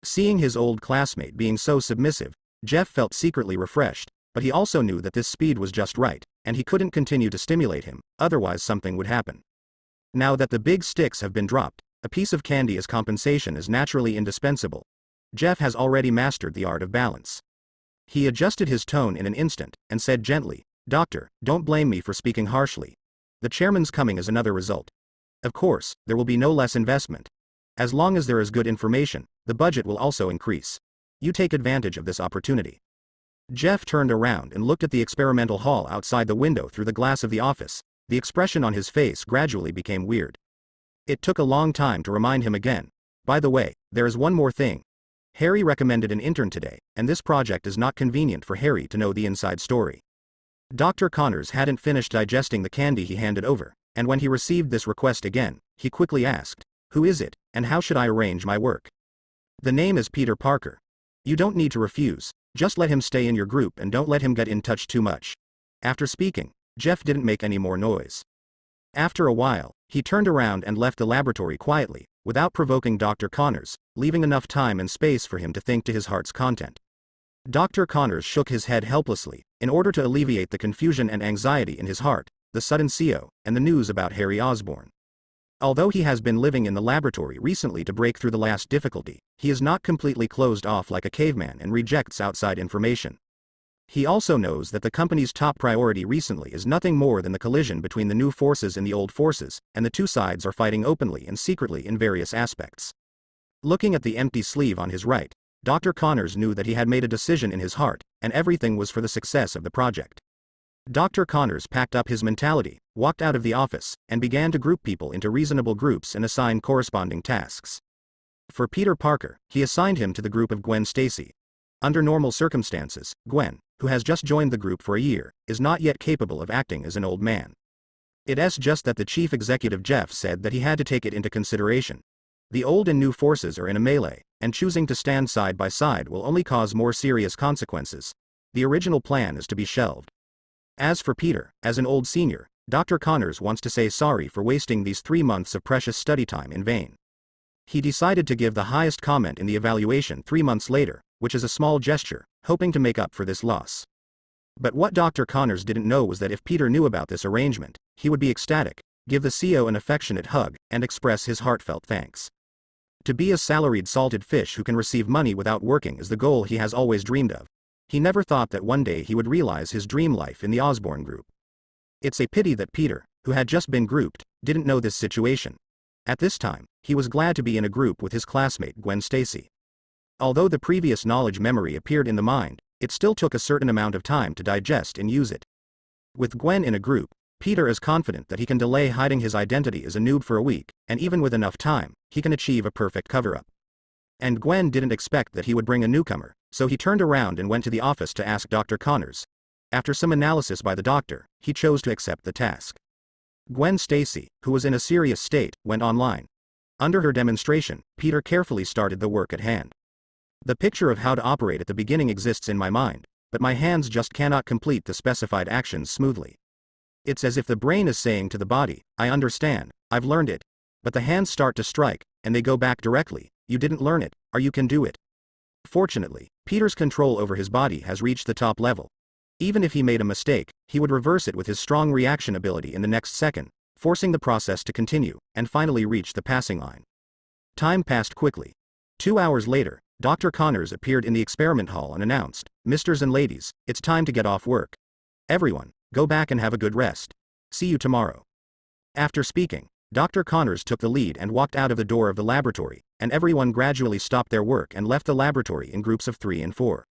Seeing his old classmate being so submissive, Jeff felt secretly refreshed, but he also knew that this speed was just right, and he couldn't continue to stimulate him, otherwise something would happen. Now that the big sticks have been dropped, a piece of candy as compensation is naturally indispensable. Jeff has already mastered the art of balance. He adjusted his tone in an instant, and said gently, "Doctor, don't blame me for speaking harshly. The chairman's coming is another result. Of course, there will be no less investment. As long as there is good information, the budget will also increase. You take advantage of this opportunity." Jeff turned around and looked at the experimental hall outside the window through the glass of the office. The expression on his face gradually became weird. It took a long time to remind him again. By the way, there is one more thing. Harry recommended an intern today, and this project is not convenient for Harry to know the inside story. Dr. Connors hadn't finished digesting the candy he handed over, and when he received this request again, he quickly asked, "Who is it, and how should I arrange my work?" "The name is Peter Parker. You don't need to refuse, just let him stay in your group and don't let him get in touch too much." After speaking, Jeff didn't make any more noise. After a while, he turned around and left the laboratory quietly, without provoking Dr. Connors, leaving enough time and space for him to think to his heart's content. Dr. Connors shook his head helplessly, in order to alleviate the confusion and anxiety in his heart, the sudden CO, and the news about Harry Osborn. Although he has been living in the laboratory recently to break through the last difficulty, he is not completely closed off like a caveman and rejects outside information. He also knows that the company's top priority recently is nothing more than the collision between the new forces and the old forces, and the two sides are fighting openly and secretly in various aspects. Looking at the empty sleeve on his right, Dr. Connors knew that he had made a decision in his heart, and everything was for the success of the project. Dr. Connors packed up his mentality, walked out of the office, and began to group people into reasonable groups and assign corresponding tasks. For Peter Parker, he assigned him to the group of Gwen Stacy. Under normal circumstances, Gwen, who has just joined the group for a year, is not yet capable of acting as an old man. It's just that the chief executive Jeff said that he had to take it into consideration. The old and new forces are in a melee, and choosing to stand side by side will only cause more serious consequences. The original plan is to be shelved. As for Peter, as an old senior, Dr. Connors wants to say sorry for wasting these 3 months of precious study time in vain. He decided to give the highest comment in the evaluation 3 months later, which is a small gesture, hoping to make up for this loss. But what Dr. Connors didn't know was that if Peter knew about this arrangement, he would be ecstatic, give the CEO an affectionate hug, and express his heartfelt thanks. To be a salaried salted fish who can receive money without working is the goal he has always dreamed of. He never thought that one day he would realize his dream life in the Osborne group. It's a pity that Peter, who had just been grouped, didn't know this situation. At this time, he was glad to be in a group with his classmate Gwen Stacy. Although the previous knowledge memory appeared in the mind, it still took a certain amount of time to digest and use it. With Gwen in a group, Peter is confident that he can delay hiding his identity as a noob for a week, and even with enough time, he can achieve a perfect cover-up. And Gwen didn't expect that he would bring a newcomer, so he turned around and went to the office to ask Dr. Connors. After some analysis by the doctor, he chose to accept the task. Gwen Stacy, who was in a serious state, went online. Under her demonstration, Peter carefully started the work at hand. The picture of how to operate at the beginning exists in my mind, but my hands just cannot complete the specified actions smoothly. It's as if the brain is saying to the body, I understand, I've learned it. But the hands start to strike, and they go back directly, you didn't learn it, or you can do it. Fortunately, Peter's control over his body has reached the top level. Even if he made a mistake, he would reverse it with his strong reaction ability in the next second, forcing the process to continue, and finally reach the passing line. Time passed quickly. 2 hours later, Dr. Connors appeared in the experiment hall and announced, Misters and ladies, it's time to get off work. Everyone, go back and have a good rest. See you tomorrow. After speaking, Dr. Connors took the lead and walked out of the door of the laboratory, and everyone gradually stopped their work and left the laboratory in groups of 3 and 4.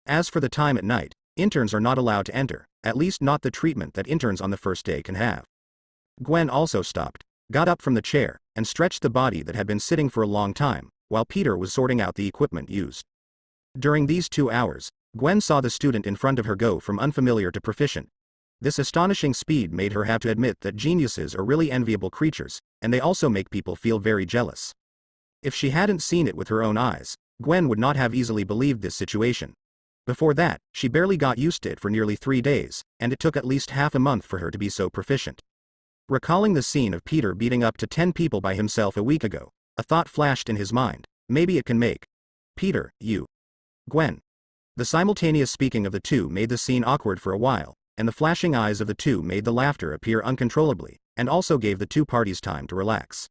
As for the time at night, interns are not allowed to enter, at least not the treatment that interns on the first day can have. Gwen also stopped, got up from the chair, and stretched the body that had been sitting for a long time, while Peter was sorting out the equipment used. During these 2 hours, Gwen saw the student in front of her go from unfamiliar to proficient. This astonishing speed made her have to admit that geniuses are really enviable creatures, and they also make people feel very jealous. If she hadn't seen it with her own eyes, Gwen would not have easily believed this situation. Before that, she barely got used to it for nearly 3 days, and it took at least half a month for her to be so proficient. Recalling the scene of Peter beating up to 10 people by himself a week ago, a thought flashed in his mind, maybe it can make Peter, you. Gwen. The simultaneous speaking of the two made the scene awkward for a while, and the flashing eyes of the two made the laughter appear uncontrollably, and also gave the two parties time to relax.